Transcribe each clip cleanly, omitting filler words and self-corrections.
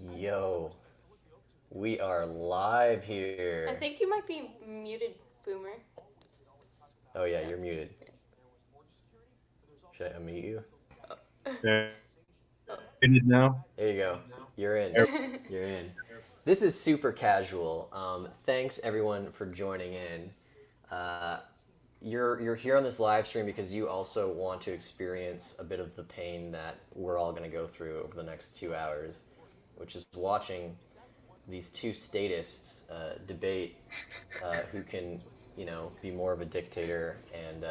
Yo, we are live I here. think you might be muted, Boomer. Oh yeah, you're muted. Should I unmute you? They're Oh. muted now. There you go. You're in. There- You're in. This is super casual. Thanks everyone for joining in. Uh, you're here on this live stream because you also want to experience a bit of the pain that we're all going to go through over the next 2 hours, which is watching these two statists debate who can, be more of a dictator and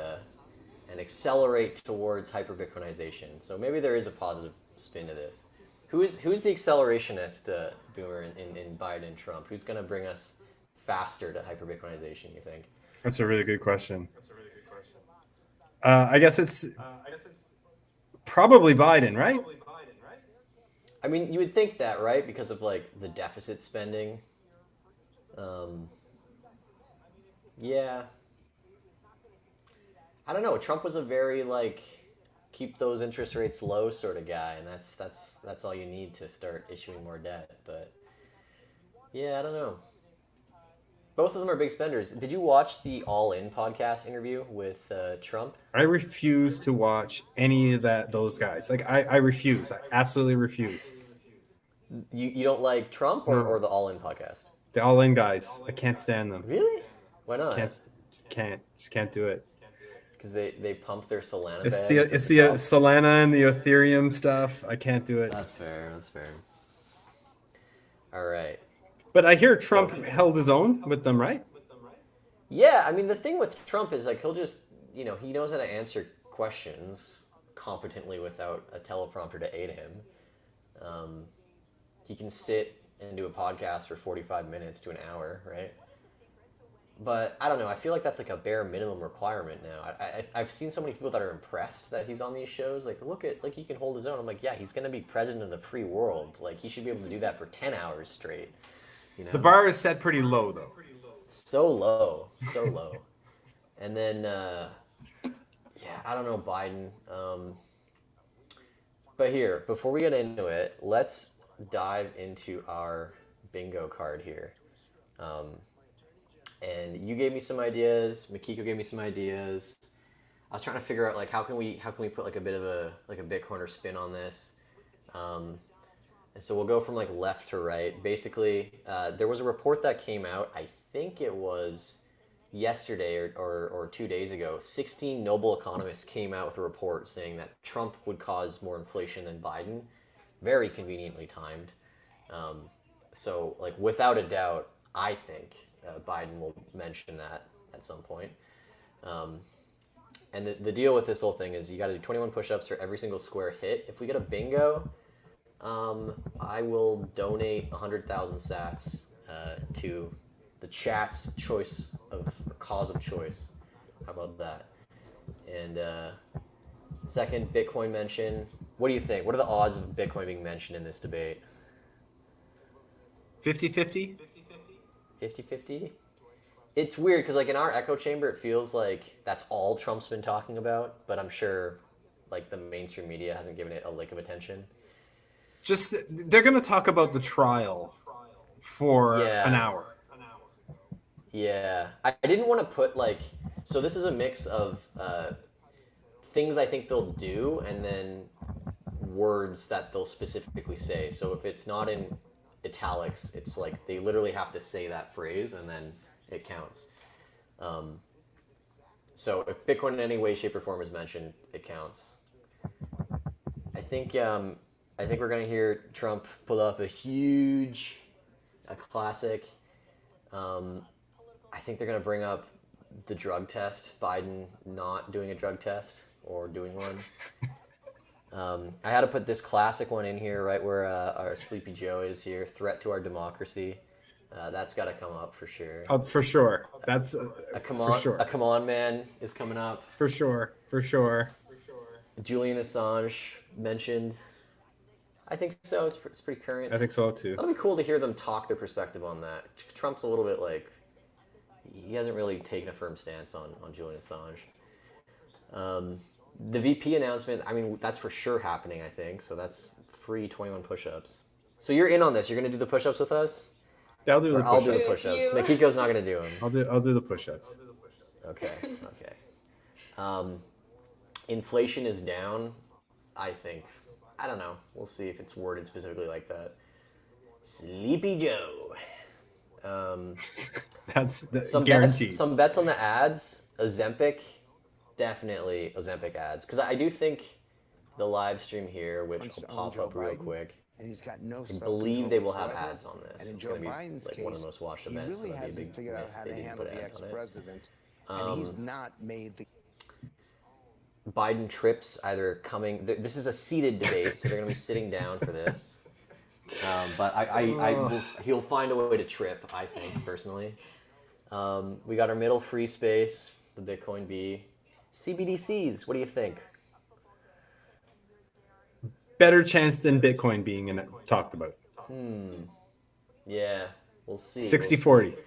accelerate towards hyper Bitcoinization. So maybe there is a positive spin to this. Who's the accelerationist boomer in Biden and Trump? Who's going to bring us faster to hyper Bitcoinization? You think? That's a really good question. I guess it's probably Biden, right? I mean, you would think that, right? Because of like the deficit spending. Um, yeah, I don't know. Trump was a very like keep those interest rates low sort of guy, and that's all you need to start issuing more debt. But yeah, I don't know. Both of them are big spenders. Did you watch the All In podcast interview with Trump? I refuse to watch any of those guys. Like I refuse. I absolutely refuse. You don't like Trump or No, the All In podcast? the all in guys. I can't stand them. Really? Why Can't not? just can't do it. Because they pump their Solana It's the bags at it's the the top. Solana and the Ethereum stuff. I can't do it. That's fair. That's fair. All right. But I hear So Trump held his own with them, right? yeah, I mean the thing with Trump is like he'll just he knows how to answer questions competently without a teleprompter to aid him. Um, he can sit and do a podcast for 45 minutes to an hour, right? But I don't know. I feel like that's like a bare minimum requirement now. I've seen so many people that are impressed that he's on these shows. Like, look at like he can hold his own. I'm like, yeah, he's gonna be president of the free world. Like, he should be able to do that for 10 hours straight. You The know, bar is set pretty low though. so low, so low. And then, yeah, I don't know Biden. But here, before we get into it, let's dive into our bingo card here. Um, and you gave me some ideas. Makiko gave me some ideas. I was trying to figure out like how can we put like a bit of a Bitcoiner spin on this. And so we'll go from like left to right. Basically, there was a report that came out. I think it was yesterday or 2 days ago. 16 Nobel economists came out with a report saying that Trump would cause more inflation than Biden. Very conveniently timed. Um, so like without a doubt, I think Biden will mention that at some point. Um, and the deal with this whole thing is you got to do 21 push-ups for every single square hit. If we get a bingo, I will donate 100,000 sats to the chat's choice of or cause of choice. How about that? And second, Bitcoin mention. What do you think? What are the odds of Bitcoin being mentioned in this debate? 50-50? 50-50? It's weird because like in our echo chamber, it feels like that's all Trump's been talking about, but I'm sure like the mainstream media hasn't given it a lick of attention. Just they're gonna talk about the trial for an Yeah, hour. yeah. I didn't want to put like so this is a mix of things I think they'll do and then words that they'll specifically say. So if it's not in italics, it's like they literally have to say that phrase and then it counts. Um, so if Bitcoin in any way, shape, or form is mentioned, it counts. I think I think we're gonna hear Trump pull off a classic. Um, I think they're gonna bring up the drug test, Biden not doing a drug test or doing one. I had to put this classic one in here, right where our Sleepy Joe is here. Threat to our democracy. That's got to come up for sure. For sure. That's for A sure. come on man is coming up. For sure. For sure. Julian Assange mentioned. I think so. It's pretty current. I think so too. That'll be cool to hear them talk their perspective on that. Trump's a little bit like he hasn't really taken a firm stance on Julian Assange. The VP announcement, I mean, that's for sure happening, I think. So that's free 21 push-ups. So you're in on this. You're gonna do the push-ups with us, Yeah, I'll do or the I'll do the push-ups. push-ups. You. Makiko's not gonna do them. I'll do the push-ups. Okay. Okay. Um, inflation is down. I think. I don't know. We'll see if it's worded specifically like that. Sleepy Joe. Um, That's some guaranteed. bets. Some bets on the ads. Ozempic. Definitely Ozempic ads, because I do think the live stream here, which will pop up real quick. And he's got no I believe they will have whatsoever. ads on this. And in It's Joe going to be Biden's like case, one of the most watched he events. really So that'd be a hasn't big figured out miss how if to they didn't handle put the ads on it. ex-president, and he's not made the. Biden trips either coming. This is a seated debate, so they're going to be sitting down for this. But he'll find a way to trip. I think personally. We got our middle free space, the Bitcoin B, CBDCs. What do you think? Better chance than Bitcoin being talked about. Yeah, we'll see. 60-40.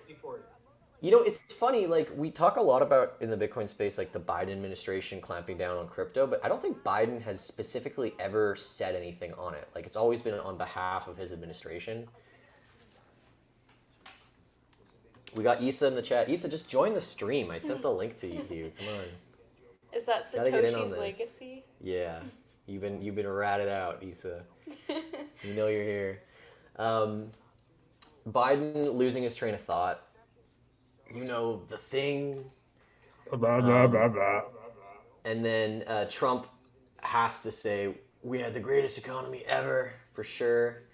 You know, it's funny, like, we talk a lot about, in the Bitcoin space, like, the Biden administration clamping down on crypto, but I don't think Biden has specifically ever said anything on it. Like, it's always been on behalf of his administration. We got Issa in the chat. Issa, just join the stream. I sent the link to you. Come on. Is that Gotta get in on Satoshi's this. legacy? Yeah. You've been ratted out, Issa. You know you're here. Biden losing his train of thought. You know, the thing. Blah, blah, blah, blah. And then Trump has to say, we had the greatest economy ever, for sure.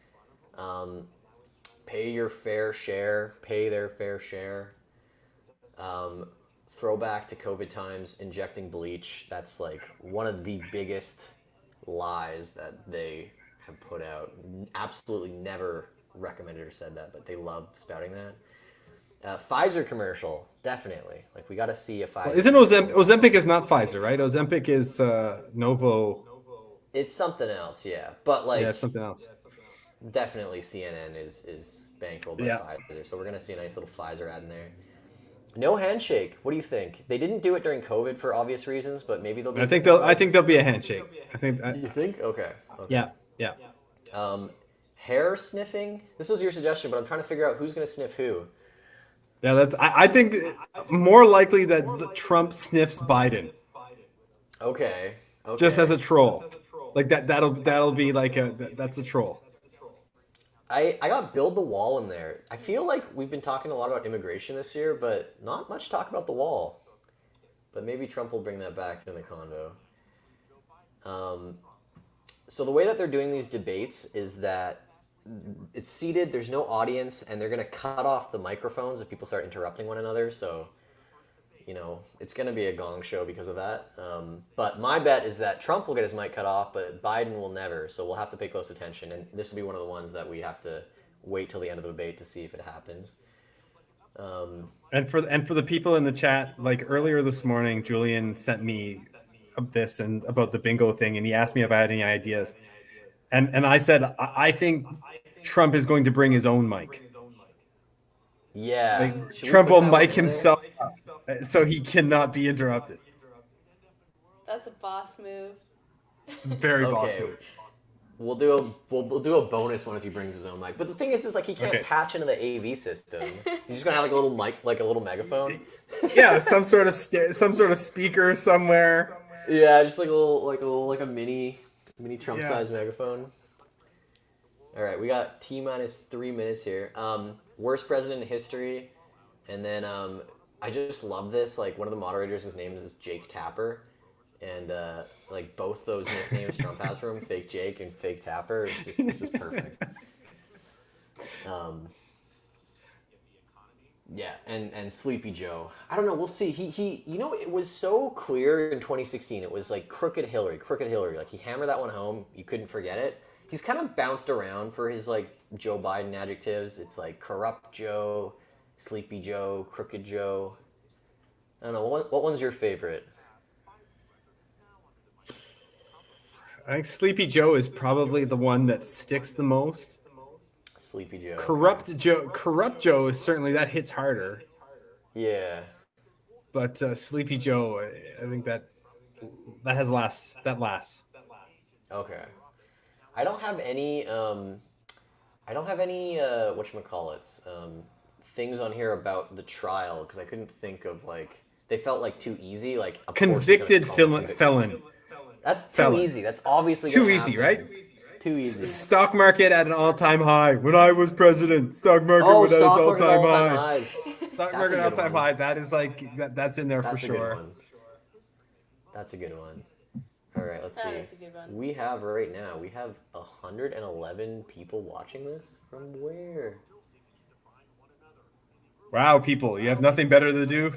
Pay your fair share. Pay their fair share. Throwback to COVID times, injecting bleach. That's like one of the biggest lies that they have put out. Absolutely never recommended or said that, but they love spouting that. Pfizer commercial, definitely. Like, we got to see a Pfizer. Well, isn't Ozempic is not Pfizer, right? Ozempic is Novo. It's something else, yeah. But like, Yeah, it's something else. definitely CNN is bankrolled by Pfizer. So we're gonna see a nice little Pfizer ad in there. No handshake. What do you think? They didn't do it during COVID for obvious reasons, but maybe they'll. I think there'll be a handshake. You think? Okay. Yeah. Hair sniffing. This was your suggestion, but I'm trying to figure out who's gonna sniff who. Yeah, I think more likely that Trump sniffs Biden. Okay. Just as a troll. Like that'll be like that's a troll. I got build the wall in there. I feel like we've been talking a lot about immigration this year, but not much talk about the wall. But maybe Trump will bring that back in the convo. So the way that they're doing these debates is that it's seated, there's no audience, and they're going to cut off the microphones if people start interrupting one another. So, you know, it's going to be a gong show because of that. But my bet is that Trump will get his mic cut off, but Biden will never. So we'll have to pay close attention. And this will be one of the ones that we have to wait till the end of the debate to see if it happens. And for the people in the chat, like earlier this morning, Julian sent me this and about the bingo thing, and he asked me if I had any ideas. And I said, I think Trump is going to bring his own mic. Yeah. Like, Trump will mic himself so he cannot be interrupted. That's a boss move. It's a very boss move. We'll do a bonus one if he brings his own mic. But the thing is like he can't patch into the AV system. He's just gonna have like a little mic, like a little megaphone. Yeah, some sort of speaker somewhere. Yeah, just like a mini Trump sized megaphone. All right, we got T-3 minutes here. Worst president in history, and then I just love this. Like, one of the moderators, his name is Jake Tapper, and like both those nicknames Trump has for him, Fake Jake and Fake Tapper. This is perfect. Yeah, and Sleepy Joe. I don't know. We'll see. He you know, it was so clear in 2016. It was like crooked Hillary. Like, he hammered that one home. You couldn't forget it. He's kind of bounced around for his like Joe Biden adjectives. It's like corrupt Joe, Sleepy Joe, crooked Joe. I don't know. What one's your favorite? I think Sleepy Joe is probably the one that sticks the most. Sleepy Joe. Corrupt Joe is certainly, that hits harder. Yeah. But Sleepy Joe, I think that lasts. Okay. I don't have any I don't have any whatchamacallits, things on here about the trial because I couldn't think of like they felt like too easy. Like of course he's Convicted gonna call him felon. That's too felon. easy. That's obviously Too gonna easy, happen. right? Too easy. Stock market at an all-time high. When I was president, stock market was at its stock market all-time all-time high. highs. Stock That's a market good all-time one. high. That is like that's in there That's for a sure. good one. That's a good one. All right, let's see. That is a good one. We have right now. We have 111 people watching this. From where? Wow, people, you have nothing better to do.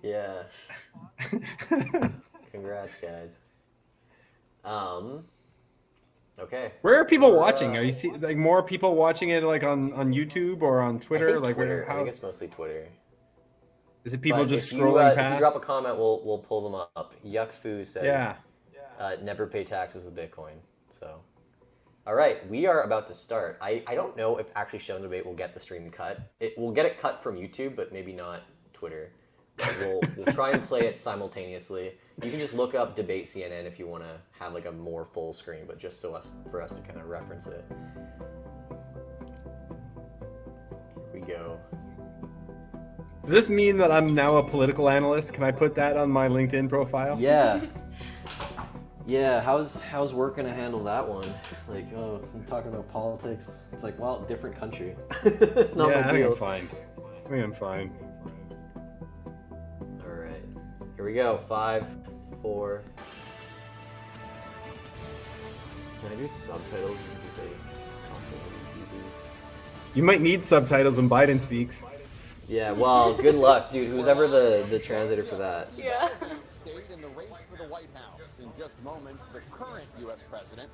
Yeah. Congrats, guys. Okay. Where are people watching? Are you see like more people watching it like on YouTube or on Twitter? I think Like Twitter. how I think it's mostly Twitter. is it? People But just if scrolling you, past. if you drop a comment, we'll pull them up. Yuck Foo says, Yeah. Never pay taxes with Bitcoin. So, all right, we are about to start. I don't know if actually Showdown Debate will get the stream cut. We'll get it cut from YouTube, but maybe not Twitter. We'll try and play it simultaneously. You can just look up Debate CNN if you want to have like a more full screen, but just for us to kind of reference it. Here we go. Does this mean that I'm now a political analyst? Can I put that on my LinkedIn profile? Yeah. Yeah, how's work gonna handle that one? Like, oh, I'm talking about politics. It's like, well, different country. Not Yeah, my I think deal. I'm fine. I think I'm fine. All right, here we go. 5, 4. Can I do subtitles just because they talk over people? You might need subtitles when Biden speaks. Yeah, well, good luck, dude. Who's ever the translator for that? Yeah. State in the race for the White House. In just moments, the current U.S. president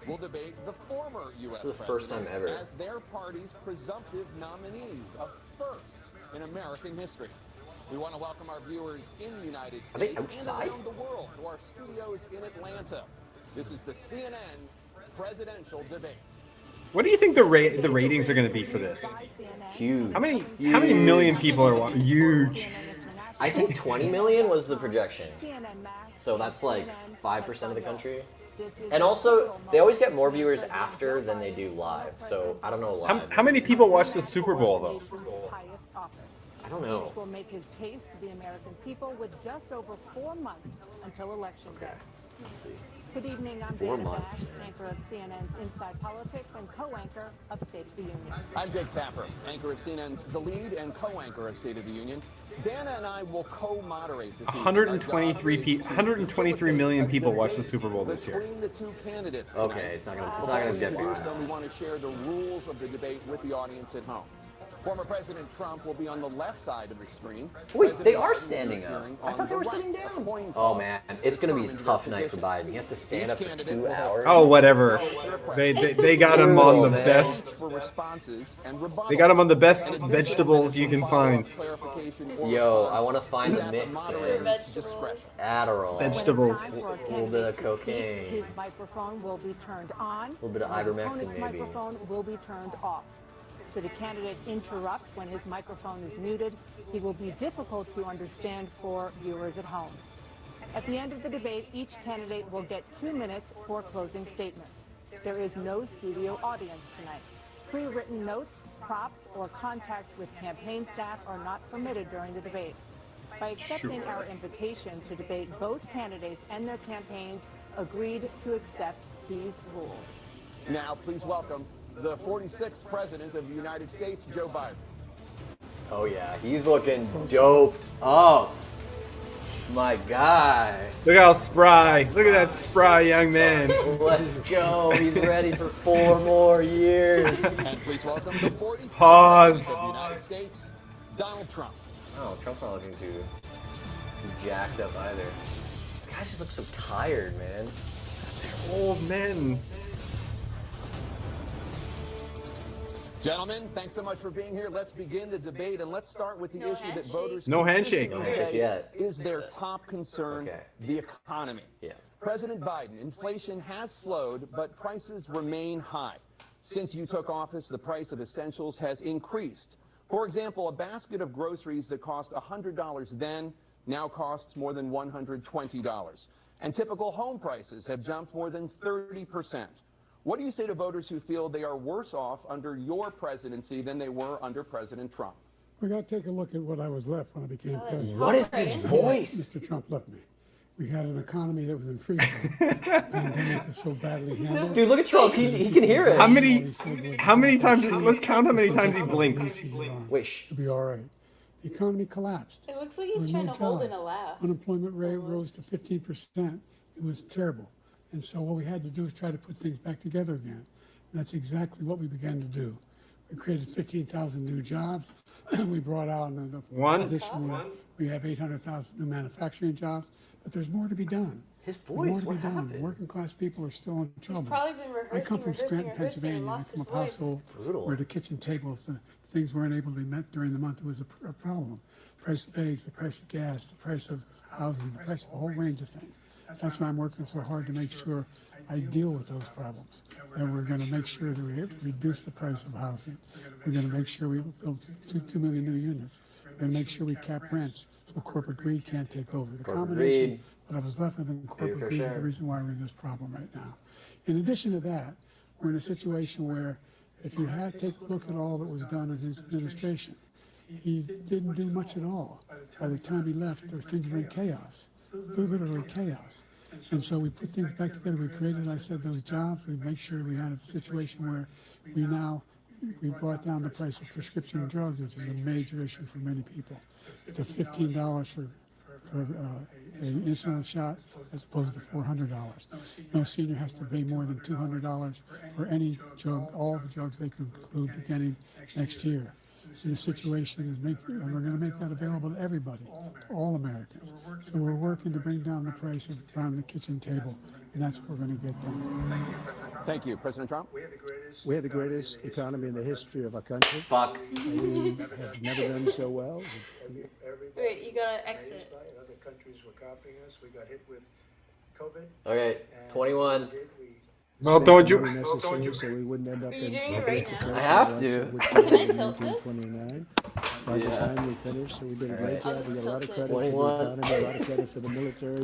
will debate the former U.S. This is the first time president ever. as their party's presumptive nominees, a first in American history. We want to welcome our viewers in the United Are they States and outside? around the world to our studios in Atlanta. This is the CNN presidential debate. What do you think the ratings are going to be for this? Huge. How many million people are watching? Huge. I think 20 million was the projection. So that's like 5% of the country. And also, they always get more viewers after than they do live. So I don't know live. How many people watch the Super Bowl though? I don't know. Will make his case to the American people with just over 4 months until election day. Let's see. Good evening, I'm 4 Dana months. Bash, anchor of CNN's Inside Politics and co-anchor of State of the Union. I'm Jake Tapper, anchor of CNN's The Lead and co-anchor of State of the Union. Dana and I will co-moderate this evening. 123 million people watch the Super Bowl this year. Between the two candidates Okay, tonight. it's not gonna get bigger. Then we want to share the rules of the debate with the audience at home. Former President Trump will be on the left side of the screen. Wait, President they are Biden standing will be up. appearing I on thought they the were sitting right. down. A coin Oh toss man, it's gonna be a determines tough their night for positions. Biden. He has to stand Each up for candidate 2 will have hours. Oh, whatever. They got him on the Man. best. for responses and rebuttals. They got him on the best In addition, vegetables you can find. clarification or Yo, response I want to find is the at mix, moderator's man. Vegetables. discretion. Adderall. Vegetables. When it's time for a A little bit of candidate to speak, cocaine. his microphone will be turned on. A little bit of and his ivermectin, opponent's maybe. microphone will be turned off. Should a candidate interrupt when his microphone is muted, he will be difficult to understand for viewers at home. At the end of the debate, each candidate will get 2 minutes for closing statements. There is no studio audience tonight. Pre-written notes, props, or contact with campaign staff are not permitted during the debate. By accepting our invitation to debate, both candidates and their campaigns agreed to accept these rules. Now, please welcome the 46th President of the United States, Joe Biden. Oh yeah, he's looking dope. Oh, my guy. Look how spry. Look at that spry young man. Let's go. He's ready for 4 more years. And please welcome the 45th Pause. President of the United States, Donald Trump. Oh, Trump's not looking too jacked up either. This guy just looks so tired, man. Old men. Gentlemen, thanks so much for being here. Let's begin the debate, and let's start with the issue that voters No handshake. No handshake yet. is their top concern, Okay. the economy. Yeah. President Biden, inflation has slowed, but prices remain high. Since you took office, the price of essentials has increased. For example, a basket of groceries that cost $100 then now costs more than $120. And typical home prices have jumped more than 30%. What do you say to voters who feel they are worse off under your presidency than they were under President Trump? We got to take a look at what I was left when I became president. What is his voice? Mr. Trump left me. We had an economy that was in free fall. The pandemic was so badly handled. Dude, look at Trump. He can hear it. How many times? Let's count how many times he blinks. Wish. It'll be all right. The economy collapsed. It looks like There he's were trying no to hold in a jobs. laugh. Unemployment rate rose to 15%. It was terrible. And so what we had to do is try to put things back together again. And that's exactly what we began to do. We created 15,000 new jobs. We brought out the position where we have 800,000 new manufacturing jobs. But there's more to be done. His There's more voice. to What be done. happened? Working class people are still in trouble. Probably been I come from Scranton, rehearsing, and Pennsylvania. I lost come his from a voice. household Brutal. where the kitchen table, if the things weren't able to be met during the month, it was a problem. Price of eggs, the price of gas, the price of housing, the price of a whole range of things. That's why I'm working so hard to make sure I deal with those problems. And we're going to make sure that we reduce the price of housing. We're going to make sure we build 2 million new units. We're going to make sure we cap rents so corporate greed can't take over. The Corporate combination greed. that I was left with in corporate fair greed is share. the reason why we're in this problem right now. In addition to that, we're in a situation where if you had to take a look at all that was done in his administration, he didn't do much at all. By the time he left, things were in chaos, literally chaos. And so we put things back together. We created, I said, those jobs. We make sure we had a situation where we brought down the price of prescription drugs, which is a major issue for many people, to $15 for an insulin shot as opposed to $400. No senior has to pay more than $200 for any drug, all the drugs they can include beginning next year. And the situation is and we're going to make that available to everybody, to all Americans. So we're working to bring down the price of around the kitchen table, and that's what we're going to get done. Thank you. President Trump? We have the greatest economy in the history of our country. Fuck. We have never done so well. Wait, you gotta exit. Other countries were copying us. We got hit with COVID. Okay, 21. Well, don't you? Necessary, so we wouldn't end up Are you in doing it right now? I have to. Can I tilt this? 1929. By the Yeah. time we finished, so we did a great I'll job. We just got a lot of tilt it. credit for the 21. economy, a lot of credit for the military,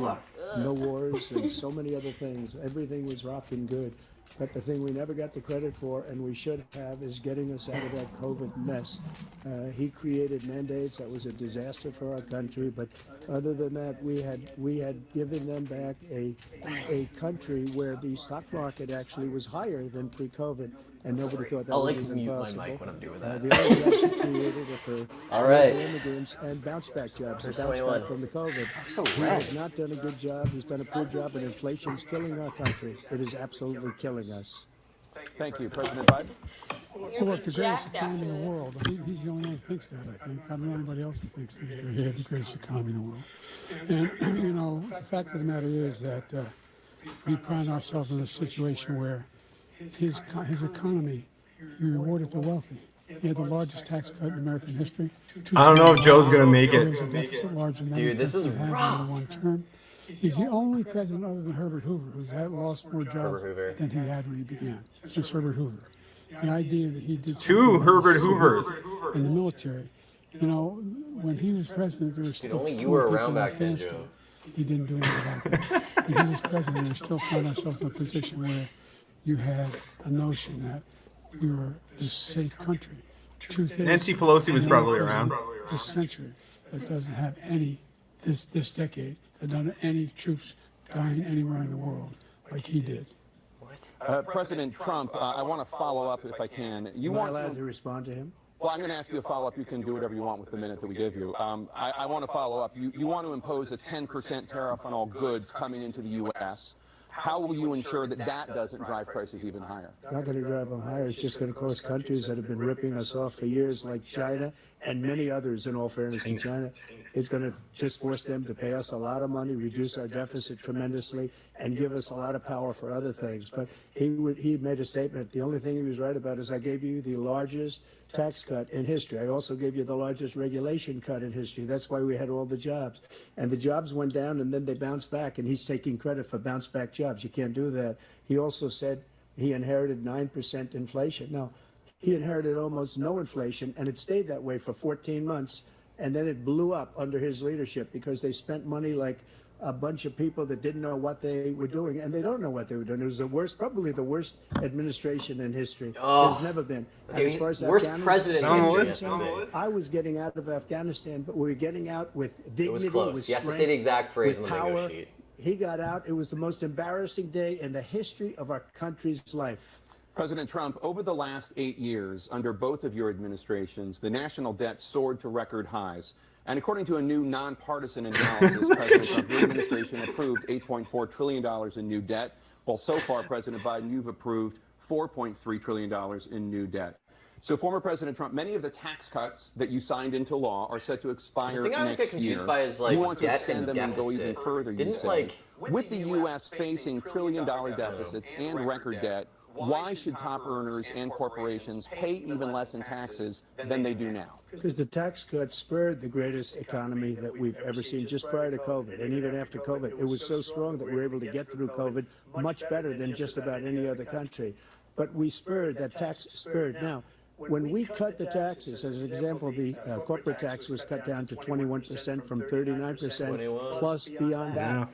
and no wars, and so many other things. Everything was rocking good. But the thing we never got the credit for, and we should have, is getting us out of that COVID mess. He created mandates. That was a disaster for our country. But other than that, we had given them back a country where the stock market actually was higher than pre-COVID, and nobody thought that I'll was like even mute my possible. mic when I'm doing that. The only jobs he created are for All right. illegal immigrants and bounce back jobs. There's The bounce 21. back from the COVID. so He red. has not done a good job. He's done a poor job, and inflation's killing our country. It is absolutely killing us. Thank you. President Biden? You're Well, look, the greatest jacked economy after in the this. world. He's the only one who thinks that, I think. I don't know anybody else who thinks that we have the greatest economy in the world. And, you know, the fact of the matter is that we find ourselves in a situation where his economy, he rewarded the wealthy. He had the largest tax cut in American history. I don't know if Joe's gonna make it. There's a deficit larger than Dude, this is had in rough. one term. He's the only president other than Herbert Hoover who's lost more Herbert jobs Hoover. than he had when he began. Since Herbert Hoover. The idea that he did Two something Herbert Hoovers. in the military. You know, when he was president, there was still only you killing were people around in back then, Afghanistan. Joe. He didn't do anything about that. When he was president, we still found ourselves in a position where you had a notion that we were this safe country. Truth is, Nancy Pelosi was no probably president around. this century that doesn't have any this decade that done any troops dying anywhere in the world like he did. President Trump, I want to follow up if I can. You Am I want allowed to respond to him? Well, I'm going to ask you a follow-up. You can do whatever you want with the minute that we give you. I want to follow up. You want to impose a 10% tariff on all goods coming into the U.S. How will you ensure that that doesn't drive prices even higher? It's not going to drive them higher. It's just going to cost countries that have been ripping us off for years, like China and many others, in all fairness to China. It's going to just force them to pay us a lot of money, reduce our deficit tremendously, and give us a lot of power for other things. But he made a statement. The only thing he was right about is I gave you the largest tax cut in history. I also gave you the largest regulation cut in history. That's why we had all the jobs. And the jobs went down, and then they bounced back, and he's taking credit for bounce back jobs. You can't do that. He also said he inherited 9% inflation. No, he inherited almost no inflation, and it stayed that way for 14 months. And then it blew up under his leadership because they spent money like a bunch of people that didn't know what they were doing, and they don't know what they were doing. It was the worst, probably the worst administration in history. There's never been. And Okay, as far as worst Afghanistan president in history, is yes. concerned, I was getting out of Afghanistan, but we were getting out with dignity, It was close. with You have to strength, say the exact phrase on with the bingo power. sheet. He got out. It was the most embarrassing day in the history of our country's life. President Trump, over the last 8 years, under both of your administrations, the national debt soared to record highs. And according to a new nonpartisan analysis, President Trump, your administration approved $8.4 trillion in new debt, while so far, President Biden, you've approved $4.3 trillion in new debt. So, former President Trump, many of the tax cuts that you signed into law are set to expire The thing I always next get confused year. by is, like, you want to debt extend and them and go deficit. even further, you Didn't, say. like- With the U.S. facing trillion-dollar deficits and record debt, why should top earners and corporations pay even less in taxes than they do now? Because the tax cuts spurred the greatest economy that we've ever seen just prior to COVID. And even after COVID, it was so strong that we were able to get through COVID much better than just about any other country. But we spurred, that tax spurred. Now, when we cut the taxes, as an example, the corporate tax was cut down to 21% from 39%, plus beyond that.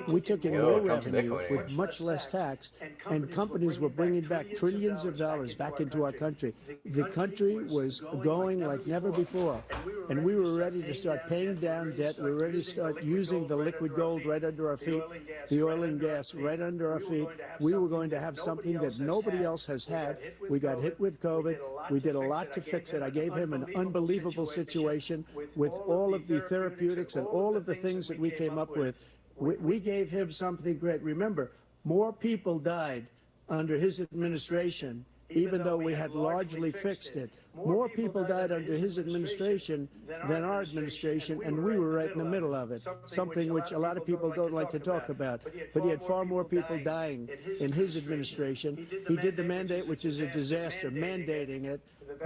We took in more Trump's revenue Bitcoin with much less tax, and companies were bringing back trillions of dollars back into our country. The country was going like never before, and we were ready to start paying down debt. We were ready to start using the liquid gold right under our feet, the oil and gas right under our feet. We were going to have something that nobody else has had. We got hit with COVID. We did a lot to fix it. I gave him an unbelievable situation with all of the therapeutics and all of the things that we came up with. We gave him something great. Remember, more people died under his administration, even though we had largely fixed it. More people died under his administration than our administration, and we were right in the middle of it, something which a lot of people don't like to talk about. But he had far more people dying in his administration. He did the mandate, which is a disaster, mandating it.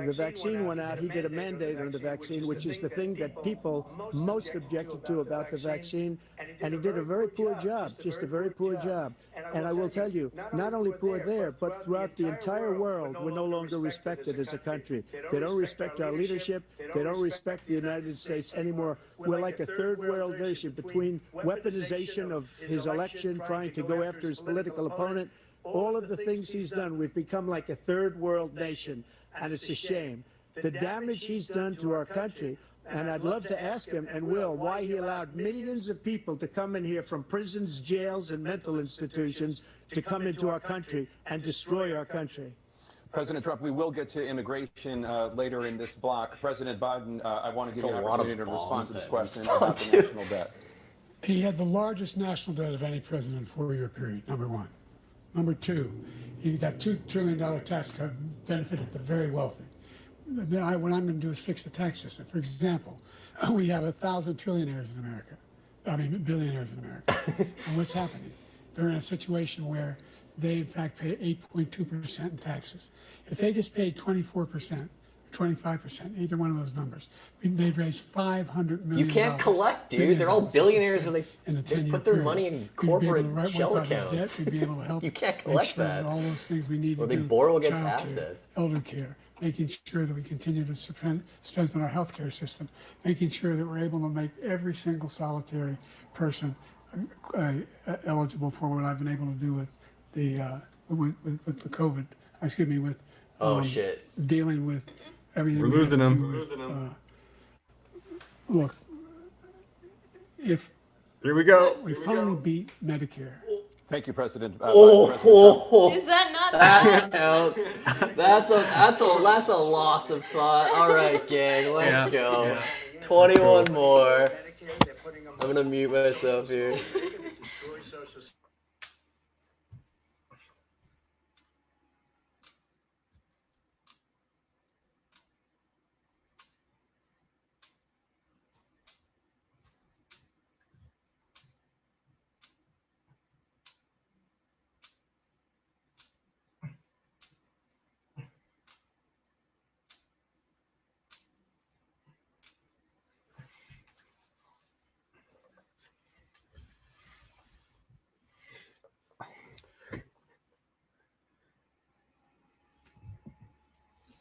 The vaccine went out. He did a mandate on the vaccine, which is the thing that people most objected to about the vaccine. And he did a very poor job, just a very poor job. And I will tell you, not only poor there, but throughout the entire world, we're no longer respected as a country. They don't respect our leadership. They don't respect the United States anymore. We're like a third world nation between weaponization of his election, trying to go after his political opponent. All of the things he's done, we've become like a third world nation. And it's a shame. The damage he's done to our country, and I'd love to ask him, and will, why he allowed millions of people to come in here from prisons, jails, and mental institutions to come into our country and destroy our country. President Trump, we will get to immigration later in this block. President Biden, I want to give you an opportunity to respond to this question about the national debt. He had the largest national debt of any president in a 4-year period, number one. Number two, that $2 trillion tax cut benefited the very wealthy. What I'm going to do is fix the tax system. For example, we have 1,000 trillionaires in America. Billionaires in America. And what's happening? They're in a situation where they, in fact, pay 8.2% in taxes. If they just paid 24%, 25%, either one of those numbers, they'd raise $500 million. You can't collect, dude. They're all billionaires when they put their money in corporate shell accounts. We'd be able to help You can't collect sure that. all those things we need Or to they do. borrow against Child assets. care, elder care, making sure that we continue to strengthen our healthcare system, making sure that we're able to make every single solitary person eligible for what I've been able to do with the with the COVID. Excuse me, with shit, dealing with everything. We're we have losing to him. do with, look, if Here we go. we finally beat Medicare. Thank you, President. Is that not that bad? counts. That's a loss of thought. All right, gang, let's go. Yeah. 21 more. I'm gonna mute myself here.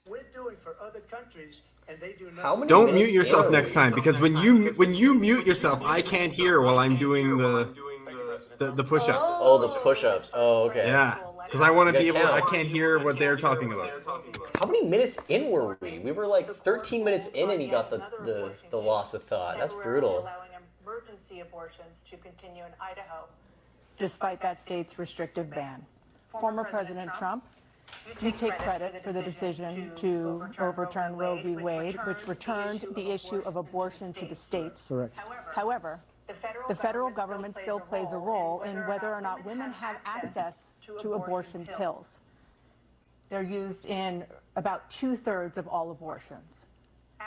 we're doing for other countries, and they do How many Don't minutes mute yourself in are next we? time, because when you mute yourself, I can't hear while I'm doing the push-ups. Oh, the push-ups. Oh, okay. Yeah, because I want You to be gotta able. I count. can't hear what they're talking about. How many minutes in were we? We were like 13 minutes in, and he got the loss of thought. That's brutal. Allowing emergency abortions to continue in Idaho, despite that state's restrictive ban. Former President Trump, you take credit for the decision to overturn Roe v. Wade, which returned the issue of abortion to the states. Correct. However, the federal government still plays a role in whether or not women have access to abortion pills. They're used in about 2/3 of all abortions.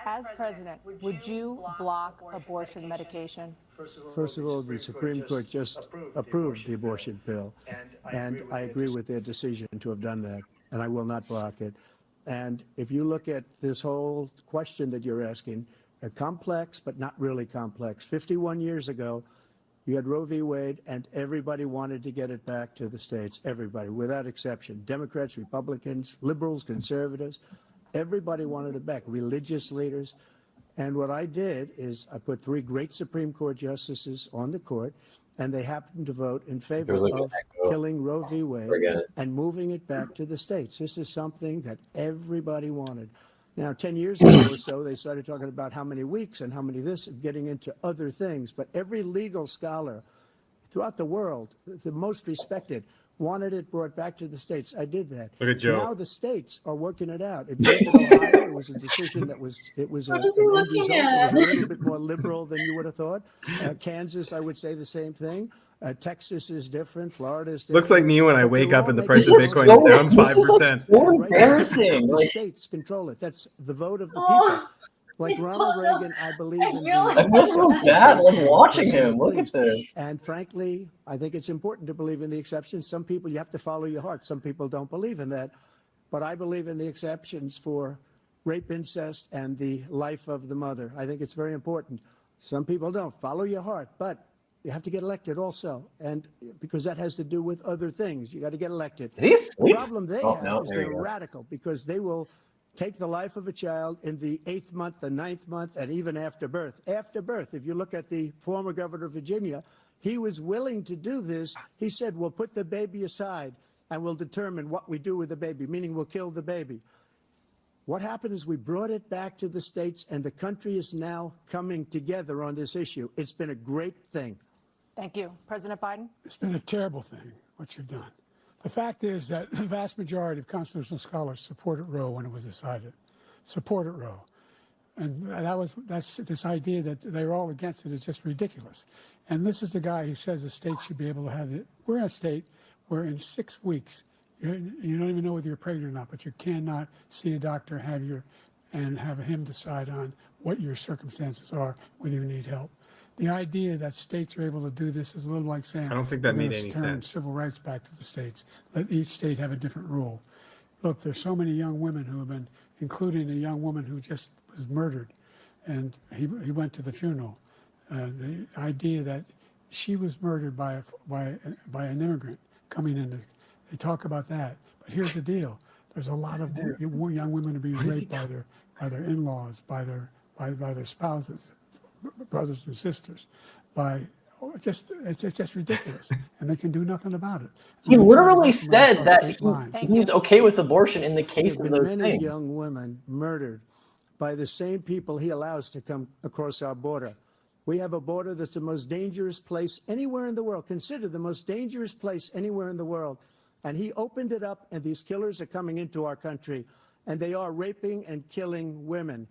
As president, would you block abortion medication? First of all, the Supreme Court just approved the abortion bill, and I agree with their decision to have done that, and I will not block it. And if you look at this whole question that you're asking, complex but not really complex. 51 years ago, you had Roe v. Wade, and everybody wanted to get it back to the states. Everybody, without exception. Democrats, Republicans, liberals, conservatives. Everybody wanted it back. Religious leaders. And what I did is I put 3 great Supreme Court justices on the court, and they happened to vote in favor of killing Roe v. Wade and moving it back to the states. This is something that everybody wanted. Now, 10 years ago or so, they started talking about how many weeks and how many this, and getting into other things. But every legal scholar throughout the world, the most respected, wanted it brought back to the states. I did that. Look at Joe. Now the states are working it out. If you look at Ohio, it was a decision that was, it was, an end result. It was a little bit more liberal than you would have thought. Kansas, I would say the same thing. Texas is different. Florida is different. Looks like me when I wake up and the price of This is Bitcoin so- is down this is, like, 5%. so embarrassing. The Like, states control it. That's the vote of the people. Like Ronald Reagan, I believe in the. I feel so bad. I'm watching him. Look at this. And frankly, I think it's important to believe in the exceptions. Some people, you have to follow your heart. Some people don't believe in that. But I believe in the exceptions for rape, incest, and the life of the mother. I think it's very important. Some people don't. Follow your heart. But you have to get elected also. And because that has to do with other things. You got to get elected. Is he asleep? The problem they have no, is there you they're go. radical because they will take the life of a child in the 8th month, the 9th month, and even after birth. After birth, if you look at the former governor of Virginia, he was willing to do this. He said, we'll put the baby aside and we'll determine what we do with the baby, meaning we'll kill the baby. What happened is we brought it back to the states, and the country is now coming together on this issue. It's been a great thing. Thank you. President Biden? It's been a terrible thing, what you've done. The fact is that the vast majority of constitutional scholars supported Roe when it was decided, supported Roe. And that's this idea that they're all against it is just ridiculous. And this is the guy who says the state should be able to have it. We're in a state where in 6 weeks, you don't even know whether you're pregnant or not, but you cannot see a doctor, and have him decide on what your circumstances are, whether you need help. The idea that states are able to do this is a little like saying, I don't think that we're made gonna any turn sense. civil rights back to the states. Let each state have a different rule. Look, there's so many young women who have been, including a young woman who just was murdered, and he went to the funeral. The idea that she was murdered by an immigrant coming in, they talk about that. But here's the deal: there's a lot of young women are being raped by their in-laws, by their spouses, brothers and sisters, it's just ridiculous, and they can do nothing about it. He And literally they're trying to said that state lines. he was okay with abortion in the case There of have those been many things. young women murdered by the same people he allows to come across our border. We have a border that's the most dangerous place anywhere in the world, considered the most dangerous place anywhere in the world. And he opened it up, and these killers are coming into our country, and they are raping and killing women.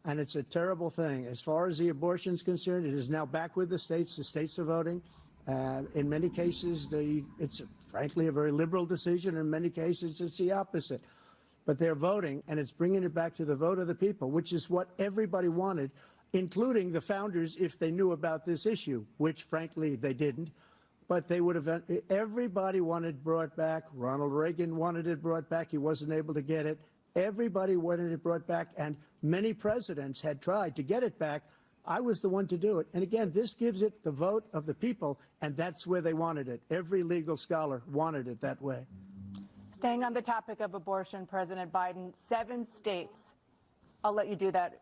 And it's a terrible thing. As far as the abortion is concerned, it is now back with the states. The states are voting. In many cases, it's frankly a very liberal decision. In many cases, it's the opposite. But they're voting, and it's bringing it back to the vote of the people, which is what everybody wanted, including the founders, if they knew about this issue, which frankly they didn't. But they would have, everybody wanted brought back. Ronald Reagan wanted it brought back. He wasn't able to get it. Everybody wanted it brought back, and many presidents had tried to get it back. I was the one to do it. And again, this gives it the vote of the people, and that's where they wanted it. Every legal scholar wanted it that way. Staying on the topic of abortion, President Biden, 7 states, I'll let you do that.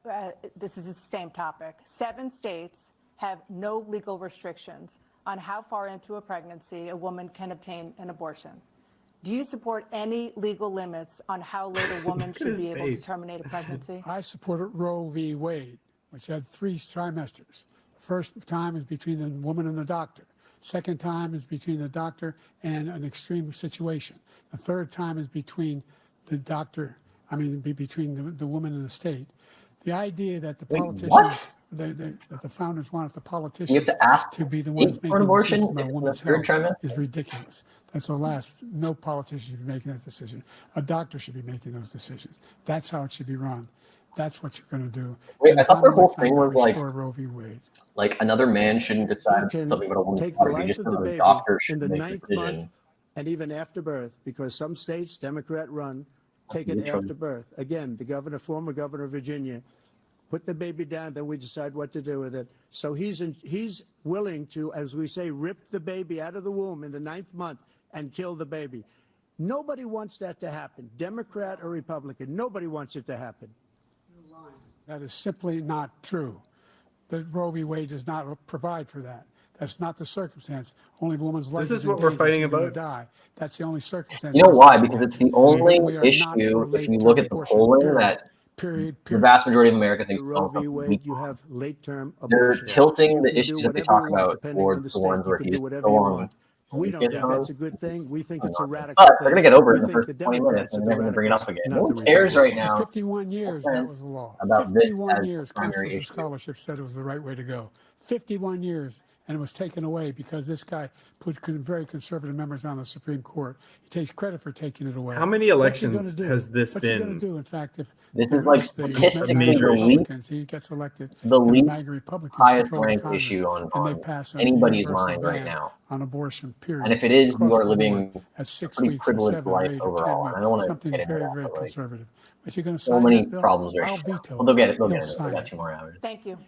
This is the same topic. 7 states have no legal restrictions on how far into a pregnancy a woman can obtain an abortion. Do you support any legal limits on how late a woman should be able to terminate a pregnancy? I support Roe v. Wade, which had 3 trimesters. The first time is between the woman and the doctor. Second time is between the doctor and an extreme situation. The third time is between the doctor, between the woman and the state. The idea that the politicians, that the founders wanted the politicians You have to ask to be the ones for making an abortion decisions about in women's the third health trimester? is ridiculous. That's the last. No politician should be making that decision. A doctor should be making those decisions. That's how it should be run. That's what you're going to do. Wait, And I if thought I'm their whole elected, thing I'll was like restore Roe v. Wade. another man shouldn't decide You can something about a woman's take the body. life Just of the another baby doctor in should the make 9th the decision. month and even after birth, because some states, Democrat run, take it Neutral. after birth. Again, the former governor of Virginia, put the baby down, then we decide what to do with it. So he's willing to, as we say, rip the baby out of the womb in the 9th month and kill the baby. Nobody wants that to happen, Democrat or Republican. Nobody wants it to happen. That is simply not true. The Roe v. Wade does not provide for that. That's not the circumstance. Only the woman's life This is in what we're danger, fighting she's gonna about? Die. That's the only circumstance. You know we're why? looking Because at. it's the only We are not issue, for if late you look term at the abortion, polling, period. that Period. the vast majority of America The thinks Roe Donald v. Trump's Wade, weak. you have late-term They're abortion. tilting You the can issues do that they whatever you talk want, about depending on towards the the state. ones You where can he's do whatever so you on. want. We don't think that's a good thing. We think it's a radical But thing. they're going to get over it We in the think first the 20 minutes, Democrats are and the they're going to bring it up radicals, again. not No the one cares right Republicans. For now 51 years, that was the law. about this 51 as years, the primary counselors of issue. scholarship said it was the right way to go. 51 years, and it was taken away because this guy put very conservative members on the Supreme Court. He takes credit for taking it away. How many What's he gonna elections do? has this What's he going been? to do? In fact, if This is like statistically major the issue. least, Republicans, he gets elected, the and the least MAGA Republicans highest control ranked Congress, issue on and they pass a anybody's universal mind right ban now. on abortion, period. And if it is, you across are the board living at a 6 pretty weeks or privileged 7 or life 8 or 10 overall. weeks, And I don't want to something get into very, that, very but like conservative. But you're going to so sign many that bill? problems are. I'll veto Well, they'll get it. it. They'll He'll get it. They sign got it. 2 more hours. Thank you.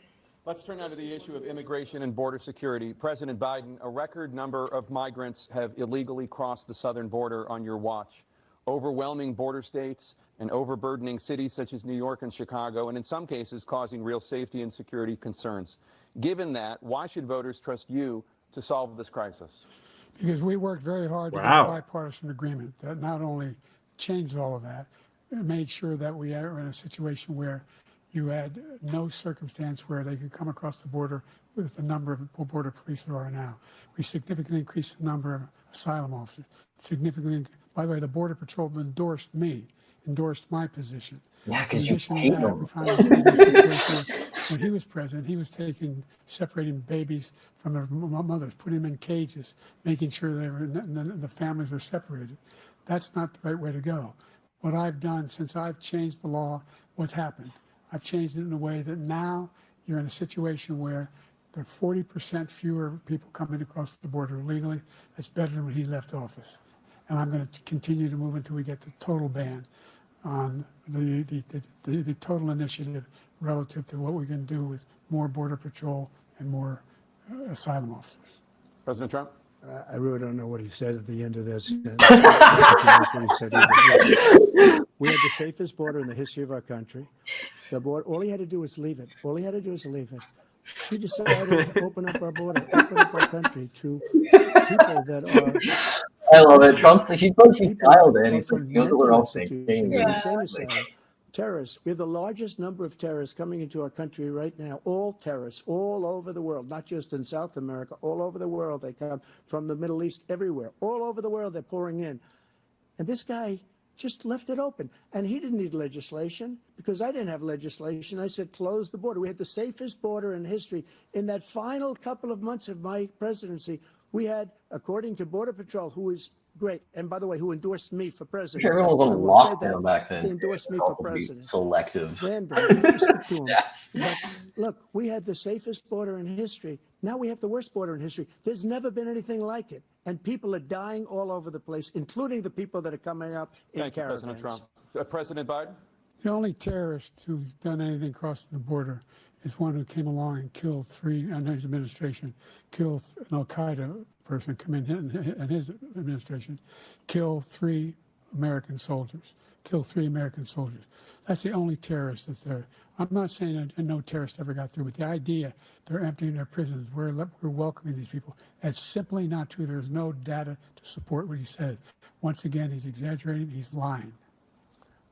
Let's turn now to the issue of immigration and border security. President Biden, a record number of migrants have illegally crossed the southern border on your watch. Overwhelming border states and overburdening cities such as New York and Chicago, and in some cases causing real safety and security concerns. Given that, why should voters trust you to solve this crisis? Because we worked very hard to get Wow. a bipartisan agreement that not only changed all of that, it made sure that we are in a situation where you had no circumstance where they could come across the border with the number of border police there are now. We significantly increased the number of asylum officers. Significantly, by the way, the Border Patrol endorsed my position. Yeah, In because you addition to hate that, them. we found ourselves in a situation when he was president, he was separating babies from their mothers, putting them in cages, making sure the families were separated. That's not the right way to go. What I've done since I've changed the law, what's happened? I've changed it in a way that now you're in a situation where there are 40% fewer people coming across the border illegally. That's better than when he left office. And I'm going to continue to move until we get the total ban on the total initiative relative to what we can do with more Border Patrol and more asylum officers. President Trump? I really don't know what he said at the end of this. That's what he said either. We had the safest border in the history of our country. The border, all he had to do was leave it. All he had to do was leave it. He decided to open up our border, open up our country to people that are. I love it. He's like he's dialed in. He's like, From here's what we're mental all thinking. institutions, insane asylum. Terrorists. We have the largest number of terrorists coming into our country right now. All terrorists, all over the world, not just in South America, all over the world. They come from the Middle East, everywhere. All over the world, they're pouring in. And this guy just left it open. And he didn't need legislation because I didn't have legislation. I said, close the border. We had the safest border in history. In that final couple of months of my presidency, we had, according to Border Patrol, who is great, and by the way, who endorsed me for president. Everyone was I on won't say lockdown that. back then. They endorsed me It's for also be president. selective. Brandon, you speak to him. Yes. But look, we had the safest border in history. Now we have the worst border in history. There's never been anything like it. And people are dying all over the place, including the people that are coming up in Thank you, caravans. President Trump. President Biden? The only terrorist who's done anything crossing the border is one who came along and killed 3, under his administration, killed an Al-Qaeda person come in his administration, killed 3 American soldiers, killed 3 American soldiers. That's the only terrorist that's there. I'm not saying that no terrorist ever got through, but the idea they're emptying their prisons, we're welcoming these people, that's simply not true. There's no data to support what he said. Once again, he's exaggerating, he's lying.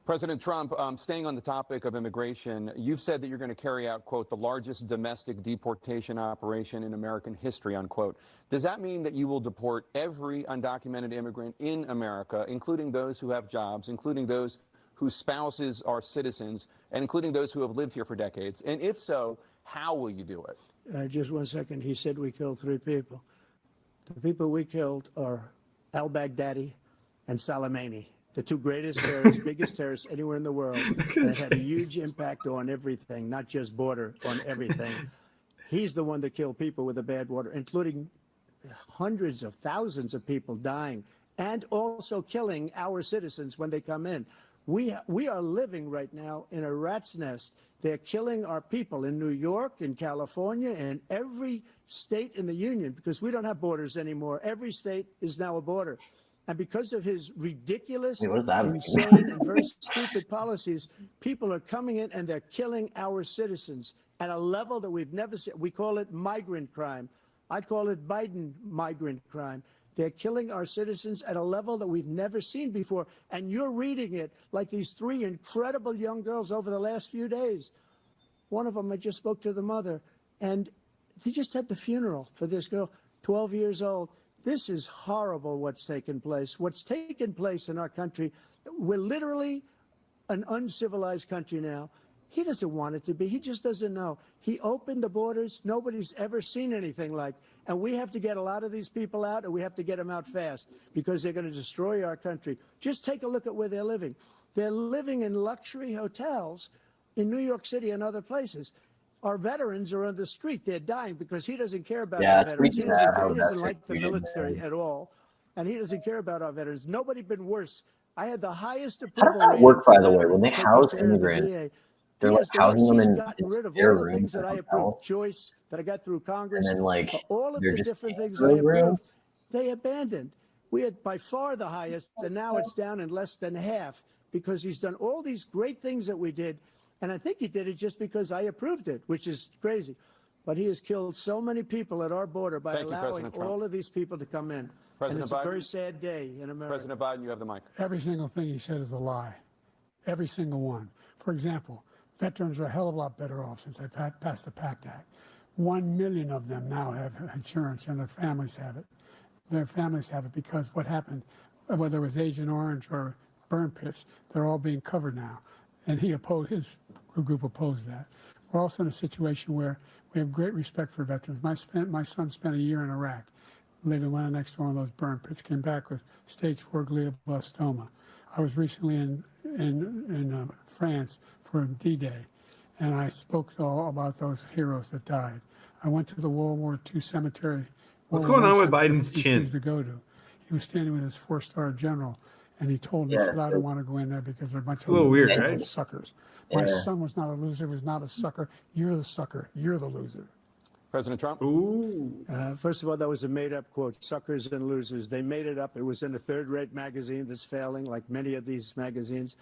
President Trump, staying on the topic of immigration, you've said that you're going to carry out, quote, the largest domestic deportation operation in American history, unquote. Does that mean that you will deport every undocumented immigrant in America, including those who have jobs, including those whose spouses are citizens, and including those who have lived here for decades? And if so, how will you do it? Just 1 second. He said we killed 3 people. The people we killed are al-Baghdadi and Soleimani, the 2 greatest terrorists, biggest terrorists anywhere in the world. That had a huge impact on everything, not just border, on everything. He's the one that killed people with the bad water, including hundreds of thousands of people dying, and also killing our citizens when they come in. We are living right now in a rat's nest. They're killing our people in New York, in California, and every state in the union, because we don't have borders anymore. Every state is now a border. And because of his ridiculous, insane, and very stupid policies, people are coming in and they're killing our citizens at a level that we've never seen. We call it migrant crime. I call it Biden migrant crime. They're killing our citizens at a level that we've never seen before. And you're reading it like these 3 incredible young girls over the last few days. One of them, I just spoke to the mother, and he just had the funeral for this girl, 12 years old. This is horrible what's taken place. What's taken place in our country, we're literally an uncivilized country now. He doesn't want it to be. He just doesn't know. He opened the borders. Nobody's ever seen anything like. And we have to get a lot of these people out, and we have to get them out fast because they're going to destroy our country. Just take a look at where they're living. They're living in luxury hotels in New York City and other places. Our veterans are on the street. They're dying because he doesn't care about our veterans. He doesn't like the military at all, and he doesn't care about our veterans. Nobody been worse. I had the highest approval How does that work, by the way? When they house immigrants, they're like housing them in their rooms that I approved, choice that I got through Congress, and then like all of they're the just different things I approved, rooms. they abandoned. We had by far the highest, and now it's down in less than half because he's done all these great things that we did. And I think he did it just because I approved it, which is crazy. But he has killed so many people at our border by allowing all of these people to come in. And it's a very sad day in America. President Biden, you have the mic. Every single thing he said is a lie. Every single one. For example, veterans are a hell of a lot better off since I passed the PACT Act. 1 million of them now have insurance, and their families have it. Their families have it because what happened, whether it was Agent Orange or burn pits, they're all being covered now. And his group opposed that. We're also in a situation where we have great respect for veterans. My son spent a year in Iraq, living right next to one of those burn pits, came back with stage 4 glioblastoma. I was recently in France for D-Day, and I spoke all about those heroes that died. I went to the World War II cemetery. What's going on with Biden's chin? To go to. He was standing with his 4-star general. And he told me, he said, I don't want to go in there because they're a bunch of suckers. My son was not a loser, was not a sucker. You're the sucker. You're the loser. President Trump? First of all, that was a made-up quote, suckers and losers. They made it up. It was in a third-rate magazine that's failing, like many of these magazines.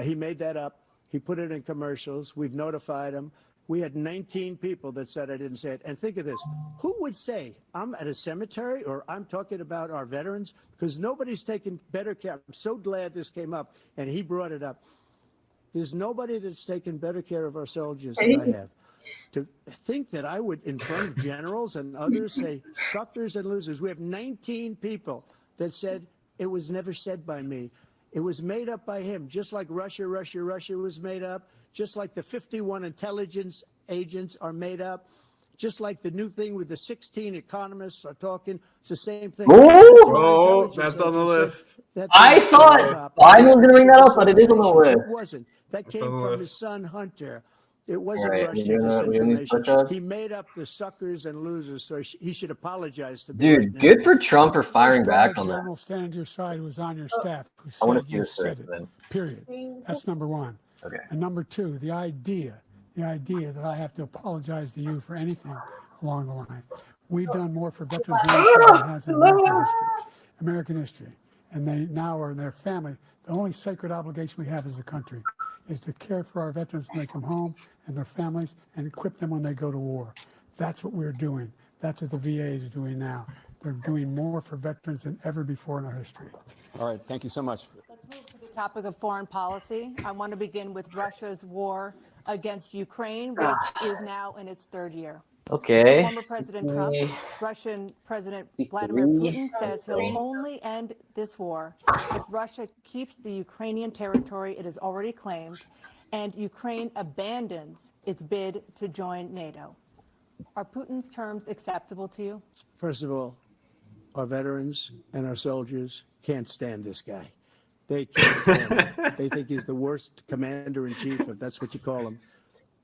He made that up. He put it in commercials. We've notified him. We had 19 people that said I didn't say it. And think of this. Who would say I'm at a cemetery or I'm talking about our veterans? Because nobody's taken better care. I'm so glad this came up and he brought it up. There's nobody that's taken better care of our soldiers than I have. To think that I would, in front of generals and others, say suckers and losers. We have 19 people that said it was never said by me. It was made up by him, just like Russia was made up. Just like the 51 intelligence agents are made up, just like the new thing with the 16 economists are talking, it's the same thing. Oh, that's on the list. I thought Biden was going to bring that up, but it is on the list. It wasn't. That came from his son, Hunter. It wasn't Russian disinformation. He made up the suckers and losers, so he should apologize to me. Dude, right good for Trump for firing back on that. General standing to your side who was on your staff who said you said it. Period. That's number one. Okay. And number two, the idea that I have to apologize to you for anything along the line. We've done more for veterans than has in American history. and they now are in their family. The only sacred obligation we have as a country is to care for our veterans when they come home and their families and equip them when they go to war. That's what we're doing. That's what the VA is doing now. They're doing more for veterans than ever before in our history. All right, thank you so much. Let's move to the topic of foreign policy. I want to begin with Russia's war against Ukraine, which is now in its third year. Okay. Former President Trump, Russian President Vladimir Putin says he'll only end this war if Russia keeps the Ukrainian territory it has already claimed and Ukraine abandons its bid to join NATO. Are Putin's terms acceptable to you? First of all, our veterans and our soldiers can't stand this guy. They can't stand him. They think he's the worst commander-in-chief, if that's what you call him,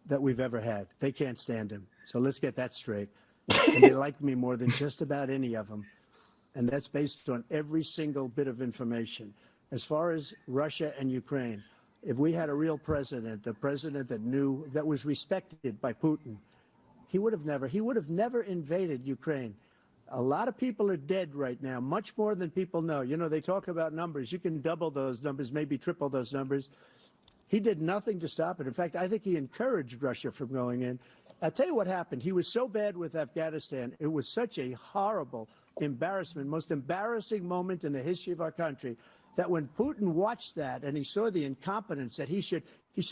that we've ever had. They can't stand him. So let's get that straight. And they like me more than just about any of them. And that's based on every single bit of information. As far as Russia and Ukraine, if we had a real president, a president that knew, that was respected by Putin, he would have never invaded Ukraine. A lot of people are dead right now, much more than people know. You know, they talk about numbers. You can double those numbers, maybe triple those numbers. He did nothing to stop it. In fact, I think he encouraged Russia from going in. I'll tell you what happened. He was so bad with Afghanistan. It was such a horrible embarrassment, most embarrassing moment in the history of our country, that when Putin watched that and he saw the incompetence, that he should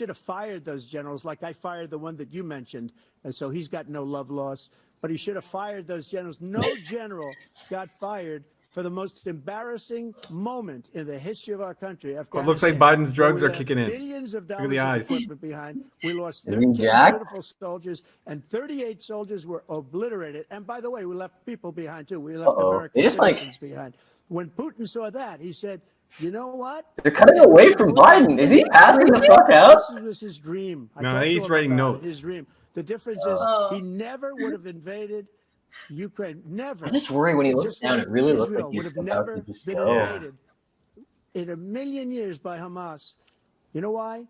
have fired those generals, like I fired the one that you mentioned. And so he's got no love lost, but he should have fired those generals. No general got fired for the most embarrassing moment in the history of our country. It looks like Biden's drugs are kicking in. Billions of Look at dollars the of eyes. equipment behind. We lost Is he 13 Jack? beautiful soldiers, and 38 soldiers were obliterated. And by the way, we left people behind too. We left American They just, like- citizens behind. When Putin saw that, he said, "You know what? They're cutting away from Biden. Is he passing the fuck out? This was his dream." No, talked to he's him writing about it, notes. His dream. The difference is he never would have invaded Ukraine. Never. I just worry when he looks Just down. like It really looks Israel like he's would have about never to just been go. invaded in a million years by Hamas. You know why?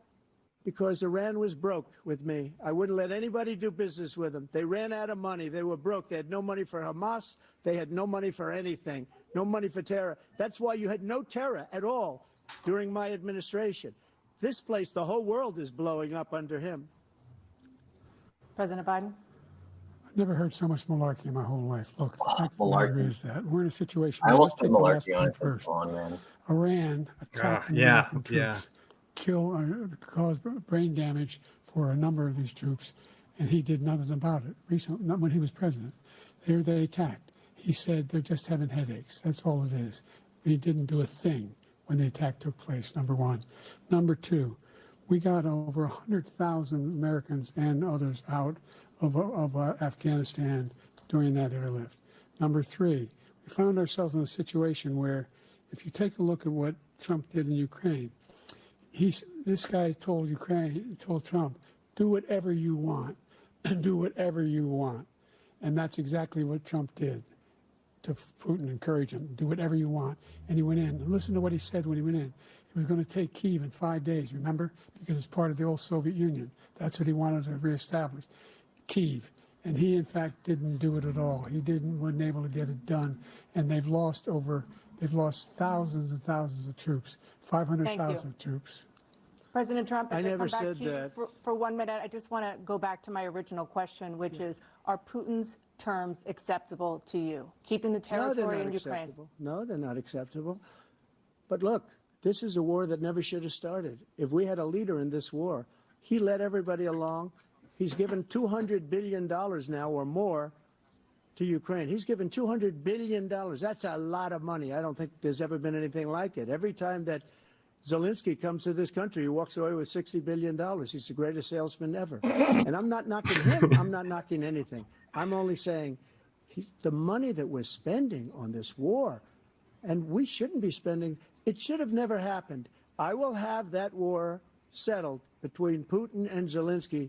Because Iran was broke with me. I wouldn't let anybody do business with them. They ran out of money. They were broke. They had no money for Hamas. They had no money for anything. No money for terror. That's why you had no terror at all during my administration. This place, the whole world is blowing up under him. President Biden? I've never heard so much malarkey in my whole life. Look, the fact of the malarkey. matter is that we're in a situation I where, almost let's put take the last malarkey on point it from first. on, man. Iran attacked yeah, American yeah. troops, caused brain damage for a number of these troops, and he did nothing about it. Recently, not when he was president. There they attacked. He said they're just having headaches. That's all it is. He didn't do a thing when the attack took place, number one. Number two, we got over 100,000 Americans and others out of Afghanistan during that airlift. Number three, we found ourselves in a situation where, if you take a look at what Trump did in Ukraine, this guy told Trump, do whatever you want, and do whatever you want. And that's exactly what Trump did to Putin, encourage him, do whatever you want. And he went in. And listen to what he said when he went in. He was going to take Kyiv in 5 days, remember? Because it's part of the old Soviet Union. That's what he wanted to reestablish, Kyiv. And he, in fact, didn't do it at all. He wasn't able to get it done. And they've lost thousands and thousands of troops, 500,000 troops. President Trump, I if never come back said to you that. for 1 minute, I just want to go back to my original question, which is, are Putin's terms acceptable to you? Keeping the territory in Ukraine? Acceptable. No, they're not acceptable. But look, this is a war that never should have started. If we had a leader in this war, he led everybody along. He's given $200 billion now or more to Ukraine. He's given $200 billion. That's a lot of money. I don't think there's ever been anything like it. Every time that Zelensky comes to this country, he walks away with $60 billion. He's the greatest salesman ever. And I'm not knocking him. I'm not knocking anything. I'm only saying the money that we're spending on this war, and we shouldn't be spending, it should have never happened. I will have that war settled between Putin and Zelensky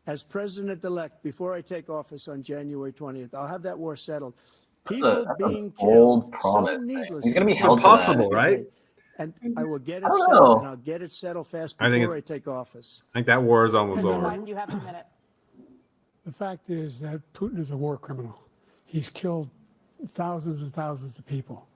as president-elect before I take office on January 20th. I'll have that war settled. People being killed so needlessly. He's going to be held Impossible, right? And I will get it I don't settled, know. and I'll get it settled fast I think before I take office. I think that war is almost President over. Biden, you have a minute. The fact is that Putin is a war criminal. He's killed thousands and thousands of people.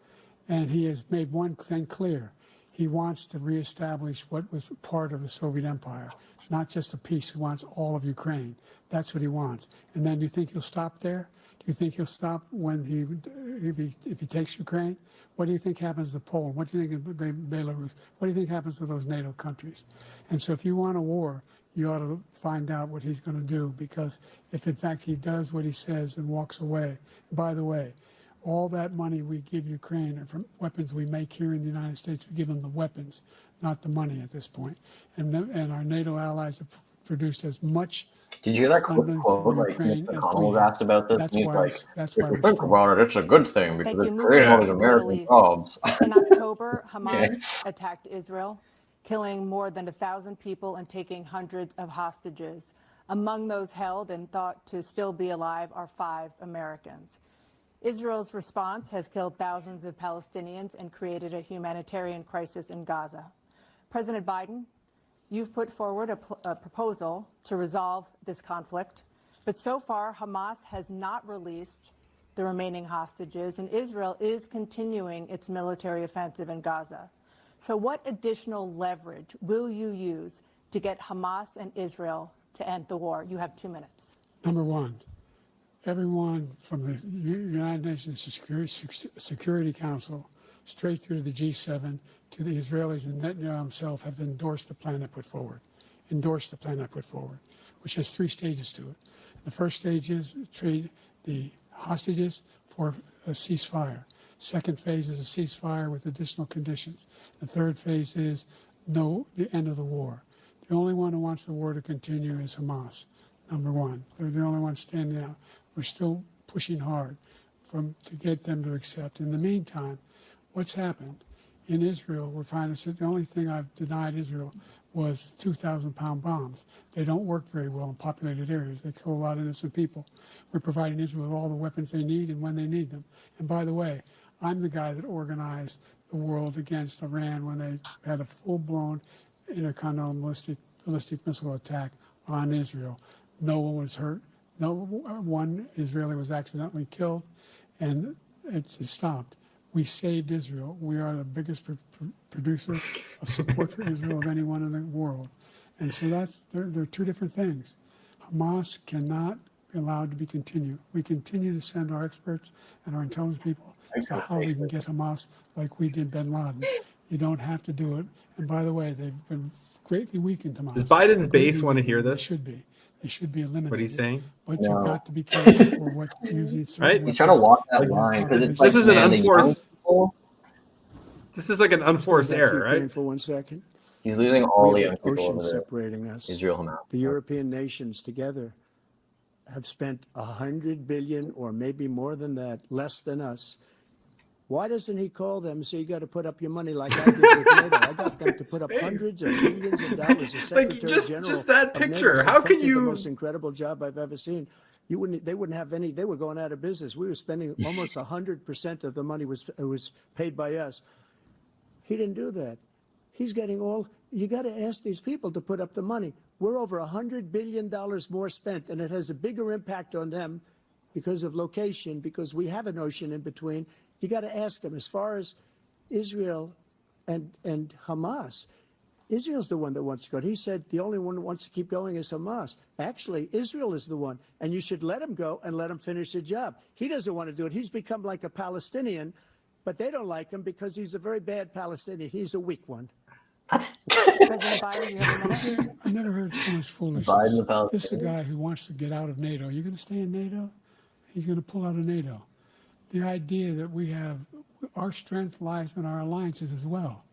And he has made one thing clear. He wants to reestablish what was part of the Soviet Empire, not just a piece. He wants all of Ukraine. That's what he wants. And then you think he'll stop there? Do you think he'll stop when if he takes Ukraine? What do you think happens to Poland? What do you think of Belarus? What do you think happens to those NATO countries? And so if you want a war, you ought to find out what he's going to do, because if in fact he does what he says and walks away, by the way, all that money we give Ukraine are from weapons we make here in the United States. We give them the weapons, not the money at this point. And our NATO allies have produced as much. Did you hear that quote? Like Mitch McConnell was asked about this, and he's like, "If you think about it, it's a good thing because it's creating all these American jobs." In October, Hamas attacked Israel, killing more than 1,000 people and taking hundreds of hostages. Among those held and thought to still be alive are 5 Americans. Israel's response has killed thousands of Palestinians and created a humanitarian crisis in Gaza. President Biden, you've put forward a proposal to resolve this conflict, but so far Hamas has not released the remaining hostages, and Israel is continuing its military offensive in Gaza. So what additional leverage will you use to get Hamas and Israel to end the war? You have 2 minutes. Number one, everyone from the United Nations Security Council straight through the G7 to the Israelis and Netanyahu himself have endorsed the plan I put forward, which has 3 stages to it. The first stage is trade the hostages for a ceasefire. Second phase is a ceasefire with additional conditions. The third phase is the end of the war. The only one who wants the war to continue is Hamas, number one. They're the only ones standing out. We're still pushing hard to get them to accept. In the meantime, what's happened in Israel, we're finding the only thing I've denied Israel was 2,000-pound bombs. They don't work very well in populated areas. They kill a lot of innocent people. We're providing Israel with all the weapons they need and when they need them. And by the way, I'm the guy that organized the world against Iran when they had a full-blown intercontinental ballistic missile attack on Israel. No one was hurt. No one Israeli was accidentally killed, and it just stopped. We saved Israel. We are the biggest producer of support for Israel of anyone in the world. And so they're 2 different things. Hamas cannot be allowed to be continued. We continue to send our experts and our intelligence people to how we can get Hamas like we did bin Laden. You don't have to do it. And by the way, they've been greatly weakened, Hamas. Does Biden's base want to hear this? They should be eliminated. What he's saying? But you've got to be careful for what using certain Right? He's trying to walk that line because it's like, this is an unforced. This is like an unforced error, right? For 1 second. He's losing all the We young have people ocean over there. separating us. Israel, Hamas. The European nations together have spent 100 billion, or maybe more than that, less than us. Why doesn't he call them and say, you got to put up your money like I did with NATO? I got them to put up hundreds of billions of dollars. The Secretary General just that picture. NATO How can said, you? The most incredible job I've ever seen. They wouldn't have any. They were going out of business. We were spending almost 100% of the money was paid by us. He didn't do that. He's getting all. You got to ask these people to put up the money. We're over $100 billion more spent, and it has a bigger impact on them because of location, because we have an ocean in between. You got to ask them. As far as Israel and Hamas, Israel's the one that wants to go. He said the only one that wants to keep going is Hamas. Actually, Israel is the one, and you should let him go and let him finish the job. He doesn't want to do it. He's become like a Palestinian, but they don't like him because he's a very bad Palestinian. He's a weak one. President Biden, you have a minute. I've never heard so much foolishness. This is a guy who wants to get out of NATO. Are you going to stay in NATO? He's going to pull out of NATO. The idea that we have, our strength lies in our alliances as well.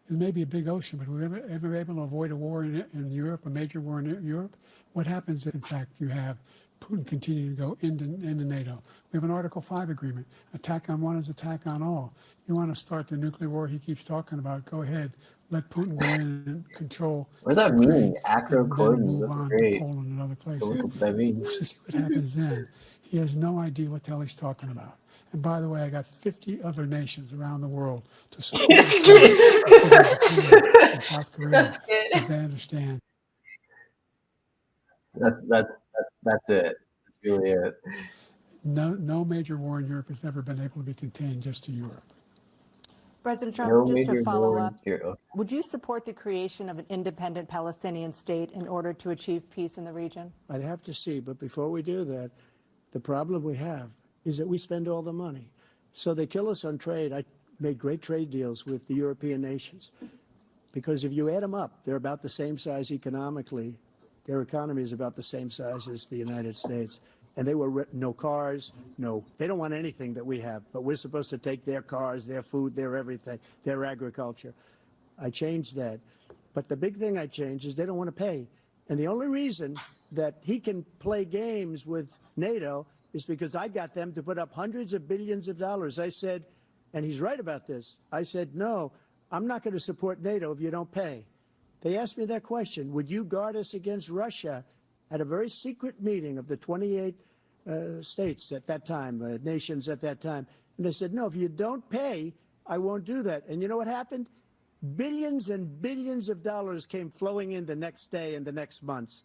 It may be a big ocean, but we're ever able to avoid a war in Europe, a major war in Europe? What happens if, in fact, you have Putin continuing to go into NATO? We have an Article 5 agreement. Attack on one is attack on all. You want to start the nuclear war he keeps talking about, go ahead. Let Putin go in and control. What does that mean? Acro-Cordon. Move on to Poland and other places. What that mean? See what happens then. He has no idea what the hell he's talking about. And by the way, I got 50 other nations around the world to support in South Korea because they understand. That's it. That's really it. No major war in Europe has ever been able to be contained just to Europe. President No Trump, just to major follow war up, here. Okay. would you support the creation of an independent Palestinian state in order to achieve peace in the region? I'd have to see, but before we do that, the problem we have is that we spend all the money. So they kill us on trade. I made great trade deals with the European nations because if you add them up, they're about the same size economically. Their economy is about the same size as the United States. And they were no cars, they don't want anything that we have, but we're supposed to take their cars, their food, their everything, their agriculture. I changed that. But the big thing I changed is they don't want to pay. And the only reason that he can play games with NATO is because I got them to put up hundreds of billions of dollars. I said, and he's right about this, I said, no, I'm not going to support NATO if you don't pay. They asked me that question, would you guard us against Russia? At a very secret meeting of the 28 states at that time, nations at that time. And they said, no, if you don't pay, I won't do that. And you know what happened? Billions and billions of dollars came flowing in the next day and the next months.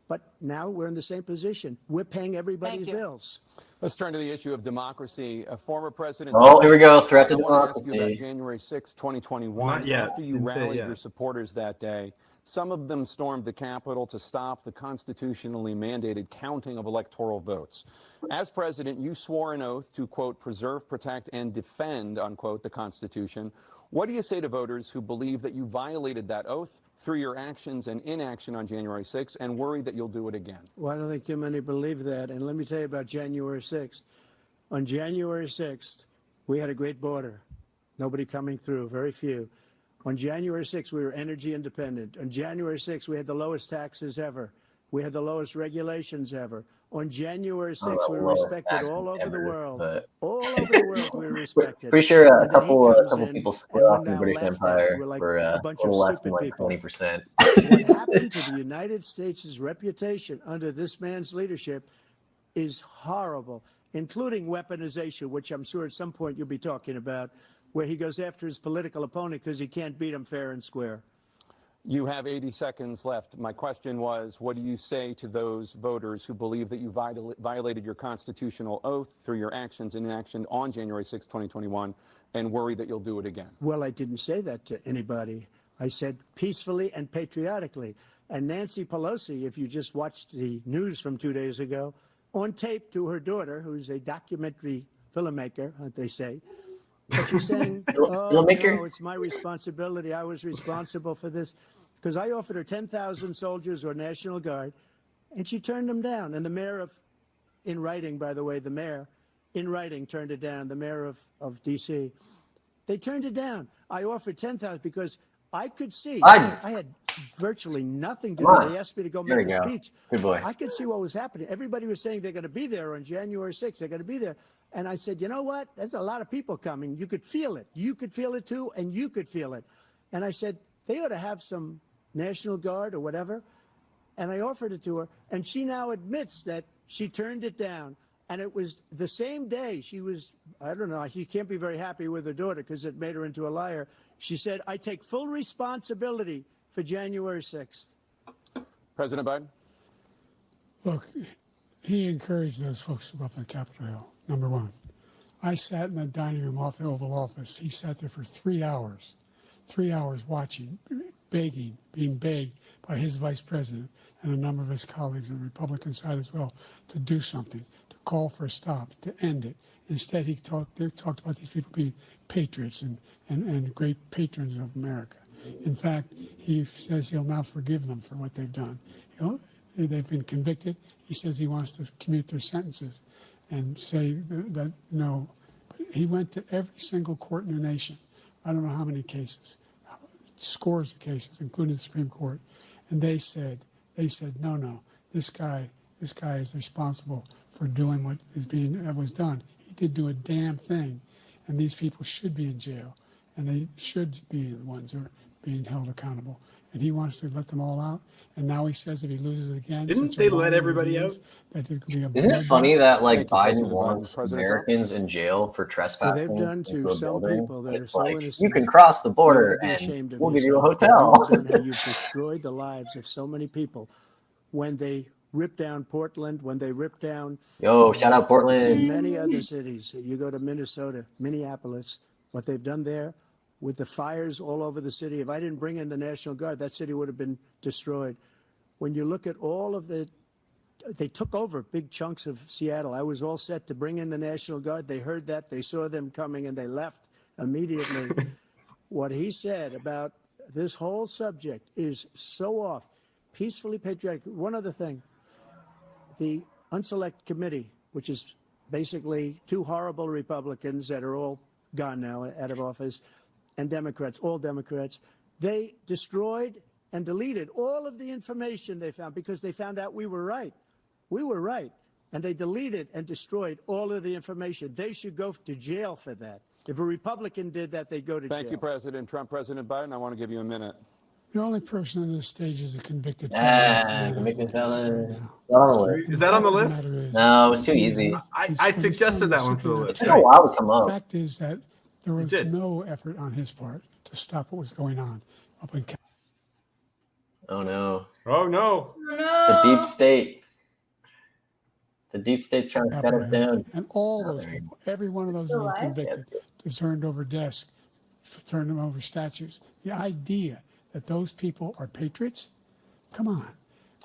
But now we're in the same position. We're paying everybody's bills. Let's turn to the issue of democracy. Former President. Oh, here we go. Threat to I want to ask you about democracy. January 6, 2021. Not yet. After you Didn't say it rallied yet. your supporters that day, some of them stormed the Capitol to stop the constitutionally mandated counting of electoral votes. As president, you swore an oath to, quote, preserve, protect, and defend, unquote, the Constitution. What do you say to voters who believe that you violated that oath through your actions and inaction on January 6th and worry that you'll do it again? Well, I don't think too many believe that. And let me tell you about January 6th. On January 6th, we had a great border. Nobody coming through, very few. On January 6th, we were energy independent. On January 6th, we had the lowest taxes ever. We had the lowest regulations ever. On January 6th, we were respected all over the world. All over the world, we were respected. Pretty sure a And then he couple comes in, people and split we're off in the now British laughed at. Empire We're like for a a bunch little of less than stupid like people. 20%. What happened to the United States' reputation under this man's leadership is horrible, including weaponization, which I'm sure at some point you'll be talking about, where he goes after his political opponent because he can't beat him fair and square. You have 80 seconds left. My question was, what do you say to those voters who believe that you violated your constitutional oath through your actions and inaction on January 6, 2021, and worry that you'll do it again? Well, I didn't say that to anybody. I said peacefully and patriotically. And Nancy Pelosi, if you just watched the news from 2 days ago, on tape to her daughter, who's a documentary filmmaker, they say, but she's saying, oh, no, it's my responsibility. I was responsible for this. Because I offered her 10,000 soldiers or National Guard, and she turned them down. And the mayor in writing, by the way, the mayor, in writing, turned it down, the mayor of D.C. They turned it down. I offered 10,000 because I could see. I had virtually nothing to do. They asked me to go make a speech. Good boy. I could see what was happening. Everybody was saying they're going to be there on January 6th. They're going to be there. And I said, you know what? There's a lot of people coming. You could feel it. You could feel it, too, and you could feel it. And I said, they ought to have some National Guard or whatever. And I offered it to her. And she now admits that she turned it down. And it was the same day she was, I don't know, she can't be very happy with her daughter because it made her into a liar. She said, I take full responsibility for January 6th. President Biden? Look, he encouraged those folks to go up on Capitol Hill, number one. I sat in the dining room off the Oval Office. He sat there for 3 hours watching, begging, being begged by his vice president and a number of his colleagues on the Republican side as well to do something, to call for a stop, to end it. Instead, they talked about these people being patriots and great patrons of America. In fact, he says he'll now forgive them for what they've done. They've been convicted. He says he wants to commute their sentences and say that no. But he went to every single court in the nation. I don't know how many cases, scores of cases, including the Supreme Court. And they said, no, this guy is responsible for doing what was done. He did do a damn thing. And these people should be in jail. And they should be the ones who are being held accountable. And he wants to let them all out. And now he says if he loses again, Didn't they let everybody out? That it could be a Isn't it funny that like Biden wants President Americans in jail for trespassing They've done to into a some building? people that are It's so like, innocent. you can cross the border You ought to be and ashamed of we'll give you a yourself. hotel. You've done how you've destroyed the lives of so many people when they ripped down Portland, when they ripped down Yo, shout out Portland. many other cities. You go to Minnesota, Minneapolis, what they've done there with the fires all over the city. If I didn't bring in the National Guard, that city would have been destroyed. When you look at all of they took over big chunks of Seattle. I was all set to bring in the National Guard. They heard that, they saw them coming, and they left immediately. What he said about this whole subject is so off. Peacefully patriotic. One other thing, the Unselect Committee, which is basically two horrible Republicans that are all gone now, out of office, and Democrats, all Democrats, they destroyed and deleted all of the information they found because they found out we were right. We were right. And they deleted and destroyed all of the information. They should go to jail for that. If a Republican did that, they'd go to jail. Thank you, President Trump. President Biden, I want to give you a minute. The only person on this stage is a convicted felon. Convicted felon. Is that on the list? No, it was too easy. I suggested that one for the list. It took a while to come The up. fact is that there was no effort on his part to stop what was going on up in California. Oh no. Oh no. The deep state. The deep state's trying to shut us down. And all those people, every one of those who were convicted, turned over desks, turned them over statues. The idea that those people are patriots, come on.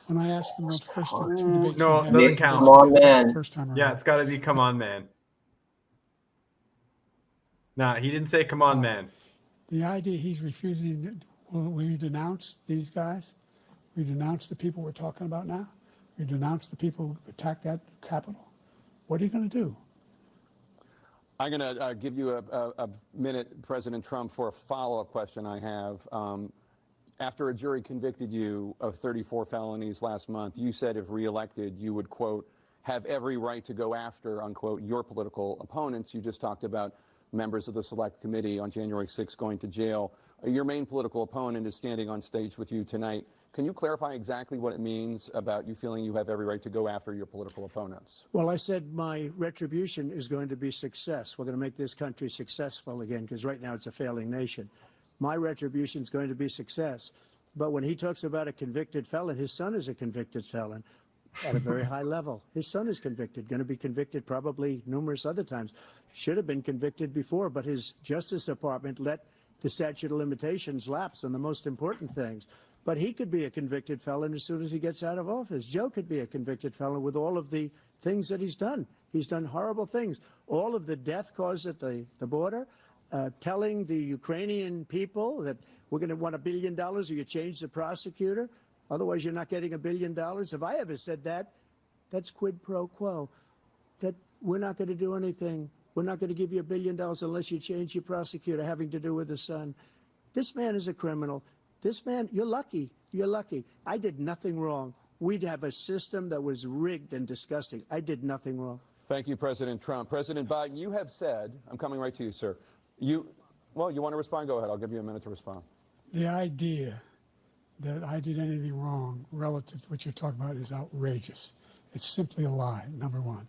When I asked him the first two debates, No, it doesn't count. Come on, man. First time around. Yeah, it's got to be come on, man. Nah, he didn't say come on, man. The idea he's refusing, will we denounce these guys? We denounce the people we're talking about now? We denounce the people who attacked that Capitol? What are you going to do? I'm going to give you a minute, President Trump, for a follow-up question I have. After a jury convicted you of 34 felonies last month, you said if reelected, you would, quote, have every right to go after, unquote, your political opponents. You just talked about members of the Select Committee on January 6th going to jail. Your main political opponent is standing on stage with you tonight. Can you clarify exactly what it means about you feeling you have every right to go after your political opponents? Well, I said my retribution is going to be success. We're going to make this country successful again, because right now it's a failing nation. My retribution is going to be success. But when he talks about a convicted felon, his son is a convicted felon at a very high level. His son is convicted, going to be convicted probably numerous other times. Should have been convicted before, but his Justice Department let the statute of limitations lapse on the most important things. But he could be a convicted felon as soon as he gets out of office. Joe could be a convicted felon with all of the things that he's done. He's done horrible things. All of the death caused at the border, telling the Ukrainian people that we're going to want $1 billion or you change the prosecutor. Otherwise, you're not getting $1 billion. If I ever said that, that's quid pro quo. That we're not going to do anything. We're not going to give you $1 billion unless you change your prosecutor having to do with the son. This man is a criminal. This man, you're lucky. You're lucky. I did nothing wrong. We'd have a system that was rigged and disgusting. I did nothing wrong. Thank you, President Trump. President Biden, you have said, I'm coming right to you, sir. Well, you want to respond? Go ahead. I'll give you a minute to respond. The idea that I did anything wrong relative to what you're talking about is outrageous. It's simply a lie, number one.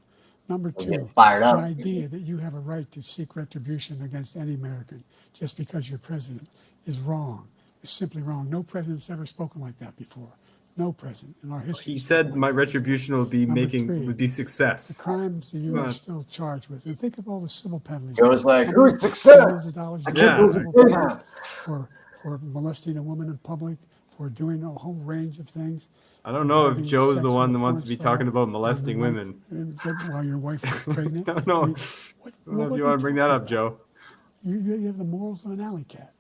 Number two, fired up. the idea that you have a right to seek retribution against any American just because you're president is wrong. It's simply wrong. No president's ever spoken like that before. No president in our history. He said my retribution would be would be success. The crimes that you are still charged with. And think of all the civil penalties. Joe's like, who's success? I can't believe for molesting a woman in public, for doing a whole range of things. I don't know if Joe's the one that wants to be talking about molesting women. While your wife is pregnant. I don't know. I don't know if you want to bring that up, Joe. You have the morals of an alley cat.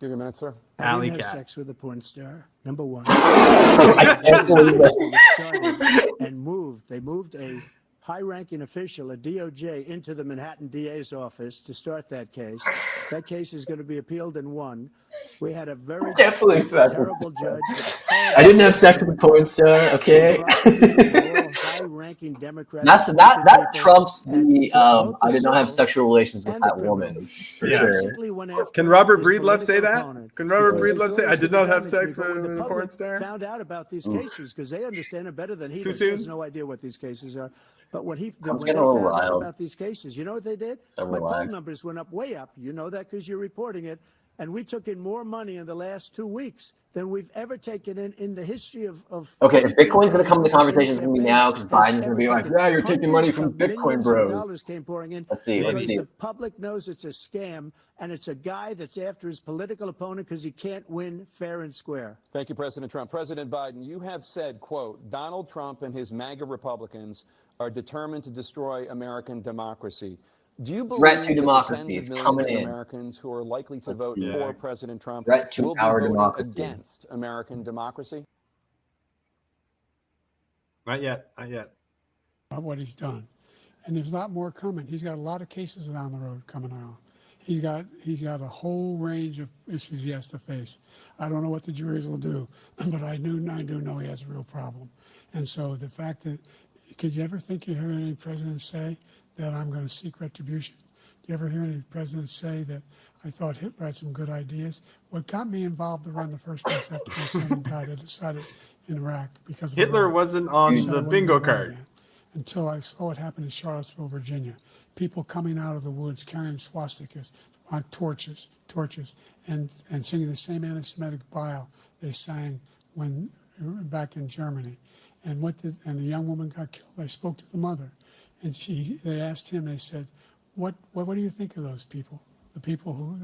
Give you a minute, sir. I didn't have sex with a porn star, number one. I can't believe that. And moved. They moved a high-ranking official, a DOJ, into the Manhattan DA's office to start that case. That case is going to be appealed and won. We had a very terrible judge. I didn't have sex with a porn star, okay? High-ranking Democrats. That trumps the I did not have sexual relations with that woman. For sure. Can Robert Breedlove say that? Can Robert Breedlove say I did not have sex with a porn star? Found out about these cases because they understand it better than he Too does. soon? He has no idea what these cases are. But when they getting found a little out riled. about these cases, you know what they did? My poll numbers went up, way up. You know that because you're reporting it. And we took in more money in the last 2 weeks than we've ever taken in the history of Okay, any if Bitcoin's going to campaign, come into any conversation, it's going to be campaign now because has Biden's going to ever be like, taken. yeah, you're taking money Hundreds from of Bitcoin millions of bros. dollars came pouring in. Let's see. Because the public knows it's a scam, and it's a guy that's after his political opponent because he can't win fair and square. Thank you, President Trump. President Biden, you have said, quote, Donald Trump and his MAGA Republicans are determined to destroy American democracy. Do you Threat believe to that the democracy. tens of It's millions coming of in. Americans who are likely to vote for President Trump Threat to will be our voting democracy. against American democracy? Not yet. Not yet. About what he's done. And there's a lot more coming. He's got a lot of cases down the road coming around. He's got a whole range of issues he has to face. I don't know what the juries will do, but I do know he has a real problem. And so the fact that, could you ever think you hear any president say that I'm going to seek retribution? Do you ever hear any president say that I thought Hitler had some good ideas? What got me involved to run the first place after my son died, I decided in Iraq because of Hitler Iraq. wasn't on I said I the wasn't bingo gonna run card. again until I saw what happened in Charlottesville, Virginia. People coming out of the woods carrying swastikas on torches, and singing the same anti-Semitic bile they sang when back in Germany. And the young woman got killed. I spoke to the mother, and they asked him. They said, "What do you think of those people? The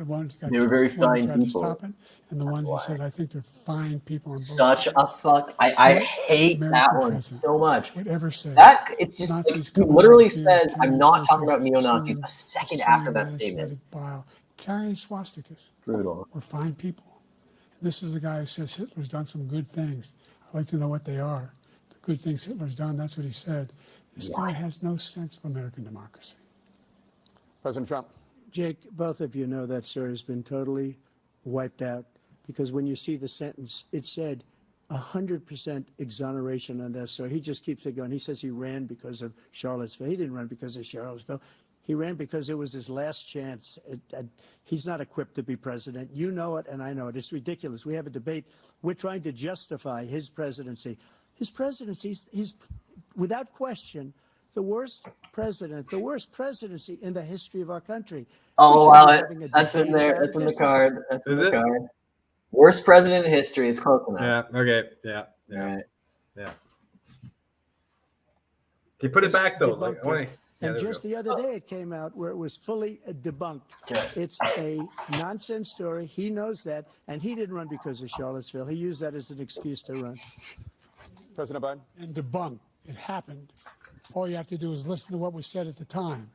ones who got They were killed, very the one who fine tried people. to stop it, and the ones who said, I think they're fine people on both Such sides." a fuck. I What hate American that one president so much. would ever say? That it's just like, Nazis he coming literally out of fields says, "I'm carrying not talking torches, about neo-Nazis" singing a second the after same that statement. anti-Semitic bile, carrying swastikas. Brutal. We're fine people. This is a guy who says Hitler's done some good things. I'd like to know what they are. The good things Hitler's done, that's what he said. This guy has no sense of American democracy. President Trump. Jake, both of you know that story has been totally wiped out because when you see the sentence, it said 100% exoneration on that. So he just keeps it going. He says he ran because of Charlottesville. He didn't run because of Charlottesville. He ran because it was his last chance. He's not equipped to be president. You know it, and I know it. It's ridiculous. We have a debate. We're trying to justify his presidency. His presidency, he's without question, the worst presidency in the history of our country. Oh, wow. That's in there. That's in the card. That's in the card. Worst president in history. It's close enough. Yeah. Okay. Yeah. Yeah. Right. Yeah. He put it back though. And just the other day, it came out where it was fully debunked. Okay. It's a nonsense story. He knows that, and he didn't run because of Charlottesville. He used that as an excuse to run. President Biden. And debunked. It happened. All you have to do is listen to what was said at the time.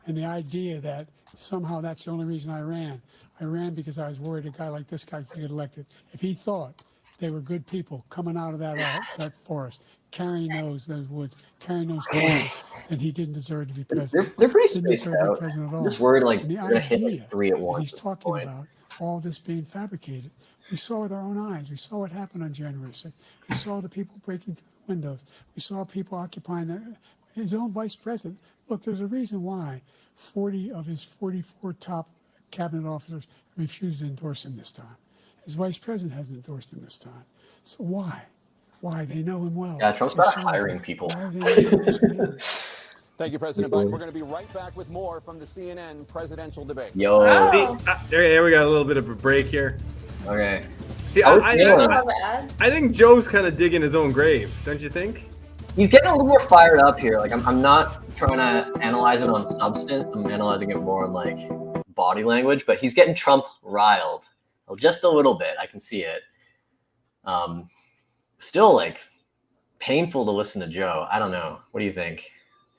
And the idea that somehow that's the only reason I ran. I ran because I was worried a guy like this guy could get elected. If he thought they were good people coming out of that forest, carrying those woods, carrying those torches, then he didn't deserve to be president. They're pretty Didn't spaced deserve to be out. president at all. I'm just worried like And the they're gonna hit idea like 3 at that once. he's talking about all this being fabricated. We saw with our own eyes. We saw what happened on January 6th. We saw the people breaking through the windows. We saw people occupying his own vice president. Look, there's a reason why 40 of his 44 top cabinet officers refused to endorse him this time. His vice president hasn't endorsed him this time. So why? Why? They know him well. Yeah, Trump's not hiring people. Thank you, President Biden. We're going to be right back with more from the CNN presidential debate. Yo. Wow. There we got a little bit of a break here. Okay. See, I think Joe's kind of digging his own grave, don't you think? He's getting a little more fired up here. Like I'm not trying to analyze it on substance. I'm analyzing it more on like body language. But he's getting Trump riled, just a little bit. I can see it. Still like painful to listen to Joe. I don't know. What do you think?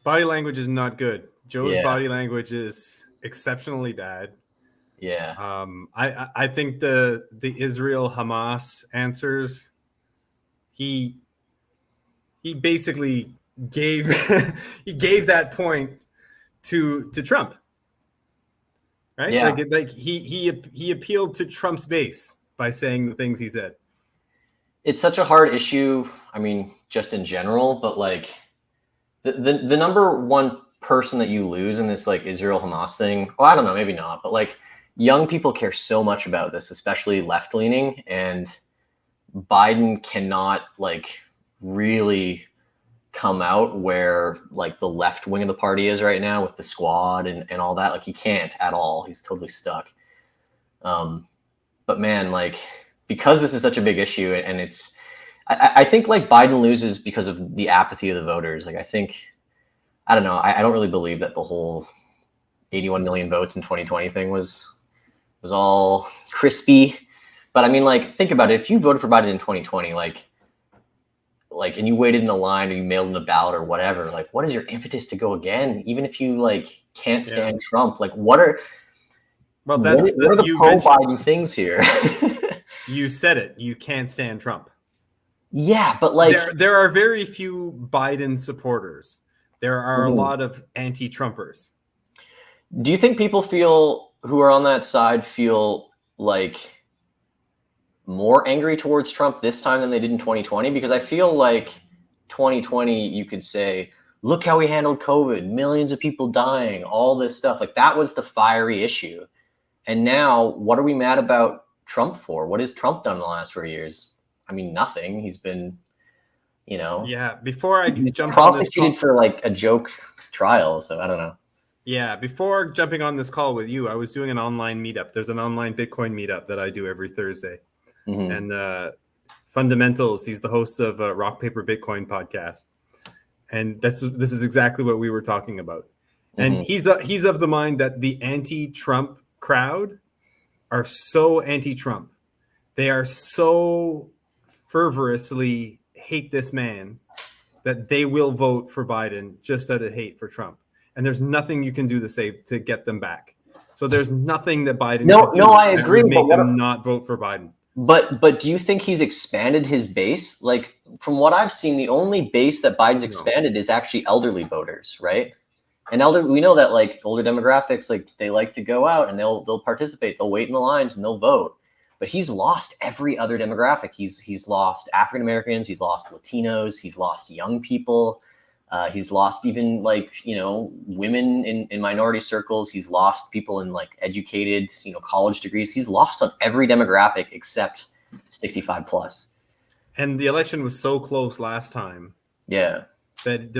Body language is not good. Joe's Yeah. body language is exceptionally bad. Yeah. I think the Israel Hamas answers, he basically gave he gave that point to Trump, right? Yeah. Like he appealed to Trump's base by saying the things he said. It's such a hard issue. I mean, just in general, but like the number one person that you lose in this like Israel Hamas thing. Well, I don't know, maybe not, but like young people care so much about this, especially left leaning, and Biden cannot like really come out where like the left wing of the party is right now with the squad and all that. Like he can't at all. He's totally stuck. But man, like, because this is such a big issue, and it's, I think like Biden loses because of the apathy of the voters. Like, I don't know. I don't really believe that the whole 81 million votes in 2020 thing was all crispy. But I mean, like, think about it. If you voted for Biden in 2020, like, and you waited in the line or you mailed in a ballot or whatever, like, what is your impetus to go again? Even if you like can't stand Trump, like, what are the pro-Biden things here? You said it. You can't stand Trump. Yeah, but like, there are very few Biden supporters. There are a lot of anti-Trumpers. Do you think people who are on that side feel like more angry towards Trump this time than they did in 2020? Because I feel like 2020, you could say, look how he handled COVID, millions of people dying, all this stuff. Like, that was the fiery issue. And now, what are we mad about Trump for? What has Trump done in the last 4 years? I mean, nothing. He's been, Yeah, before I jump prosecuted for like a joke trial. So I don't know. Yeah, before jumping on this call with you, I was doing an online meetup. There's an online Bitcoin meetup that I do every Thursday. And Fundamentals, he's the host of Rock Paper Bitcoin podcast. And this is exactly what we were talking about. And he's of the mind that the anti-Trump crowd are so anti-Trump. They are so fervorously hate this man that they will vote for Biden just out of hate for Trump. And there's nothing you can do to get them back. So there's nothing that Biden can do I agree, that would make them not vote for Biden. But do you think he's expanded his base? Like, from what I've seen, the only base that Biden's expanded is actually elderly voters, right? And we know that like older demographics, like they like to go out and they'll participate, they'll wait in the lines and they'll vote. But he's lost every other demographic. He's lost African Americans, he's lost Latinos, he's lost young people, he's lost even like women in minority circles. He's lost people in like educated college degrees. He's lost on every demographic except 65 plus. And the election was so close last time. Yeah. That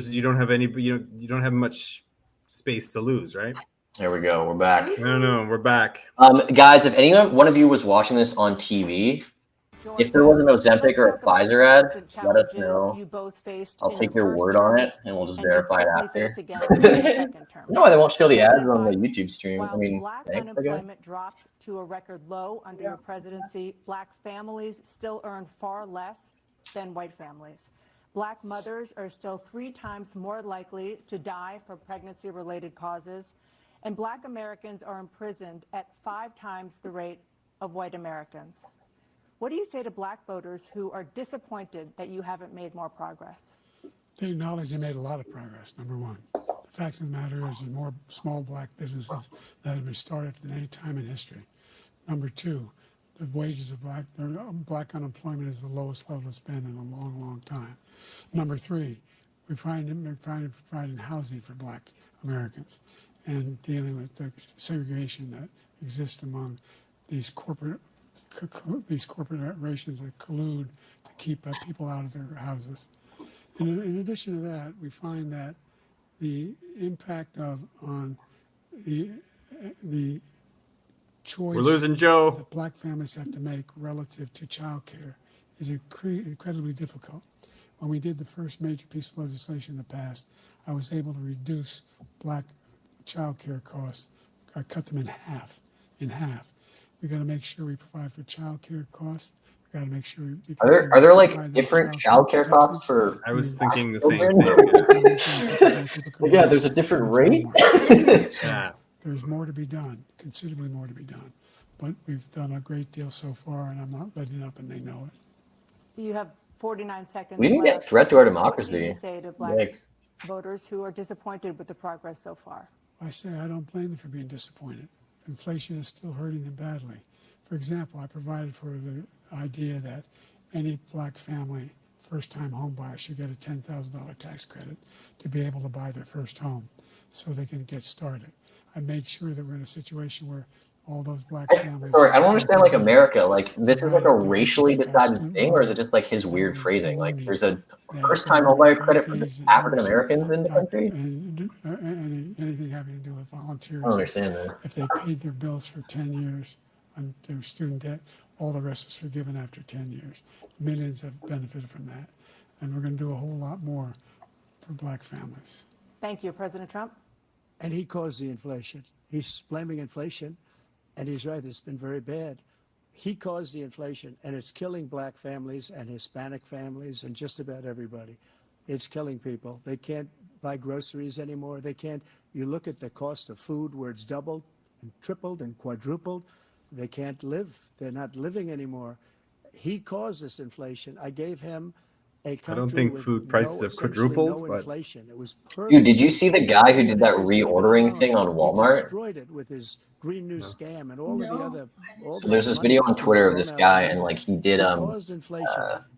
you don't have much space to lose, right? There we go. We're back. No, we're back. Guys, if one of you was watching this on TV, if there was an Ozempic or a Pfizer ad, let us know. I'll take your word on it, and we'll just verify it after. No, they won't show the ads on the YouTube stream. I mean, Black unemployment dropped to a record low under your presidency. Black families still earn far less than white families. Black mothers are still 3 times more likely to die for pregnancy-related causes. And Black Americans are imprisoned at 5 times the rate of white Americans. What do you say to Black voters who are disappointed that you haven't made more progress? They acknowledge they made a lot of progress, number one. The fact of the matter is there's more small Black businesses that have been started than any time in history. Number two, the wages of Black unemployment is the lowest level it's been in a long, long time. Number three, we're providing housing for Black Americans and dealing with the segregation that exists among these corporations that collude to keep people out of their houses. In addition to that, we find that the impact on the choice we're losing Joe. that Black families have to make relative to child care is incredibly difficult. When we did the first major piece of legislation in the past, I was able to reduce Black child care costs. I cut them in half. We got to make sure we provide for child care costs. We got to make sure. Are there like different child care costs for? I was thinking the same thing. Yeah, there's a different rate. Yeah. There's more to be done, considerably more to be done. But we've done a great deal so far, and I'm not letting up, and they know it. You have 49 seconds. We didn't get threat to our democracy. What do you say to Black voters who are disappointed with the progress so far? I say I don't blame them for being disappointed. Inflation is still hurting them badly. For example, I provided for the idea that any Black family, first-time home buyer, should get a $10,000 tax credit to be able to buy their first home so they can get started. I made sure that we're in a situation where all those Black families... Sorry, I don't understand, like, America. Like, this is like a racially decided thing, or is it just like his weird phrasing? Like, there's a first-time homebuyer credit for African Americans in the country? Anything having to do with volunteers. I don't understand that. If they paid their bills for 10 years on their student debt. All the rest was forgiven after 10 years. Millions have benefited from that. And we're going to do a whole lot more for black families. Thank you, President Trump. And he caused the inflation. He's blaming inflation, and he's right, it's been very bad. He caused the inflation, and it's killing black families and Hispanic families and just about everybody. It's killing people. They can't buy groceries anymore. They can't. You look at the cost of food where it's doubled and tripled and quadrupled. They can't live. They're not living anymore. He caused this inflation. I gave him a country I don't think with food prices have essentially quadrupled, no but inflation. It was Dude, did you see the perfect. guy who did that He just leave it reordering alone. thing on He Walmart? destroyed it with his Green New Scam and all of the other. So there's this video on Twitter of this guy, and like he did caused inflation.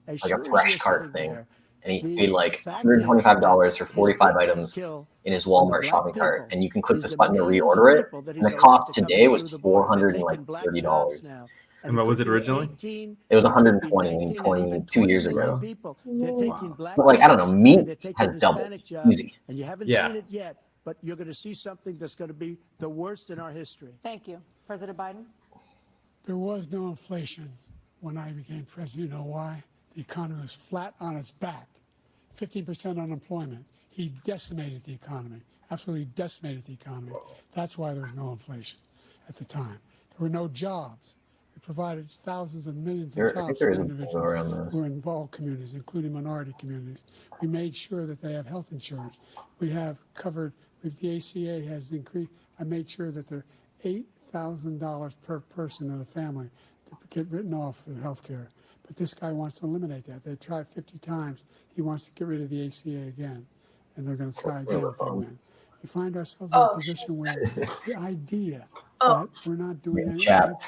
As like sure a as fresh you're cart sitting thing, there, and he the paid like fact is $125 for that 45 his big items kill in his on the Walmart black shopping cart, people and you can click is this the button to millions of reorder it, people that and the he's cost allowed to come today in was through the border. They're taking $430. black jobs now. and what was it could be originally? 18, It was it could be 120 19, and even 22 years 20 million ago. people. They're taking black But like I don't know, jobs, meat and they're taking has doubled, Hispanic jobs, easy. and you haven't Yeah. seen it yet, but you're going to see something that's going to be the worst in our history. Thank you. President Biden. There was no inflation when I became president. You know why? The economy was flat on its back. 15% unemployment. He decimated the economy, absolutely decimated the economy. That's why there was no inflation at the time. There were no jobs. We provided thousands of millions of I think jobs there for is a individuals photo around this. who are in all communities, including minority communities. We made sure that they have health insurance. We have covered, if the ACA has increased, I made sure that they're $8,000 per person in a family to get written off for health care. But this guy wants to eliminate that. They tried 50 times. He wants to get rid of the ACA again. And they're going to try again if they win. We find ourselves in a position where the idea that we're not doing anything. Chat.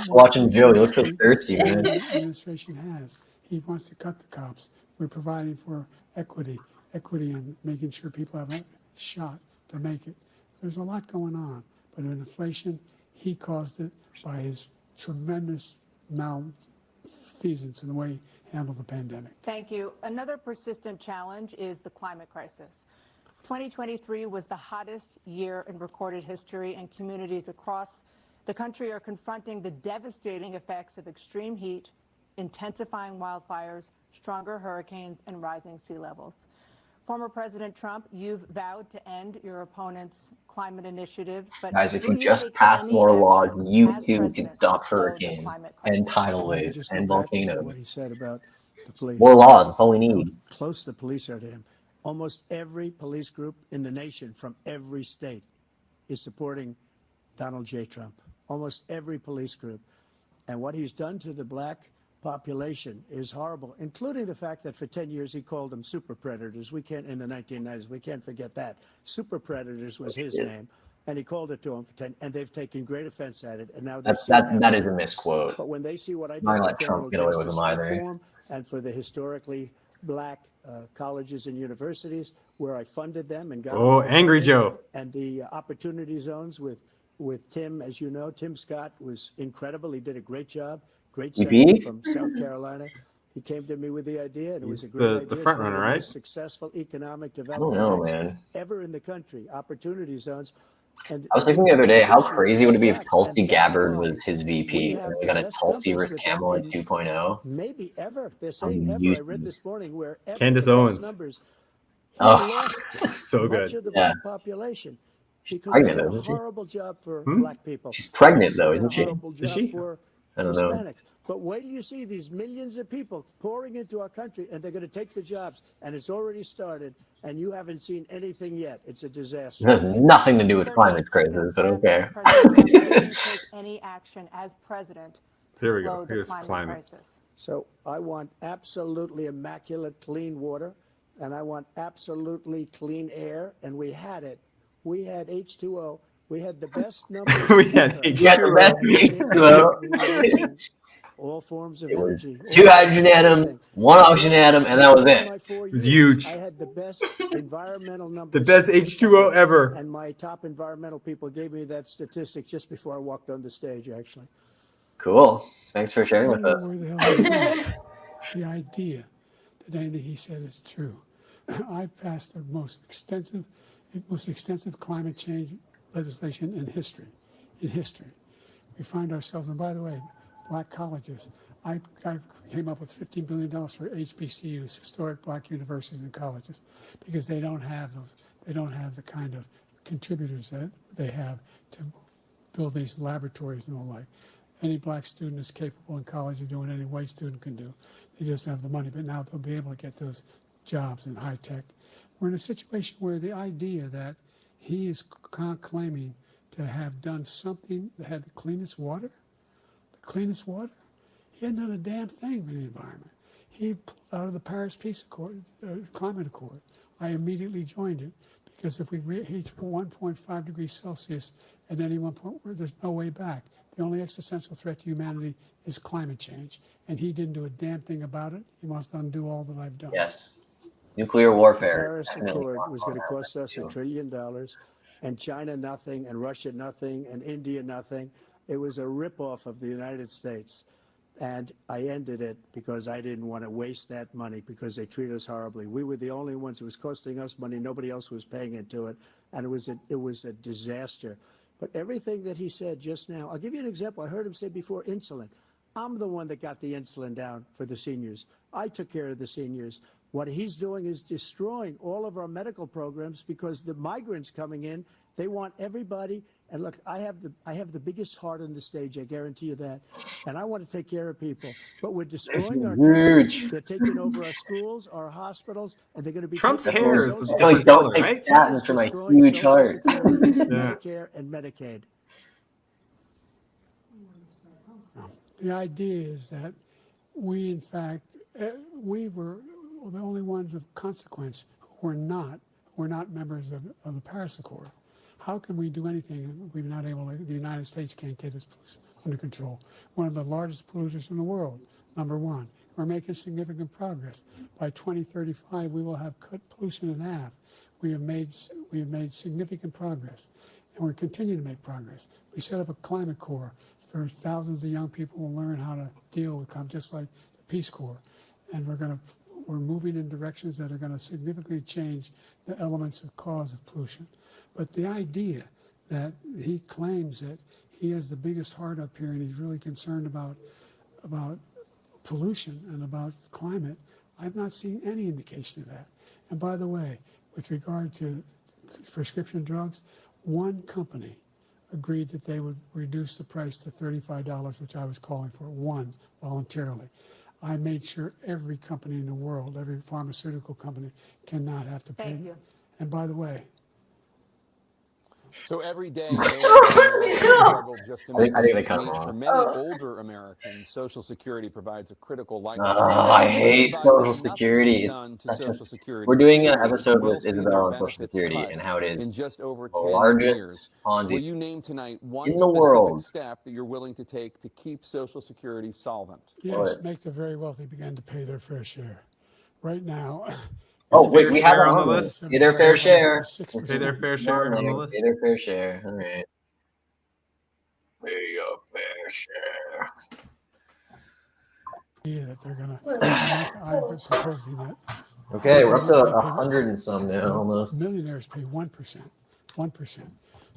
Watching Joe, he looks so thirsty, man. The administration has. He wants to cut the cops. We're providing for equity and making sure people have a shot to make it. There's a lot going on. But in inflation, he caused it by his tremendous malfeasance in the way he handled the pandemic. Thank you. Another persistent challenge is the climate crisis. 2023 was the hottest year in recorded history, and communities across the country are confronting the devastating effects of extreme heat, intensifying wildfires, stronger hurricanes, and rising sea levels. Former President Trump, you've vowed to end your opponent's climate initiatives, but Guys, if will you just take pass any more laws, action you as too president can to stop slow the hurricanes climate and crisis? tidal Let me waves just and go back to volcanoes. what he said about the police. More laws, that's all we How need. close the police are to him. Almost every police group in the nation from every state is supporting Donald J. Trump. Almost every police group. And what he's done to the black population is horrible, including the fact that for 10 years he called them super predators. We can't, in the 1990s, we can't forget that. Super predators was his name. And he called it to them for 10, and they've taken great offense at it. And now they see That is a misquote. But when they see what I did Not for let Trump criminal get away with justice them either. reform and for the historically black colleges and universities, where I funded them and got Oh, them Angry funded, Joe. and the opportunity zones with Tim, as you know, Tim Scott was incredible. He did a great job. Great senator from South Carolina. He came to me with the idea, and it was a He's great the idea. It's front one of runner, the right? most successful economic I don't development know, acts man. ever in the country. Opportunity zones. And I was it thinking the was other day, how beneficial crazy would it be if blacks, Tulsi and that's Gabbard why was his we VP, and have we the got a best Tulsi numbers versus with them Kamala in 2.0? maybe ever. They're saying I'm ever. used I read to this morning where ever Candace the best Owens. numbers. He Oh, lost So much good. of the Yeah. black population She's because he's pregnant, done a isn't she? horrible job for Hmm? black people. She's He's pregnant, also though, done isn't a she? horrible Is job she? for I don't know. Hispanics. But wait till you see these millions of people pouring into our country, and they're going to take the jobs, and it's already started, and you haven't seen anything yet. It's a disaster. This has nothing to do with 38 climate seconds crisis, but left. okay. President Trump, will you take any action as president to There we slow go. the Here's climate climate. crisis? So I want absolutely immaculate clean water, and I want absolutely clean air, and we had it. We had H2O. We had the best numbers. We had ever. You got the best H2O. We were losing all forms of It was energy. 2 all hydrogen atoms, everything. 1 oxygen atom, and that was In it. my 4 It was years, huge. I had the best environmental numbers. The best H2O ever. And my top environmental people gave me that statistic just before I walked on the stage, actually. Cool. Thanks for I sharing don't with know us. where the hell he's going. The idea that anything he said is true. I've passed the most extensive climate change legislation in history. we find ourselves, and by the way, black colleges. I came up with $15 billion for HBCUs, historic black universities and colleges, because they don't have those. They don't have the kind of contributors that they have to build these laboratories and the like. Any black student is capable in college of doing any white student can do. They just don't have the money, but now they'll be able to get those jobs in high tech. We're in a situation where the idea that he is claiming to have done something that had the cleanest water, he hadn't done a damn thing for the environment. He pulled out of the Paris Peace Accord, Climate Accord. I immediately joined it because if we reach 1.5 degrees Celsius at any one point, there's no way back. The only existential threat to humanity is climate change, and he didn't do a damn thing about it. He wants to undo all that I've done. Yes. Nuclear warfare. The Paris Accord was going to cost us $1 trillion, and China nothing, and Russia nothing, and India nothing. It was a ripoff of the United States. And I ended it because I didn't want to waste that money because they treat us horribly. We were the only ones. It was costing us money. Nobody else was paying into it. And it was a disaster. But everything that he said just now, I'll give you an example. I heard him say before insulin. I'm the one that got the insulin down for the seniors. I took care of the seniors. What he's doing is destroying all of our medical programs because the migrants coming in, they want everybody. And look, I have the biggest heart on the stage. I guarantee you that. And I want to take care of people. But we're destroying our country. They're taking over our schools, our hospitals, and they're going to be. Trump's taking hair over is a Social different don't color, take right? statins for my destroying huge Social heart. Security, Yeah. Medicare, and Medicaid. The idea is that we, in fact, we were the only ones of consequence who were not members of the Paris Accord. How can we do anything if we're not able to, the United States can't get its pollution under control? One of the largest polluters in the world, number one. We're making significant progress. By 2035, we will have cut pollution in half. We have made significant progress, and we're continuing to make progress. We set up a climate corps for thousands of young people who will learn how to deal with climate, just like the Peace Corps. And we're moving in directions that are going to significantly change the elements of cause of pollution. But the idea that he claims that he has the biggest heart up here and he's really concerned about pollution and about climate, I've not seen any indication of that. And by the way, with regard to prescription drugs, one company agreed that they would reduce the price to $35, which I was calling for, one, voluntarily. I made sure every company in the world, every pharmaceutical company, cannot have to pay. Thank you. And by the way, So every day, millions of Americans struggle just to make I think they ends cut meet. wrong. For many older Americans, Social Security provides a critical life Oh, insurance. I hate But Social nothing Security. is done to Social Security. We're doing an Seniors episode will with see their Isabel on Social benefits Security cut and how it is in just over the 10 largest years. Ponzi Will you name tonight one in the specific world. step that you're willing to take to keep Social Security solvent? yes, make the very wealthy begin to pay their fair share. Right now, Oh, wait, fair we have share it on the on list? Pay their fair share. 6%. Pay their fair share on the list. Pay their fair share. All right. Pay your fair share. Yeah, that they're gonna. I've been proposing that. Okay, we're up to 100 and some now, almost. Millionaires pay 1%. 1%.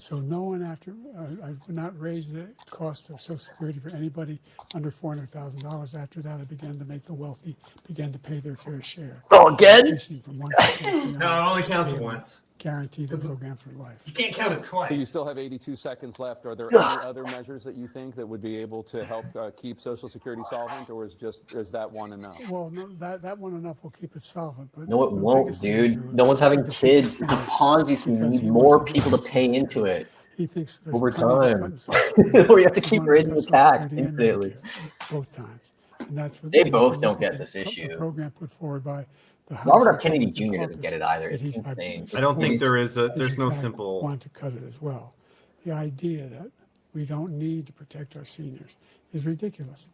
So no one after, I would not raise the cost of Social Security for anybody under $400,000. After that, I began to make the wealthy begin to pay their fair share. Oh, again? Increasing from 1%. No, it only counts once. Guarantee the program for life. You can't count it twice. So you still have 82 seconds left. Are there any other measures that you think that would be able to help keep Social Security solvent, or is that one enough? Well, no, that one enough will keep it solvent. But No, it the won't, biggest thing to dude. do No one's having is to kids. It's a finish Ponzi scheme. You because need he more wants to people to cut pay Social into Security. it He thinks there's over plenty to cut time. in Social Security. We have to He keep wanted raising cut the Social tax Security and infinitely. Medicare, both times. And that's what They if you both look don't at get the this issue. program put forward by the House Robert F. Kennedy Republican Jr. doesn't get it caucus either. that It's he, I insane. believe, I don't think supports, there's is no in fact simple. want to cut it as well. The idea that we don't need to protect our seniors is ridiculous.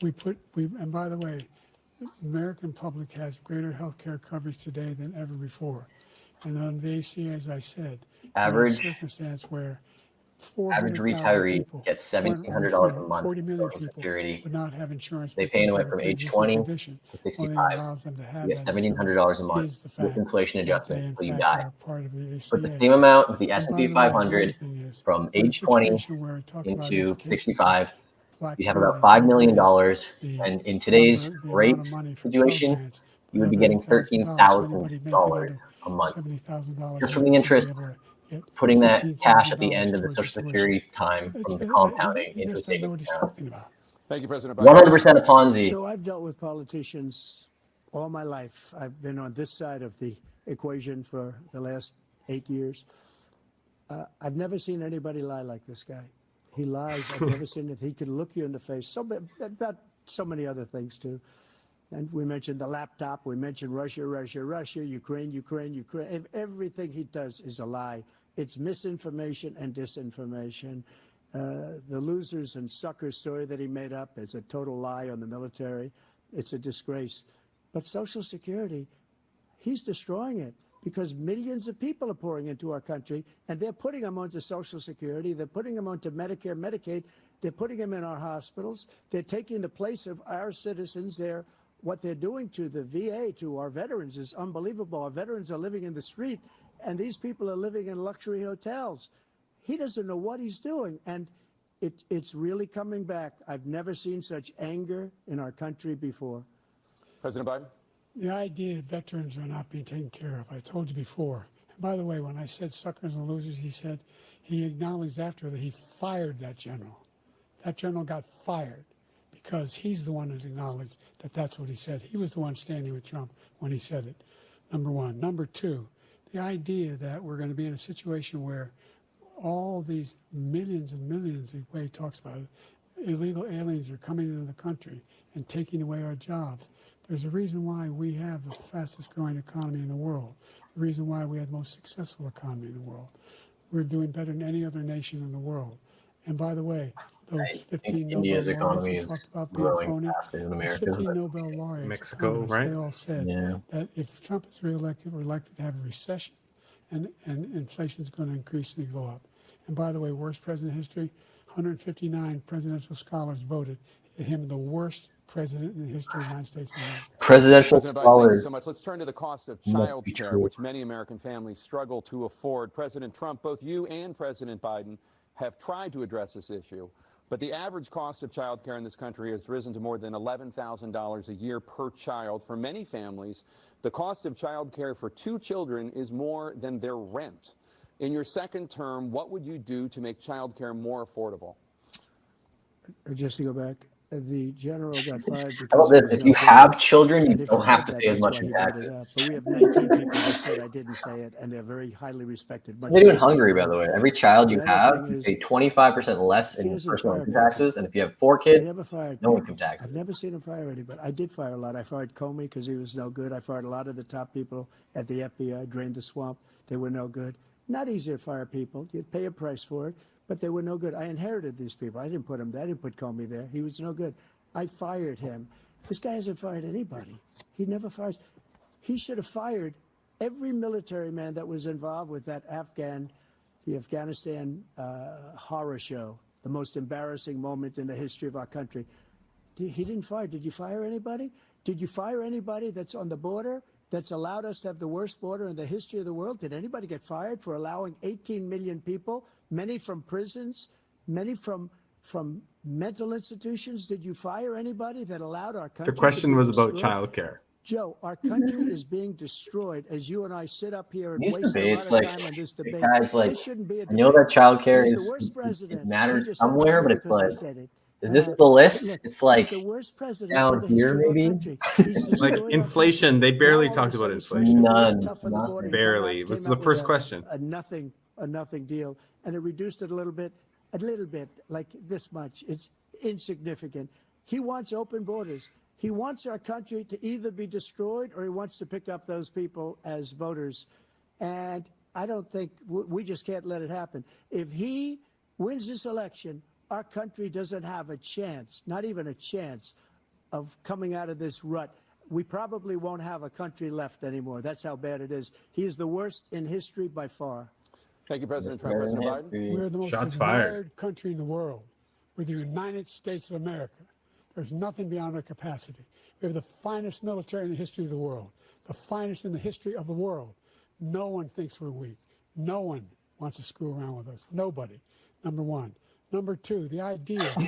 And by the way, the American public has greater health care coverage today than ever before. And on the ACA, as I said, we're in a Average. circumstance where average 400,000 retiree people, gets or, $1,700 a excuse me, month 40 in million Social people Security. would not have insurance They because pay of away a from age pre-existing 20 condition. to Only 65. allows them to have You get that insurance $1,700 a month is the with fact inflation that they, adjustment in until you fact, die. are part of the Put the ACA. same amount with the And by S&P the way, the 500 other thing is, from we're in a age 20 situation where we talk about into education. 65. Black You have about communities, $5 million. the And in today's number, the rate amount of money for Pell situation, Grants, you would be another getting $8,000. So anybody making $13,000 under a month $70,000 just a from year the would be interest, able to get putting that cash at the $15,000 end of the towards Social tuition. Security time It's, from the compounding he into a just doesn't know savings what he's account. talking about. Thank you, President Biden. 100% a Ponzi. So I've dealt with politicians all my life. I've been on this side of the equation for the last 8 years. I've never seen anybody lie like this guy. He lies. I've never seen it. He can look you in the face. About so many other things too. And we mentioned the laptop. We mentioned Russia, Ukraine. Everything he does is a lie. It's misinformation and disinformation. The losers and suckers story that he made up is a total lie on the military. It's a disgrace. But Social Security, he's destroying it because millions of people are pouring into our country, and they're putting them onto Social Security. They're putting them onto Medicare, Medicaid. They're putting them in our hospitals. They're taking the place of our citizens. What they're doing to the VA, to our veterans, is unbelievable. Our veterans are living in the street, and these people are living in luxury hotels. He doesn't know what he's doing, and it's really coming back. I've never seen such anger in our country before. President Biden? The idea that veterans are not being taken care of, I told you before. And by the way, when I said suckers and losers, he acknowledged after that he fired that general. That general got fired because he's the one that acknowledged that that's what he said. He was the one standing with Trump when he said it, number one. Number two, the idea that we're going to be in a situation where all these millions and millions, the way he talks about it, illegal aliens are coming into the country and taking away our jobs. There's a reason why we have the fastest growing economy in the world, the reason why we have the most successful economy in the world. We're doing better than any other nation in the world. And by the way, those 15 Nobel India's laureates economy he is talked about being growing phony, faster than those America's. 15 Nobel laureates, Mexico, economists, right? they all said that if Trump is reelected, we're likely to have a recession and inflation is going to increasingly go up. And by the way, worst president in history, 159 presidential scholars voted him the worst president in the history of the United States of America. Presidential President Biden, thank you scholars. so much. Let's turn to the cost of Must child be care, true. which many American families struggle to afford. President Trump, both you and President Biden have tried to address this issue, but the average cost of child care in this country has risen to more than $11,000 a year per child. For many families, the cost of child care for 2 children is more than their rent. In your second term, what would you do to make child care more affordable? Just to go back, the general got fired How about because he this? was If no you good. have children, you And if don't he have said to that, pay as that's much why in he brought it up. taxes. But we have 19 people who said I didn't say it, and they're very highly respected. Much They do in nicer than Hungary, by me. the way. Every child you The other have, thing you is, pay 25% less he in doesn't personal fire income people. taxes, and if you have 4 He kids, never fired no people. income taxes. I've never seen him fire anybody. I did fire a lot. I fired Comey because he was no good. I fired a lot of the top people at the FBI, drained the swamp. They were no good. Not easy to fire people. You'd pay a price for it, but they were no good. I inherited these people. I didn't put him there. I didn't put Comey there. He was no good. I fired him. This guy hasn't fired anybody. He never fires. He should have fired every military man that was involved with that the Afghanistan horror show, the most embarrassing moment in the history of our country. He didn't fire. Did you fire anybody? Did you fire anybody that's on the border that's allowed us to have the worst border in the history of the world? Did anybody get fired for allowing 18 million people, many from prisons, many from mental institutions? Did you fire anybody that allowed our country The question to be was about destroyed? childcare. Joe, our country is being destroyed as you and I sit up here and These waste a lot debates, of like, time on this debate. guys, like, This shouldn't be a I debate. know that childcare He's the is worst president. it matters He just said about somewhere, me but it's because I like, said it. is this the list? Look, It's like he's the worst president in down the here, history of our maybe. country. He's Like destroyed our inflation, country. they barely Now all talked of a about sudden he's supposed to be inflation. real tough on the border. He Barely. It was came the out with first question. a nothing deal, and it reduced it a little bit, like this much. It's insignificant. He wants open borders. He wants our country to either be destroyed or he wants to pick up those people as voters. And I don't think we just can't let it happen. If he wins this election, our country doesn't have a chance, not even a chance, of coming out of this rut. We probably won't have a country left anymore. That's how bad it is. He is the worst in history by far. Thank you, President Trump. President Biden? We're the most Shots admired fired. country in the world. We're the United States of America. There's nothing beyond our capacity. We have the finest military in the history of the world, the finest in the history of the world. No one thinks we're weak. No one wants to screw around with us. Nobody. Number one. Number two, the idea that we're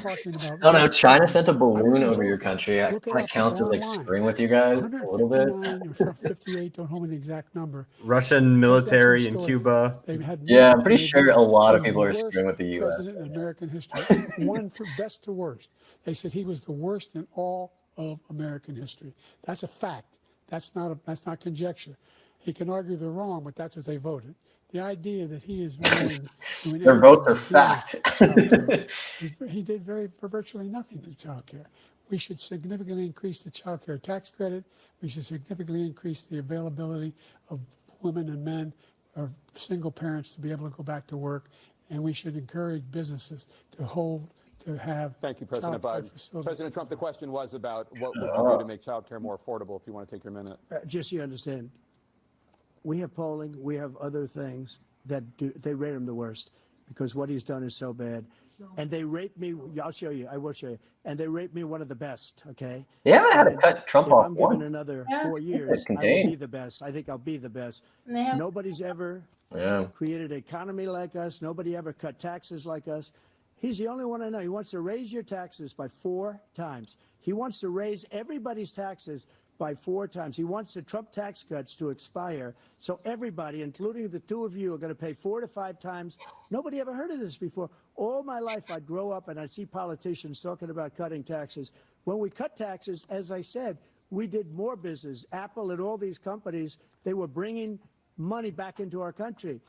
talking about. I don't know. China sent a I balloon wasn't over your joking. country. That Look it kind up. of counts as Go like online. screwing with you guys a little bit. 159 or 58, don't hold me the exact number. Russian military in stories. Cuba. They've had Yeah, I'm meetings pretty and sure they've a lot of been people the are worst screwing with the U.S. president in American history. One from best to worst. They said he was the worst in all of American history. That's a fact. That's not conjecture. He can argue they're wrong, but that's what they voted. The idea that he is willing doing Their votes are anything to deal fact. with childcare, he did virtually nothing to child care. We should significantly increase the child care tax credit. We should significantly increase the availability of women and men or single parents to be able to go back to work. And we should encourage businesses to have. Thank you, President Biden. Facilities. President Trump, the question was about what would you do to make child care more affordable, if you want to take your minute. Just so you understand, we have polling, we have other things that they rate him the worst because what he's done is so bad. And they rate me, I'll show you, I will show you. And they rate me one of the best, okay? They haven't had to cut Trump off I'm once. given another 4 years, I will be the best. I think I'll be the best. Nobody's ever created an economy like us. Nobody ever cut taxes like us. He's the only one I know. He wants to raise your taxes by 4 times. He wants to raise everybody's taxes by 4 times. He wants the Trump tax cuts to expire. So everybody, including the two of you, are going to pay 4 to 5 times. Nobody ever heard of this before. All my life, I'd grow up and I'd see politicians talking about cutting taxes. When we cut taxes, as I said, we did more business. Apple and all these companies, they were bringing money back into our country.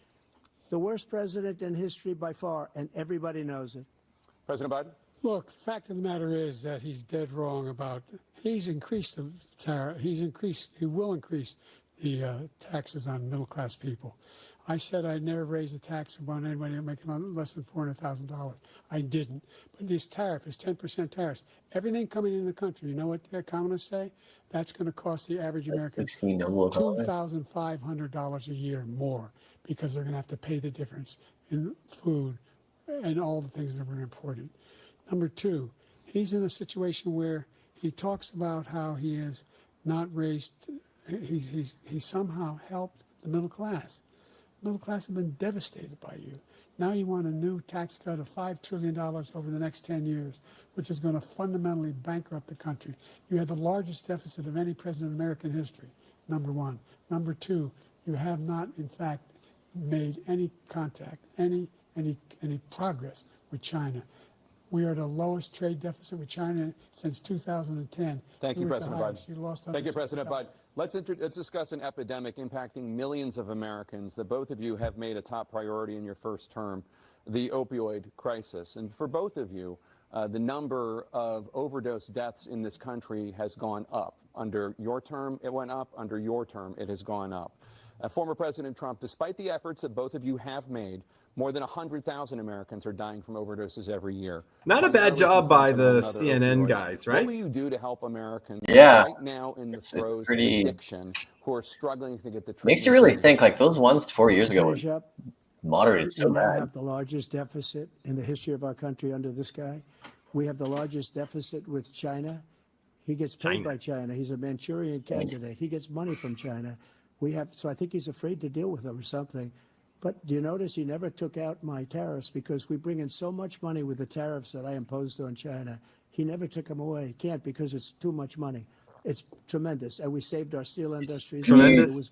The worst president in history by far, and everybody knows it. President Biden? Look, the fact of the matter is that he's dead wrong about. He's increased the tariff. He will increase the taxes on middle-class people. I said I'd never raise a tax on anybody making less than $400,000. I didn't. But this tariff is 10% tariffs. Everything coming in the country, you know what the economists say? That's going to cost the average American $2,500 a year more because they're going to have to pay the difference in food and all the things that are very important. Number two, he's in a situation where he talks about how he has not raised, he somehow helped the middle class. The middle class have been devastated by you. Now you want a new tax cut of $5 trillion over the next 10 years, which is going to fundamentally bankrupt the country. You had the largest deficit of any president in American history, number one. Number two, you have not, in fact, made any contact, any progress with China. We are the lowest trade deficit with China since 2010. Thank you, President Biden. You lost Thank you, President Biden. Let's discuss an epidemic impacting millions of Americans that both of you have made a top priority in your first term, the opioid crisis. And for both of you, the number of overdose deaths in this country has gone up. Under your term, it went up. Under your term, it has gone up. Former President Trump, despite the efforts that both of you have made, more than 100,000 Americans are dying from overdoses every year. Not a bad job by the CNN guys, right? What will you do to help Americans right now in the throes of addiction who are struggling to get the treatment? Makes you really think, like those ones 4 years ago were moderated so We now bad. have the largest deficit in the history of our country under this guy. We have the largest deficit with China. He gets paid by China. He's a Manchurian candidate. He gets money from China. So I think he's afraid to deal with them or something. But do you notice he never took out my tariffs because we bring in so much money with the tariffs that I imposed on China. He never took them away. He can't because it's too much money. It's tremendous. And we saved our steel industry. Tremendous.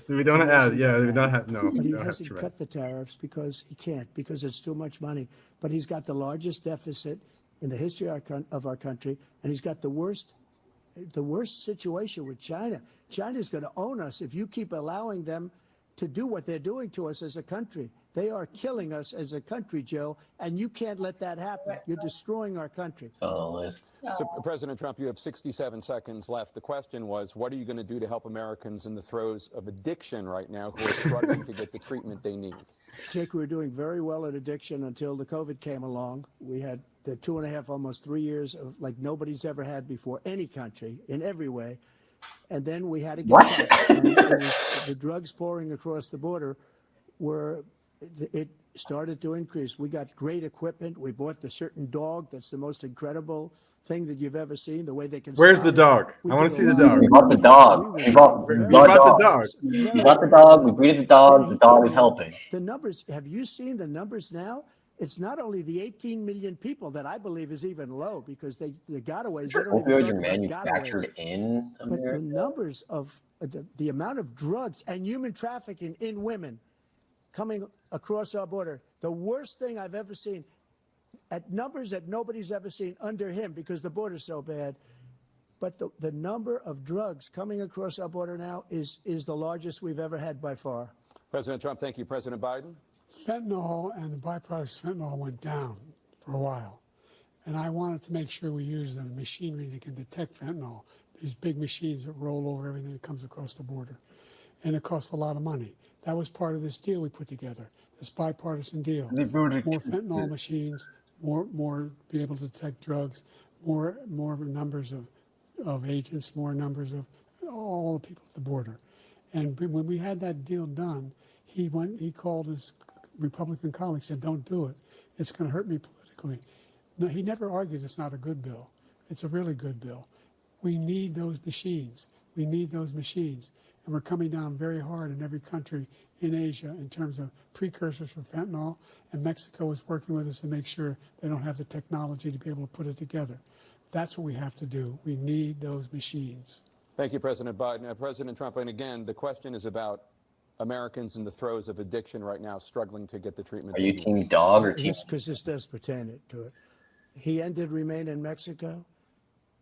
We don't have, we don't have, no. But he hasn't cut the tariffs because he can't, because it's too much money. But he's got the largest deficit in the history of our country, and he's got the worst situation with China. China's going to own us if you keep allowing them to do what they're doing to us as a country. They are killing us as a country, Joe, and you can't let that happen. You're destroying our country. So, President Trump, you have 67 seconds left. The question was, what are you going to do to help Americans in the throes of addiction right now who are struggling to get the treatment they need? Jake, we were doing very well at addiction until the COVID came along. We had the 2.5, almost 3 years of like nobody's ever had before, any country, in every way. And then we had to get the drugs pouring across the border. it started to increase. We got great equipment. We bought the certain dog that's the most incredible thing that you've ever seen. The way they can. Where's the dog? I want to see the dog. We bought the dog. We bought the dog. We bought the dog. We breeded the dog. The dog is helping. The numbers. Have you seen the numbers now? It's not only the 18 million people that I believe is even low because the gotaways. Opioids are manufactured in America. But the numbers of the amount of drugs and human trafficking in women coming across our border, the worst thing I've ever seen, at numbers that nobody's ever seen under him because the border's so bad. But the number of drugs coming across our border now is the largest we've ever had by far. President Trump, thank you. President Biden? Fentanyl and the byproducts of fentanyl went down for a while. And I wanted to make sure we use the machinery that can detect fentanyl, these big machines that roll over everything that comes across the border. And it costs a lot of money. That was part of this deal we put together, this bipartisan deal. More fentanyl machines, more be able to detect drugs, more numbers of agents, more numbers of all the people at the border. And when we had that deal done, he called his Republican colleagues, said, don't do it. It's going to hurt me politically. No, he never argued it's not a good bill. It's a really good bill. We need those machines. We need those machines. And we're coming down very hard in every country in Asia in terms of precursors for fentanyl. And Mexico is working with us to make sure they don't have the technology to be able to put it together. That's what we have to do. We need those machines. Thank you, President Biden. President Trump, and again, the question is about Americans in the throes of addiction right now, struggling to get the treatment. Are you team dog or team? Because this does pertain to it. He ended Remain in Mexico.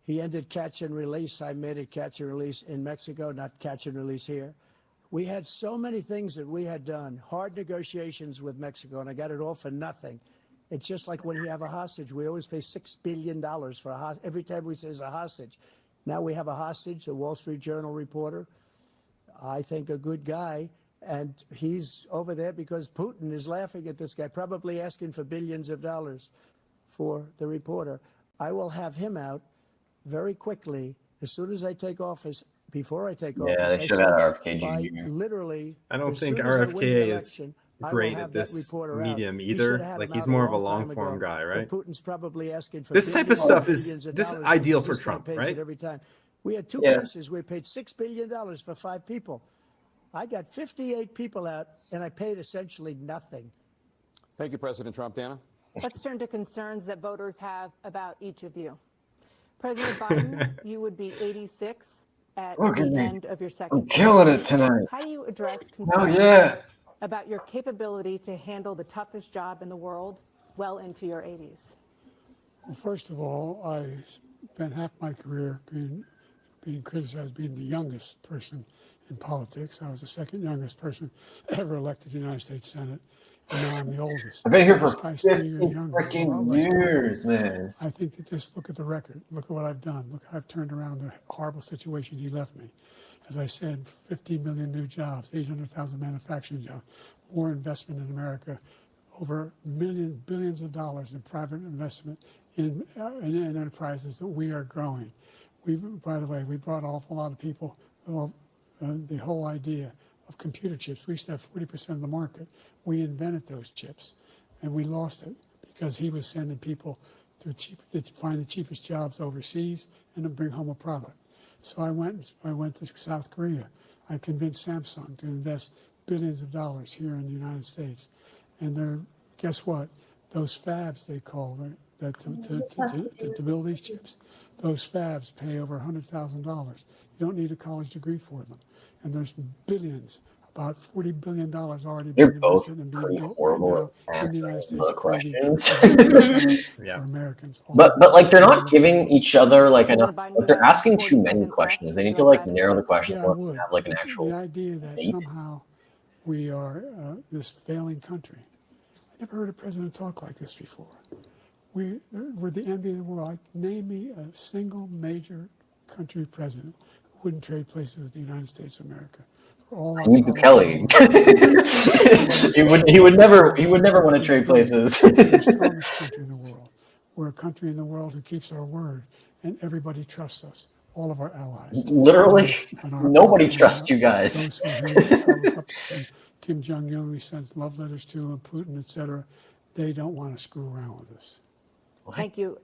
He ended catch and release. I made it catch and release in Mexico, not catch and release here. We had so many things that we had done, hard negotiations with Mexico, and I got it all for nothing. It's just like when you have a hostage. We always pay $6 billion for a hostage. Every time we say it's a hostage. Now we have a hostage, a Wall Street Journal reporter, I think a good guy, and he's over there because Putin is laughing at this guy, probably asking for billions of dollars for the reporter. I will have him out very quickly as soon as I take office. Before I take office, yeah, they should have RFK Jr. Literally, I don't think RFK is great at this medium either. Like he's more of a long form guy, right? Putin's probably asking for this type of stuff is ideal for Trump, right? Every time we had two cases, we paid $6 billion for 5 people. I got 58 people out, and I paid essentially nothing. Thank you, President Trump. Dana? Let's turn to concerns that voters have about each of you. President Biden, you would be 86 at the end of your second I'm killing it tonight. How do you address concerns about your capability to handle the toughest job in the world well into your 80s? Well, first of all, I spent half my career being criticized being the youngest person in politics. I was the second youngest person ever elected to the United States Senate, and now I'm the oldest. I've been here for 50 freaking years, man. I think that just look at the record. Look at what I've done. Look how I've turned around the horrible situation he left me. As I said, 50 million new jobs, 800,000 manufacturing jobs, more investment in America, over billions of dollars in private investment in enterprises that we are growing. By the way, we brought an awful lot of people. The whole idea of computer chips. We used to have 40% of the market. We invented those chips, and we lost it because he was sending people to find the cheapest jobs overseas and to bring home a product. So I went to South Korea. I convinced Samsung to invest billions of dollars here in the United States, and guess what? Those fabs they call to build these chips. Those fabs pay over $100,000. You don't need a college degree for them. And there's billions, about $40 billion already being invested and being built right now in the United States. Questions. For Americans. But like they're not giving each other like enough. Like they're asking too many questions. They need to like narrow the questions and have like an actual. The idea that somehow we are this failing country. I never heard a president talk like this before. We're the envy of the world. Name me a single major country president who wouldn't trade places with the United States of America. Kelly. he would never want to trade places. We're the strongest country in the world. We're a country in the world who keeps our word, and everybody trusts us. All of our allies. Literally, nobody trusts you guys. Kim Jong-un, we sent love letters to, and Putin, et cetera. They don't want to screw around with us. Thank you.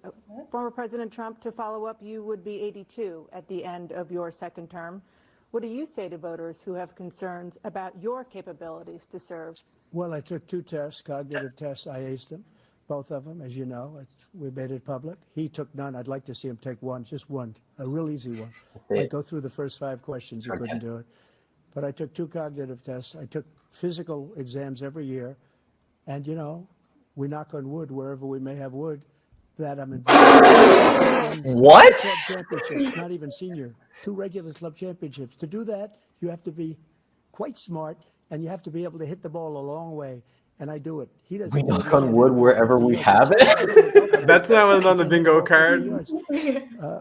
Former President Trump, to follow up, you would be 82 at the end of your second term. What do you say to voters who have concerns about your capabilities to serve? Well, I took 2 tests, cognitive tests. I aced them, both of them, as you know. We made it public. He took none. I'd like to see him take one, just one, a real easy one. Like go through the first 5 questions. He couldn't do it. But I took 2 cognitive tests. I took physical exams every year. And, you know, we knock on wood wherever we may have wood, that I'm involved. What? Club championships, not even senior. 2 regular club championships. To do that, you have to be quite smart, and you have to be able to hit the ball a long way. And I do it. He doesn't. We knock on wood wherever we have it. That's not what's on the bingo card.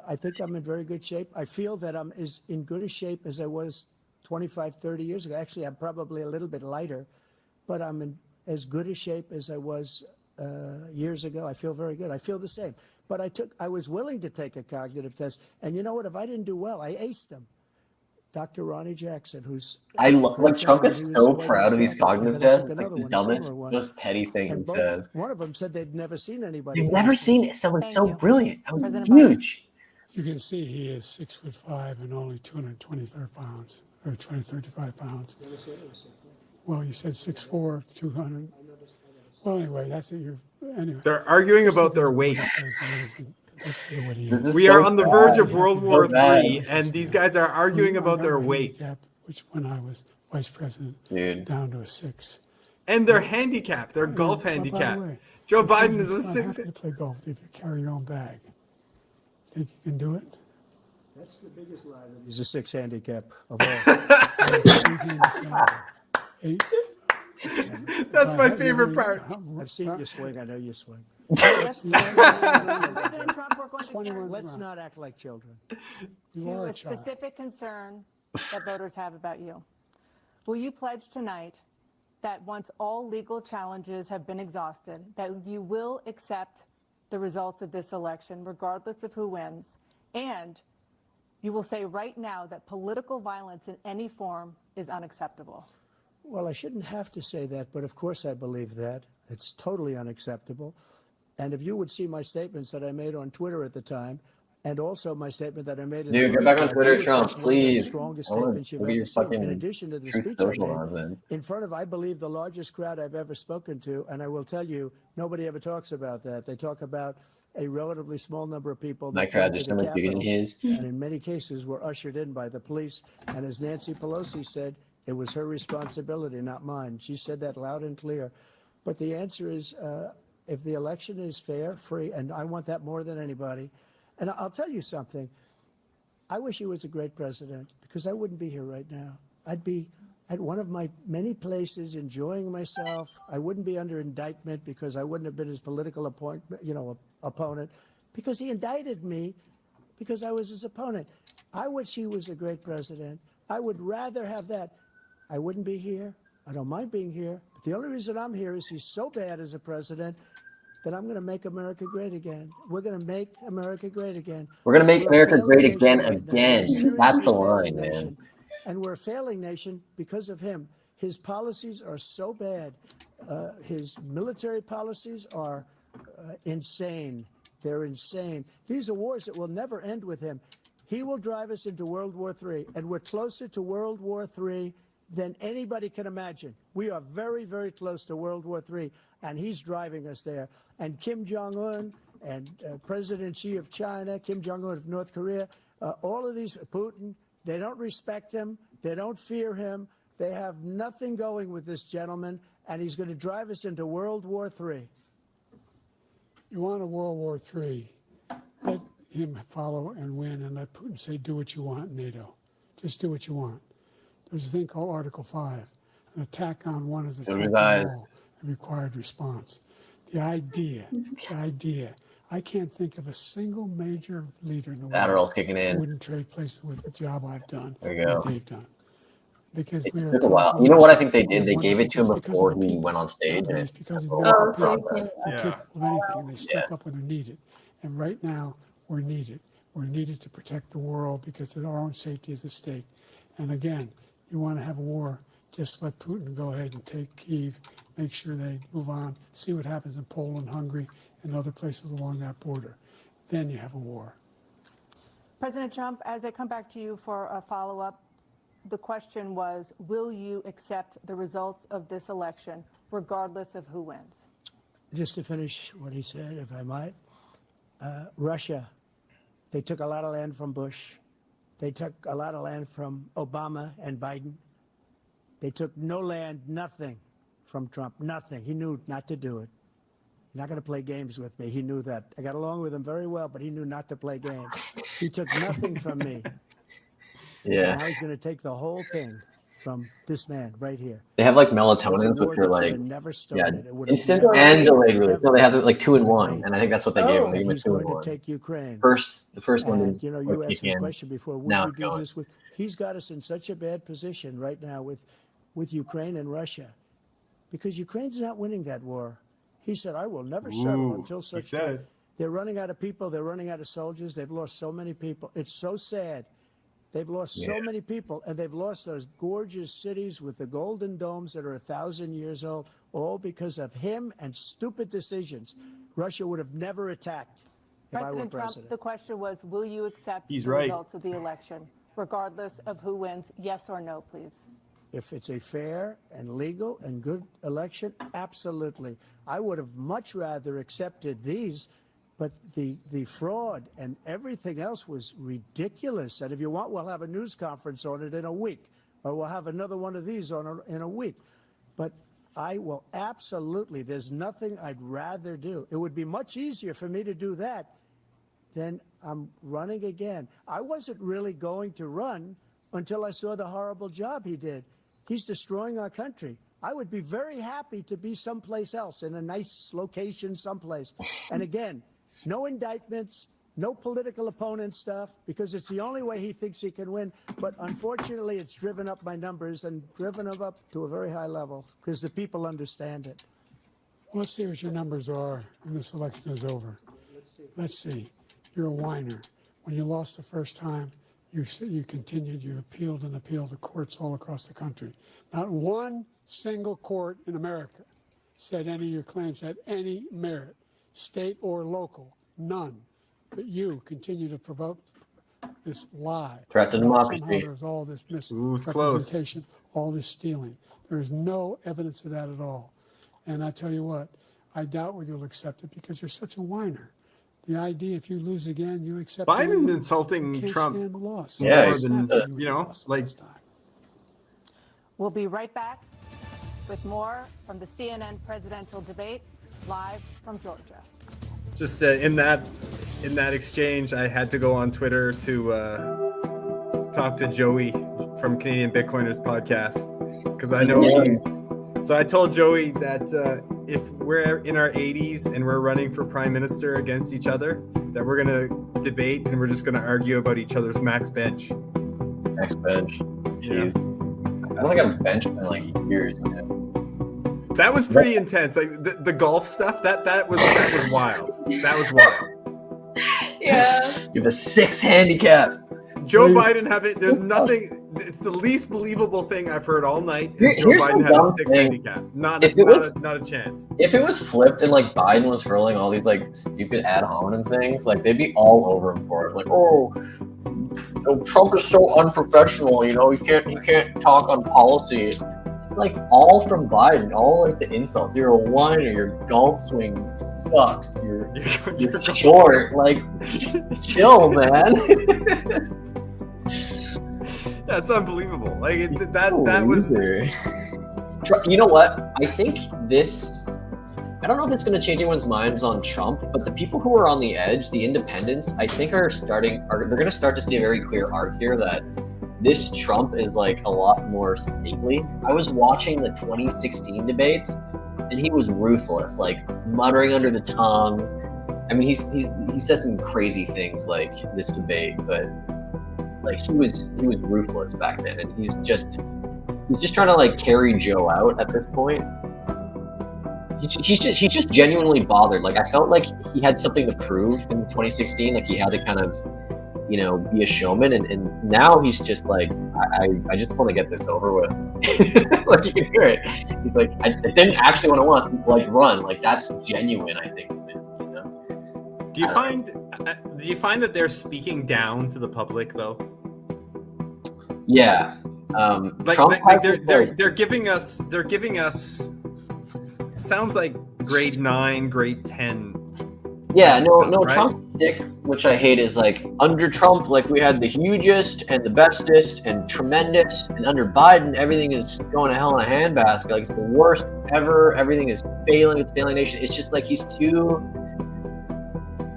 I think I'm in very good shape. I feel that I'm as in good a shape as I was 25, 30 years ago. Actually, I'm probably a little bit lighter, but I'm in as good a shape as I was years ago. I feel very good. I feel the same. But I was willing to take a cognitive test. And you know what? If I didn't do well, I aced them. Dr. Ronnie Jackson, who's I love, like, Trump is so proud of these cognitive tests. It's like the dumbest, most petty thing he says. One of them said they'd never seen anybody. They've never seen it. Someone so brilliant. That was President huge. You can see he is 6'5" and only 223 pounds, or 235 pounds. Well, you said 6'4", 200. Well, anyway, that's what you're. Anyway, They're arguing about their weight. We We are on the verge of World War III, and these guys are arguing about their weight. Which, when I was vice president, down to a 6. And they're handicapped. They're golf handicapped. Joe Biden is a 6. You play golf if you carry your own bag. Think you can do it? That's the biggest lie. That he's a 6 handicap of all. That's my favorite part. I've seen you swing. I know you swing. President Trump, we're going to Let's not act like children. You are a a child. specific concern that voters have about you. Will you pledge tonight that once all legal challenges have been exhausted, that you will accept the results of this election, regardless of who wins, and you will say right now that political violence in any form is unacceptable? Well, I shouldn't have to say that, but of course I believe that. It's totally unacceptable. And if you would see my statements that I made on Twitter at the time, and also my statement that I made in Dude, the get back on Twitter, Twitter, Trump, please. strongest I wanna statements you've look at your ever seen. fucking In addition to the Truth speech I Social made nonsense. in front of, I believe, the largest crowd I've ever spoken to, and I will tell you, nobody ever talks about that. They talk about a relatively small number of people My that crowd came just to the so much bigger than Capitol, his. and in many cases were ushered in by the police. And as Nancy Pelosi said, it was her responsibility, not mine. She said that loud and clear. But the answer is, if the election is fair, free, and I want that more than anybody. And I'll tell you something. I wish he was a great president, because I wouldn't be here right now. I'd be at one of my many places enjoying myself. I wouldn't be under indictment because I wouldn't have been his political opponent, because he indicted me because I was his opponent. I wish he was a great president. I would rather have that. I wouldn't be here. I don't mind being here. But the only reason I'm here is he's so bad as a president that I'm going to make America great again. We're going to make America great again. We're going to make We're a America failing great again, nation right now. again. Seriously That's the failing line, man. nation. And we're a failing nation because of him. His policies are so bad. His military policies are insane. They're insane. These are wars that will never end with him. He will drive us into World War III, and we're closer to World War III than anybody can imagine. We are very, very close to World War III, and he's driving us there. And Kim Jong-un and President Xi of China, Kim Jong-un of North Korea, all of these, Putin, they don't respect him. They don't fear him. They have nothing going with this gentleman, and he's going to drive us into World War III. You want a World War III, let him follow and win, and let Putin say, do what you want, NATO. Just do what you want. There's a thing called Article 5. An attack on one is an attack on all, a required response. The idea, I can't think of a single major leader in the world Adderall's kicking in. who wouldn't trade places with the job I've done, There you go. what they've done. Because It we are took a while. You know what I think they did? They gave it to him before he went on stage. And It's because he's took a very while to capable process. of anything, and they step up when they're needed. And right now, we're needed. We're needed to protect the world because our own safety is at stake. And again, you want to have a war, just let Putin go ahead and take Kyiv, make sure they move on, see what happens in Poland, Hungary, and other places along that border. Then you have a war. President Trump, as I come back to you for a follow-up, the question was, will you accept the results of this election, regardless of who wins? Just to finish what he said, if I might, Russia, they took a lot of land from Bush. They took a lot of land from Obama and Biden. They took no land, nothing from Trump, nothing. He knew not to do it. He's not going to play games with me. He knew that. I got along with him very well, but he knew not to play games. He took nothing from me. Yeah. Now he's going to take the whole thing from this man right here. They have like melatonins, which are like instant and delayed release. No, they have like 2 in 1, and I think that's what they gave him. They gave him 2 in 1. Take Ukraine. The first one. And, you know, you asked me a question before. Would now you do this with? He's got us in such a bad position right now with Ukraine and Russia, because Ukraine's not winning that war. He said, "I will never settle until such time." They're running out of people. They're running out of soldiers. They've lost so many people. It's so sad. They've lost so many people, and they've lost those gorgeous cities with the golden domes that are 1,000 years old, all because of him and stupid decisions. Russia would have never attacked if I were President president. Trump, the question was, will you accept the right. results of the election, regardless of who wins? Yes or no, please. If it's a fair and legal and good election, absolutely. I would have much rather accepted these, but the fraud and everything else was ridiculous. And if you want, we'll have a news conference on it in a week, or we'll have another one of these in a week. But I will absolutely, there's nothing I'd rather do. It would be much easier for me to do that than I'm running again. I wasn't really going to run until I saw the horrible job he did. He's destroying our country. I would be very happy to be someplace else, in a nice location someplace. And again, no indictments, no political opponent stuff, because it's the only way he thinks he can win. But unfortunately, it's driven up my numbers and driven them up to a very high level because the people understand it. Well, let's see what your numbers are when this election is over. Let's see. You're a whiner. When you lost the first time, you continued, you appealed and appealed to courts all across the country. Not one single court in America said any of your claims had any merit, state or local, none. But you continue to provoke this lie. Threat to democracy. Somehow there's all this misrepresentation, all this stealing. There is no evidence of that at all. And I tell you what, I doubt whether you'll accept it because you're such a whiner. The idea, if you lose again, you accept. Biden's insulting you can't Trump stand the loss. Yeah, more than, you know, like. We'll be right back with more from the CNN presidential debate, live from Georgia. Just in that exchange, I had to go on Twitter to talk to Joey from Canadian Bitcoiners podcast because I know he. So I told Joey that if we're in our 80s and we're running for prime minister against each other, that we're gonna debate and we're just gonna argue about each other's max bench. Max bench. Jeez. Yeah. I don't think I've benched in like years, man. That was pretty intense. Like the golf stuff. That was wild. That was wild. Yeah. You have a 6 handicap. Joe Biden there's nothing. It's the least believable thing I've heard all night. Joe Biden had a 6 handicap. Not a chance. If it was flipped and like Biden was hurling all these like stupid ad hominem things, like they'd be all over him for it. Like, Trump is so unprofessional. You know, you can't talk on policy. It's like all from Biden, all like the insults. You're a whiner. Your golf swing sucks. You're short. Like, chill, man. That's unbelievable. Like that was. You know what? I think this. I don't know if it's going to change anyone's minds on Trump, but the people who are on the edge, the independents, I think they're going to start to see a very clear arc here that this Trump is like a lot more stately. I was watching the 2016 debates, and he was ruthless, like muttering under the tongue. I mean, he said some crazy things like this debate, but like he was ruthless back then, and he's just trying to like carry Joe out at this point. He's just genuinely bothered. Like I felt like he had something to prove in 2016. Like he had to kind of be a showman. And now he's just like, I just want to get this over with. Like you can hear it. He's like, I didn't actually want to run. Like that's genuine, I think. Do you find that they're speaking down to the public though? Yeah. They're giving us sounds like grade 9, grade 10. Yeah, no, right? Trump's stick, which I hate, is like under Trump, like we had the hugest and the bestest and tremendous, and under Biden, everything is going to hell in a handbasket. Like it's the worst ever. Everything is failing. It's failing nation. It's just like he's too.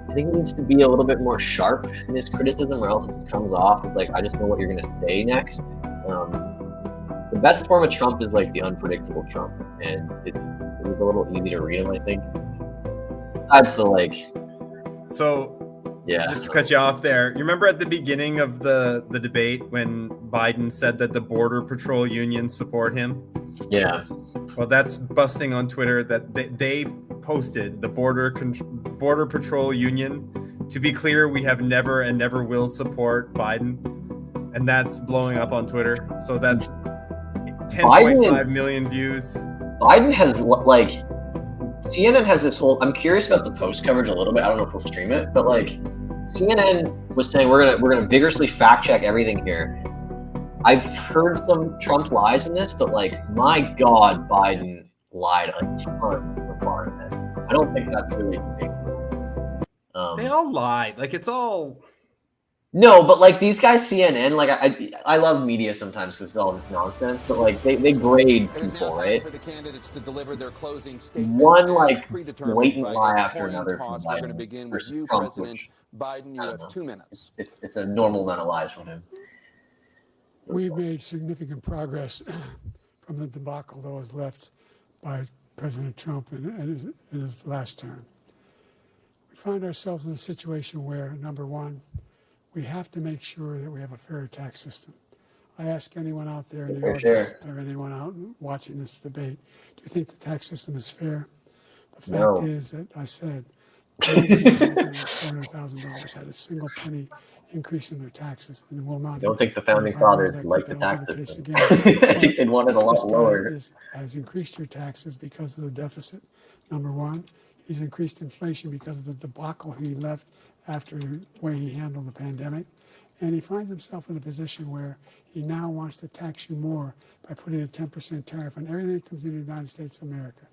I think he needs to be a little bit more sharp in his criticism, or else it just comes off as like I just know what you're gonna say next. The best form of Trump is like the unpredictable Trump, and it was a little easy to read him, I think. That's the yeah. Just to cut you off there, you remember at the beginning of the debate when Biden said that the Border Patrol unions support him? Yeah. Well, that's busting on Twitter that they posted the Border Patrol union. To be clear, we have never and never will support Biden, and that's blowing up on Twitter. So that's 10.5 million views. Biden has CNN has this whole. I'm curious about the post coverage a little bit. I don't know if we'll stream it, but CNN was saying we're gonna vigorously fact check everything here. I've heard some Trump lies in this, but my God, Biden lied a ton so far in this. I don't think that's really big. They all lie. It's all. No, but these guys, CNN, I love media sometimes because it's all this nonsense, but they grade people, right? For the candidates to deliver their closing One blatant lie after another from We're going to Biden begin with versus you, Trump, President which Biden. You have 2 minutes. it's a normal amount of lies from him. We've made significant progress from the debacle that was left by President Trump in his last term. We find ourselves in a situation where, number one, we have to make sure that we have a fair tax system. I ask anyone out there in the audience or anyone out watching this debate, do you think the tax system is fair? The fact is that I said nobody over $400,000 had a single penny increase in their taxes and will not. I don't think the founding fathers liked the tax system. I think they'd want it a lot lower. Has increased your taxes because of the deficit, number one. He's increased inflation because of the debacle he left after the way he handled the pandemic. And he finds himself in a position where he now wants to tax you more by putting a 10% tariff on everything that comes into the United States of America.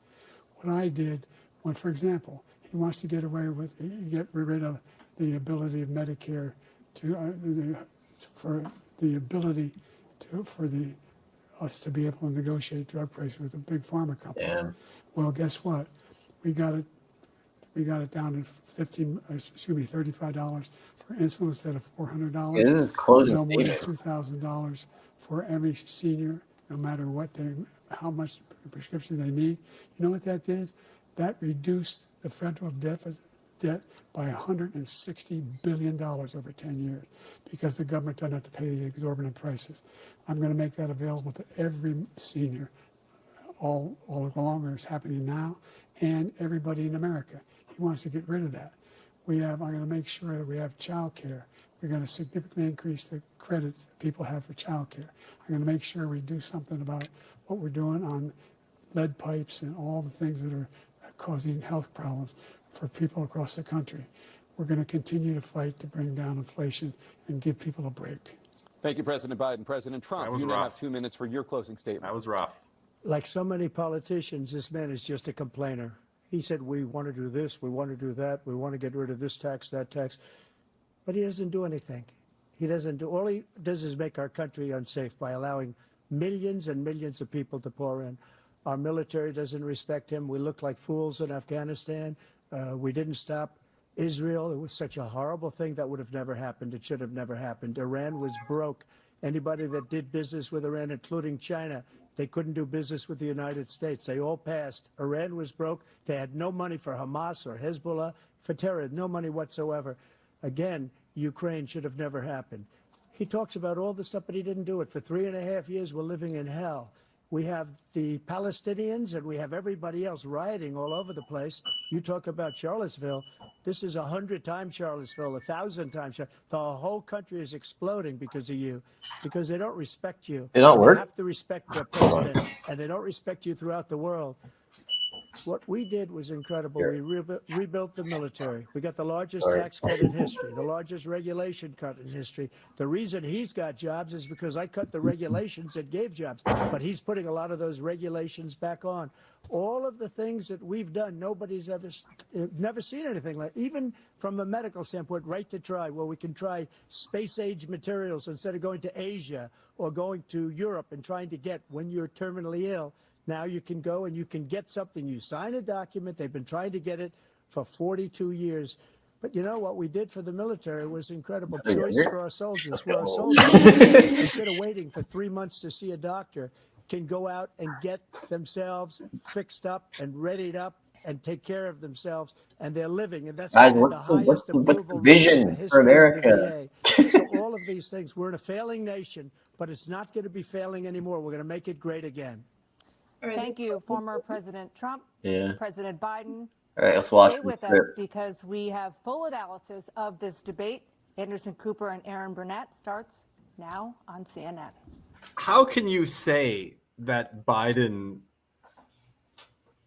What I did, when, for example, he wants to get rid of the ability of Medicare for us to be able to negotiate drug prices with the big pharma companies. Yeah. Well, guess what? We got it down to $35 for insulin instead of $400. Yeah, this is closing no more than statement. $2,000 for every senior, no matter how much prescription they need. You know what that did? That reduced the federal debt by $160 billion over 10 years because the government doesn't have to pay the exorbitant prices. I'm going to make that available to every senior all along, or it's happening now, and everybody in America. He wants to get rid of that. I'm going to make sure that we have child care. We're going to significantly increase the credits people have for child care. I'm going to make sure we do something about what we're doing on lead pipes and all the things that are causing health problems for people across the country. We're going to continue to fight to bring down inflation and give people a break. Thank you, President Biden. President Trump, you now have 2 minutes for your closing statement. That was rough. Like so many politicians, this man is just a complainer. He said, we want to do this, we want to do that, we want to get rid of this tax, that tax. But he doesn't do anything. All he does is make our country unsafe by allowing millions and millions of people to pour in. Our military doesn't respect him. We look like fools in Afghanistan. We didn't stop Israel. It was such a horrible thing that would have never happened. It should have never happened. Iran was broke. Anybody that did business with Iran, including China, they couldn't do business with the United States. They all passed. Iran was broke. They had no money for Hamas or Hezbollah, for terror, no money whatsoever. Again, Ukraine should have never happened. He talks about all this stuff, but he didn't do it. For 3.5 years, we're living in hell. We have the Palestinians and we have everybody else rioting all over the place. You talk about Charlottesville. This is 100 times Charlottesville, 1,000 times. The whole country is exploding because of you, because they don't respect you. They don't work? They have to respect their president, and they don't respect you throughout the world. What we did was incredible. We rebuilt the military. We got the largest tax cut in history, the largest regulation cut in history. The reason he's got jobs is because I cut the regulations that gave jobs, but he's putting a lot of those regulations back on. All of the things that we've done, nobody's never seen anything like. Even from a medical standpoint, right to try, where we can try space-age materials instead of going to Asia or going to Europe and trying to get when you're terminally ill. Now you can go and you can get something. You sign a document. They've been trying to get it for 42 years. But you know what we did for the military was incredible. Choice for our soldiers. For our soldiers, instead of waiting for 3 months to see a doctor, can go out and get themselves fixed up and readied up and take care of themselves, and they're living. And that's Guys, the highest what's the approval vision in the for history America? of the VA. So all of these things, we're in a failing nation, but it's not going to be failing anymore. We're going to make it great again. Thank you, former President Trump, Yeah. President Biden. All right, let's watch Stay with us because we have full analysis of this debate. Anderson Cooper and Aaron Burnett starts now on CNN. How can you say that Biden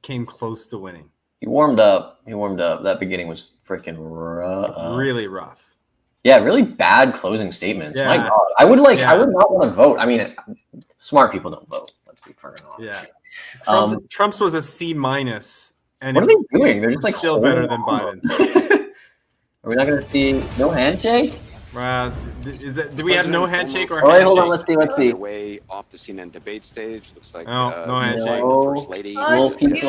came close to winning? He warmed up. That beginning was freaking rough. Really rough. Yeah, really bad closing statements. Yeah. My God, I would not want to vote. I mean, smart people don't vote. Let's be fair enough. Yeah. Trump's was a C-, and what are they doing? They're just like still better than Biden. Are we not going to see no handshake? Do we have no handshake or All right, handshake? hold on. Let's see. Way off the CNN debate stage. Looks like no handshake. the First Lady. We'll keep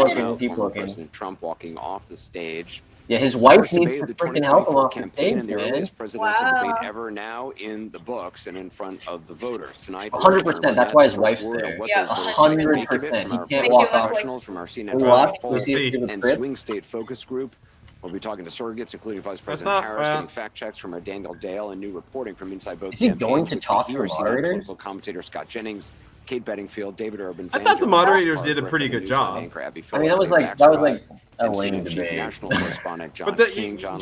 looking. President Trump walking off the stage. Yeah, his wife First needs debate to of the freaking help him off the campaign and stage, the man. earliest presidential debate ever now in the books and in front of the voters tonight. 100%. That's why his wife's there. Yeah, 100%. He can't walk off. Professionals from our CNN Let's see. and Swing State Focus Group. We'll be talking to surrogates, including Vice President Harris, getting fact checks from our Daniel Dale, and new reporting from inside both. Is he going to talk to the moderators? Political commentator Scott Jennings, Kate Bedingfield, David Urban. I thought the moderators did a pretty good job. I mean, that was like a lame debate. National correspondent John But King, John,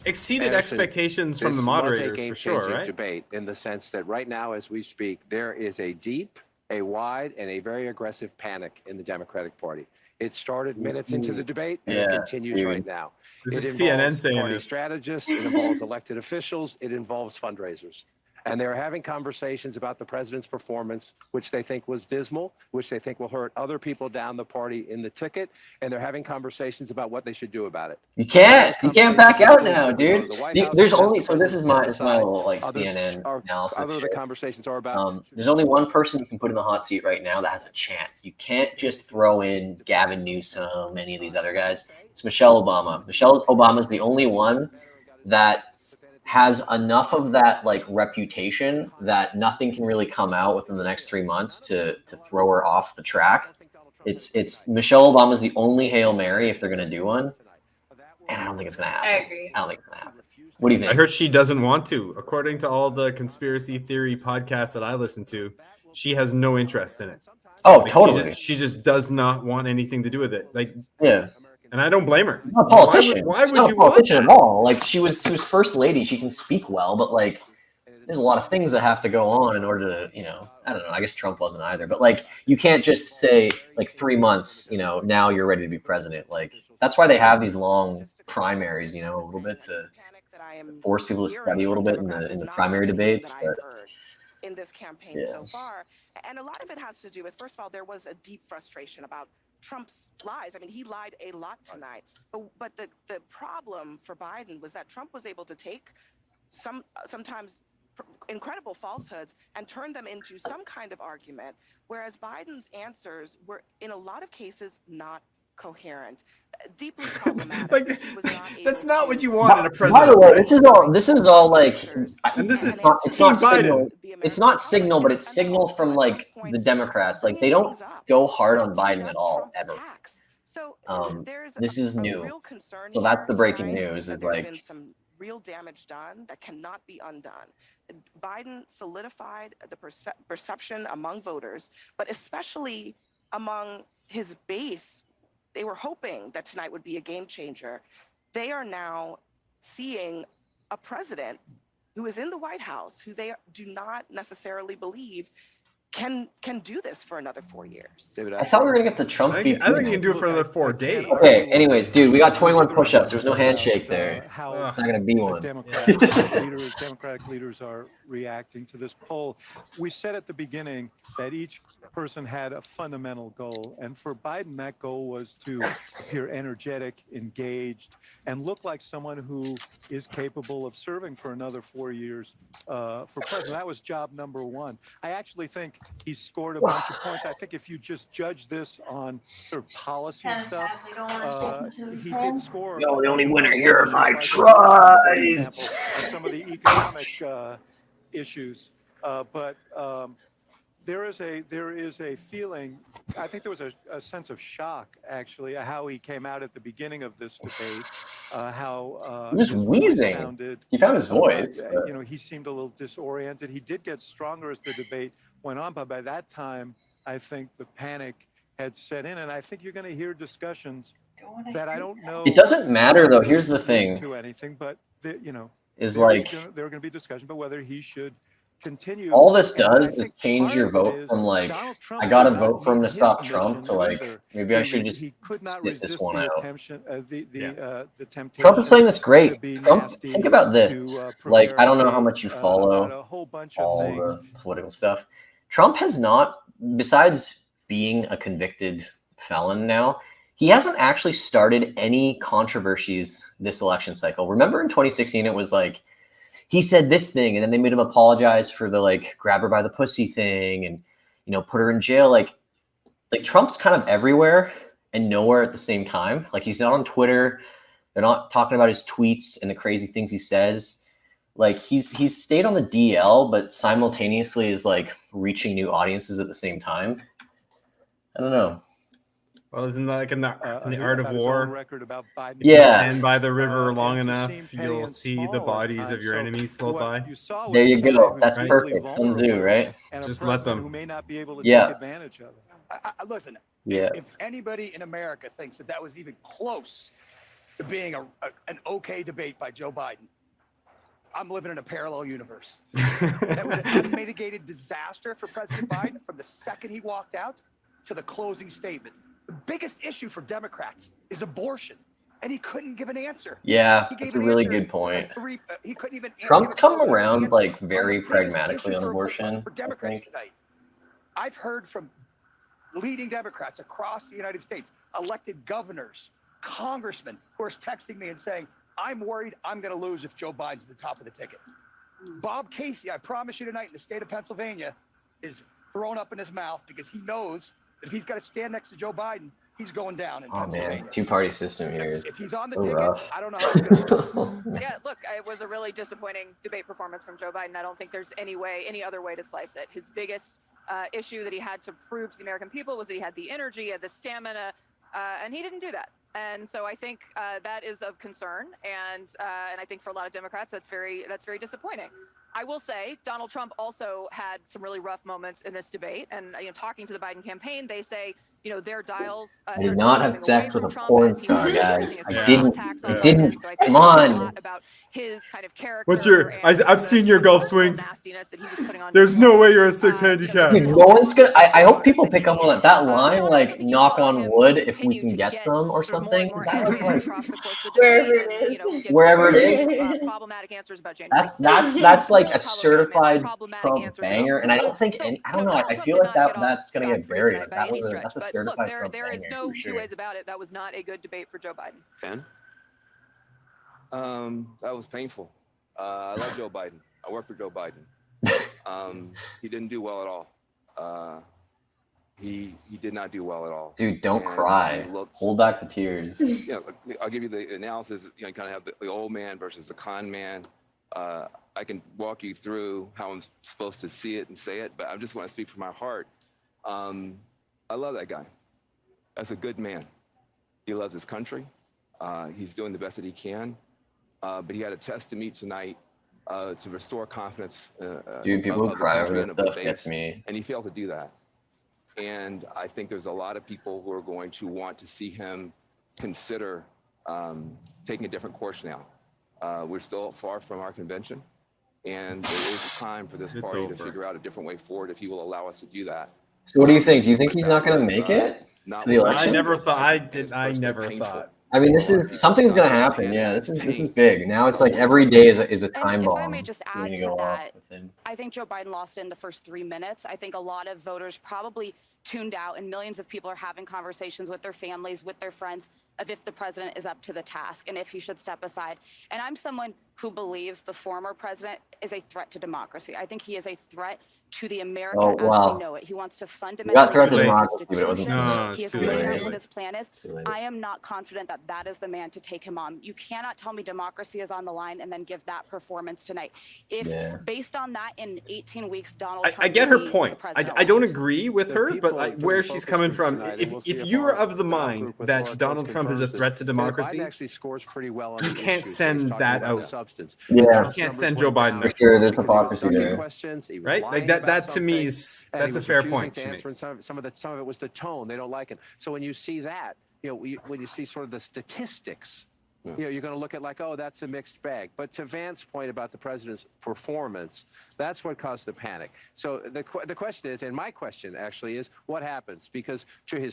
exceeded expectations from the moderators for sure, right? Debate in the sense that right now, as we speak, there is a deep, a wide, and a very aggressive panic in the Democratic Party. It started minutes into the debate, and it continues right now. This it is CNN involves saying party this. strategists, it involves elected officials, it involves fundraisers. And they're having conversations about the president's performance, which they think was dismal, which they think will hurt other people down the party in the ticket. And they're having conversations about what they should do about it. You can't back out now, dude. There's only this is my little like CNN analysis. Other the conversations are about. There's only one person you can put in the hot seat right now that has a chance. You can't just throw in Gavin Newsom, any of these other guys. It's Michelle Obama. Michelle Obama's the only one that has enough of that like reputation that nothing can really come out within the next 3 months to throw her off the track. It's Michelle Obama's the only Hail Mary if they're gonna do one, and I don't think it's gonna happen. I agree. I don't think it's gonna happen. What do you think? I heard she doesn't want to. According to all the conspiracy theory podcasts that I listen to, she has no interest in it. Oh, totally. She just does not want anything to do with it. Like, yeah. And I don't blame her. I'm not a politician. Why would not you a politician want at all? Like she was first lady. She can speak well, but like there's a lot of things that have to go on in order to, I don't know. I guess Trump wasn't either, but like you can't just say like 3 months, now you're ready to be president. Like that's why they have these long primaries, a little bit to force people to study a little bit in the primary debates. But in this campaign so far, and a lot of it has to do with, first of all, there was a deep frustration about Trump's lies. I mean, he lied a lot tonight. But the problem for Biden was that Trump was able to take sometimes incredible falsehoods and turn them into some kind of argument, whereas Biden's answers were, in a lot of cases, not coherent, deeply problematic. That's not what you want in a president. By the way, this is all like, and this is it's not signal. It's not signal, but it's signal from like the Democrats. Like they don't go hard on Biden at all ever. So this is new. So that's the breaking news. Is like real damage done that cannot be undone. Biden solidified the perception among voters, but especially among his base. They were hoping that tonight would be a game changer. They are now seeing a president who is in the White House, who they do not necessarily believe can do this for another 4 years. I thought we were gonna get the Trump VP. I think you can do it for another 4 days. Okay. Anyways, dude, we got 21 push-ups. There was no handshake there. How It's not gonna be one. Democratic leaders are reacting to this poll. We said at the beginning that each person had a fundamental goal, and for Biden, that goal was to appear energetic, engaged, and look like someone who is capable of serving for another 4 years for president. That was job number one. I actually think he scored a bunch of points. I think if you just judge this on sort of policy stuff, he did score. Yo, the only winner here are my tries. Some of the economic issues, but there is a feeling. I think there was a sense of shock, actually, at how he came out at the beginning of this debate. How he was wheezing. He found his voice. You know, he seemed a little disoriented. He did get stronger as the debate went on, but by that time, I think the panic had set in, and I think you're going to hear discussions that I don't know. It doesn't matter though. Here's the thing. To anything, but you know, is there like are going to be discussion about whether he should continue. All this does is change your vote from like I gotta vote for him to stop Trump to like maybe I should just sit this one out. Trump is playing this great. Trump, think about this. Like I don't know how much you follow all the political stuff. Trump has not, besides being a convicted felon now, he hasn't actually started any controversies this election cycle. Remember in 2016, it was like, he said this thing and then they made him apologize for the like grab her by the pussy thing and, you know, put her in jail. Like Trump's kind of everywhere and nowhere at the same time. Like he's not on Twitter. They're not talking about his tweets and the crazy things he says. Like he's stayed on the DL, but simultaneously is like reaching new audiences at the same time. I don't know. Well, isn't that like in the Art of War? Yeah. Stand by the river long enough, you'll see the bodies of your enemies float by. There you go. That's perfect. Sun Tzu, right? Just let them. Yeah. Listen. Yeah. If anybody in America thinks that was even close to being an okay debate by Joe Biden, I'm living in a parallel universe. That was an unmitigated disaster for President Biden from the second he walked out to the closing statement. The biggest issue for Democrats is abortion, and he couldn't give an answer. Yeah, that's a really good point. He couldn't even. Trump's come around like very pragmatically on abortion. For Democrats tonight, I've heard from leading Democrats across the United States, elected governors, congressmen, who are texting me and saying, "I'm worried I'm going to lose if Joe Biden's at the top of the ticket." Bob Casey, I promise you tonight, in the state of Pennsylvania, is thrown up in his mouth because he knows that if he's got to stand next to Joe Biden, he's going down in Pennsylvania. Man, two-party system here is if he's on the so ticket, rough. I don't know how he's going to Yeah, look, it was a really disappointing debate performance from Joe Biden. I don't think there's any other way to slice it. His biggest issue that he had to prove to the American people was that he had the energy, he had the stamina, and he didn't do that. And so I think that is of concern, and I think for a lot of Democrats that's very disappointing. I will say Donald Trump also had some really rough moments in this debate, and talking to the Biden campaign, they say their dials. I did not have sex with a porn star, guys. I didn't. So Come on. A lot about his kind of character. What's your? I've seen your golf swing. There's no way you're a 6 handicap. Dude, no one's gonna. I hope people pick up on that line. Like, knock on wood, if we can get some or something. Wherever it is. Problematic answers about January. That's like a certified Trump banger, and I don't think I don't know. I feel like that's gonna get buried. That's a certified Trump there is banger no for two sure. ways about it. That was not a good debate for Joe Biden. Ben? That was painful. I love Joe Biden. I work for Joe Biden. He didn't do well at all. He did not do well at all. Dude, don't cry. Hold back the tears. I'll give you the analysis. You kind of have the old man versus the con man. I can walk you through how I'm supposed to see it and say it, but I just want to speak from my heart. I love that guy. That's a good man. He loves his country. He's doing the best that he can. but he had a test to meet tonight to restore confidence. Dude, people of the cry country over and this of the stuff gets base, me. and he failed to do that. And I think there's a lot of people who are going to want to see him consider taking a different course now. We're still far from our convention, and there is a time for this party to figure out a different way forward if he will allow us to do that. So what do you think? Do you think he's not going to make it to the election? I never thought. I never thought. I mean, this is something's going to happen. Yeah, this is big. Now it's like every day is a time And bomb. if I may just add going to go off that, with him. I think Joe Biden lost in the first 3 minutes. I think a lot of voters probably tuned out, and millions of people are having conversations with their families, with their friends, of if the president is up to the task and if he should step aside. And I'm someone who believes the former president is a threat to democracy. I think he is a threat to the America as we know it. He wants to fundamentally threat to change democracy, but it wasn't institutions. He has laid out late. what his plan is. I am not confident that that is the man to take him on. You cannot tell me democracy is on the line and then give that performance tonight. If based on that, in 18 weeks, Donald Trump I get her will be point. the president I don't elect. agree with her, but where she's coming from, if you're of the mind that Donald Trump is a threat to democracy, actually scores pretty well on you the can't issue. send He's talking that about out. substance. Yeah. You can't send Joe Biden For out. sure, there's hypocrisy there. Right? Like that to me is that's a fair point. She makes. Some of it was the tone. They don't like it. So when you see that, when you see sort of the statistics, you're going to look at like, oh, that's a mixed bag. But to Vance's point about the president's performance, that's what caused the panic. So the question is, and my question actually is, what happens? Because to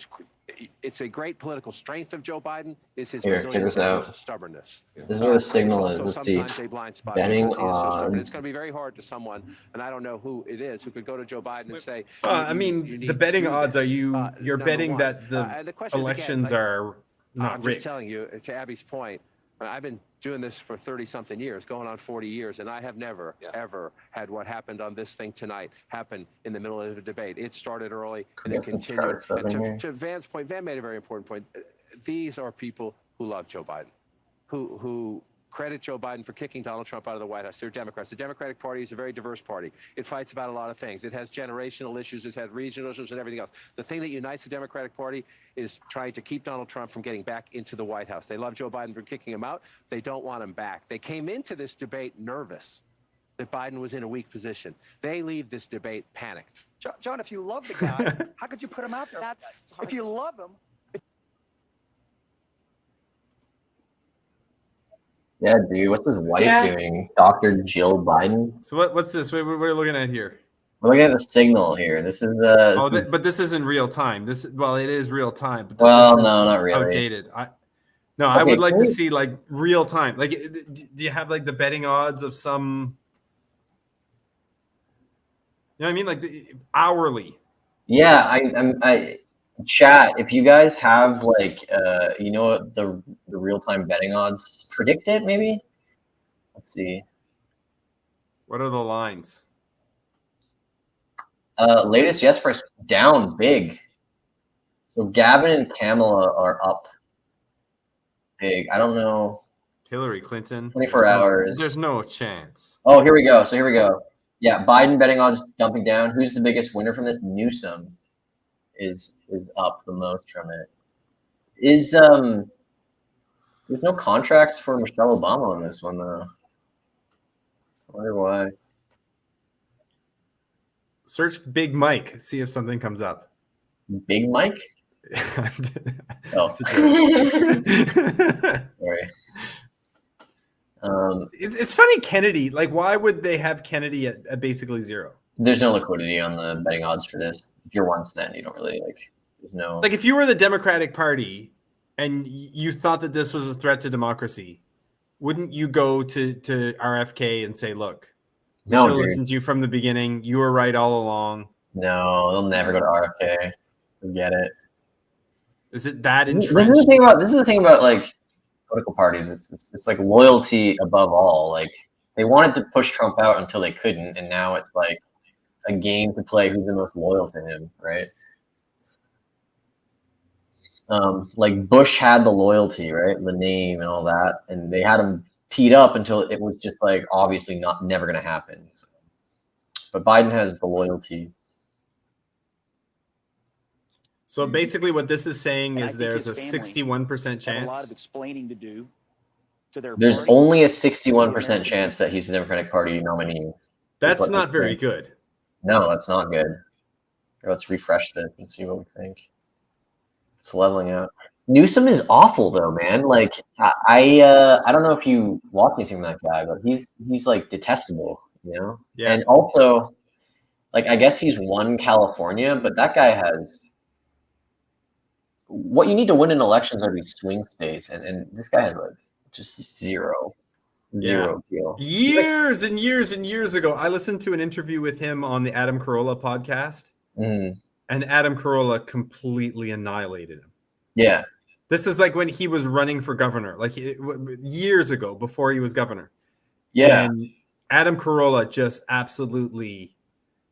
it's a great political strength of Joe Biden is his resilience and his stubbornness. This is what the signal is. Also Let's see. sometimes a blind spot Betting because he is so stubborn. on. It's going to be very hard to someone, and I don't know who it is, who could go to Joe Biden and say, I mean, you the need betting to do odds this. are you're Number betting one. that the And the question is, again, elections like, are not I'm rigged. just telling you, to Abby's point, I've been doing this for 30-something years, going on 40 years, and I have never, ever had what happened on this thing tonight happen in the middle of a debate. It started early, and it continued. And to Van's point, Van made a very important point. These are people who love Joe Biden, who credit Joe Biden for kicking Donald Trump out of the White House. They're Democrats. The Democratic Party is a very diverse party. It fights about a lot of things. It has generational issues. It's had regional issues and everything else. The thing that unites the Democratic Party is trying to keep Donald Trump from getting back into the White House. They love Joe Biden for kicking him out. They don't want him back. They came into this debate nervous that Biden was in a weak position. They leave this debate panicked. John, if you love the guy, how could you put him out there? If you love him. Yeah, dude. What's his wife doing? Dr. Jill Biden. So what's this? What we're looking at here? We're looking at the signal here. This is but this isn't real time. It is real time. But well, this is no, not really. Outdated. I would like to see like real time. Like, do you have like the betting odds of some? You know what I mean? Like hourly. Yeah, I chat. If you guys have like the real time betting odds, predict it maybe. Let's see. What are the lines? Latest yes price down big. So Gavin and Kamala are up big. I don't know. Hillary Clinton. 24 hours. There's no chance. Oh, here we go. So here we go. Yeah, Biden betting odds dumping down. Who's the biggest winner from this? Newsom is up the most from it. There's no contracts for Michelle Obama on this one though. I wonder why. Search Big Mike. See if something comes up. Big Mike? Oh, sorry. It's funny, Kennedy. Like, why would they have Kennedy at basically zero? There's no liquidity on the betting odds for this. If you're 1 cent, you don't really like. There's no. Like, if you were the Democratic Party and you thought that this was a threat to democracy, wouldn't you go to RFK and say, "Look, we should have listened to you from the beginning. You were right all along." No, they'll never go to RFK. Forget it. Is it that entrenched? This is the thing about like political parties. It's like loyalty above all. Like they wanted to push Trump out until they couldn't, and now it's like a game to play who's the most loyal to him, right? Like Bush had the loyalty, right? The name and all that, and they had him teed up until it was just like obviously never going to happen. But Biden has the loyalty. So basically what this is saying is there's a 61% chance. Have a lot of explaining to do. to their There's party. only a 61% chance that he's the Democratic Party nominee. That's not very good. No, that's not good. Let's refresh it and see what we think. It's leveling out. Newsom is awful though, man. Like I don't know if you watch anything from that guy, but he's like detestable, you know? Yeah. And also, like, I guess he's won California, but that guy has what you need to win in elections are these swing states, and this guy has like just zero deal. Years and years and years ago, I listened to an interview with him on the Adam Carolla podcast, and Adam Carolla completely annihilated him. Yeah. This is like when he was running for governor, like years ago, before he was governor. Yeah. And Adam Carolla just absolutely,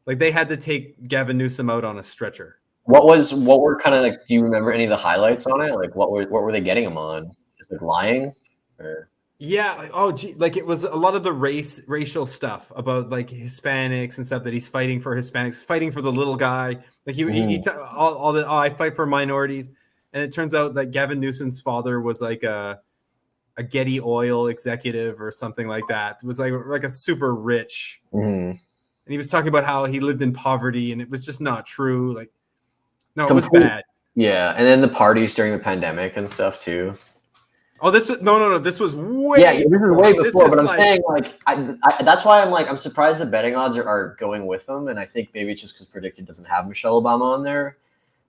like, they had to take Gavin Newsom out on a stretcher. What were kind of like, do you remember any of the highlights on it? Like what were they getting him on? Just like lying? Or? Yeah. Oh, gee. Like, it was a lot of the racial stuff about like Hispanics and stuff, that he's fighting for Hispanics, fighting for the little guy. Like I fight for minorities. And it turns out that Gavin Newsom's father was like a Getty Oil executive or something like that. It was like a super rich. And he was talking about how he lived in poverty, and it was just not true. Like, no, it was bad. Yeah, and then the parties during the pandemic and stuff too. Oh, this was no. This was way. Yeah, this is way before. But I'm saying, like, I that's why I'm surprised the betting odds are going with them, and I think maybe it's just because Predicted doesn't have Michelle Obama on there.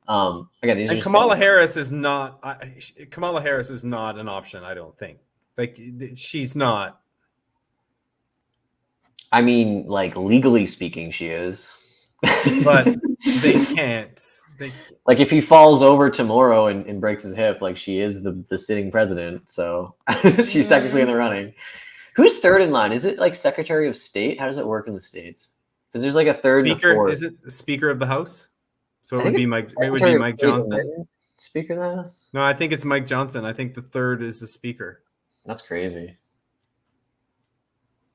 Again, these are Kamala Harris is not. Kamala Harris is not an option. I don't think. Like, she's not. I mean, like, legally speaking, she is. But they can't. Like, if he falls over tomorrow and breaks his hip, like, she is the sitting president, so she's technically in the running. Who's third in line? Is it like Secretary of State? How does it work in the States? Because there's like a third and a fourth. Is it the Speaker of the House? So it would be Mike. It would be Mike Johnson. Speaker of the House? No, I think it's Mike Johnson. I think the third is the Speaker. That's crazy.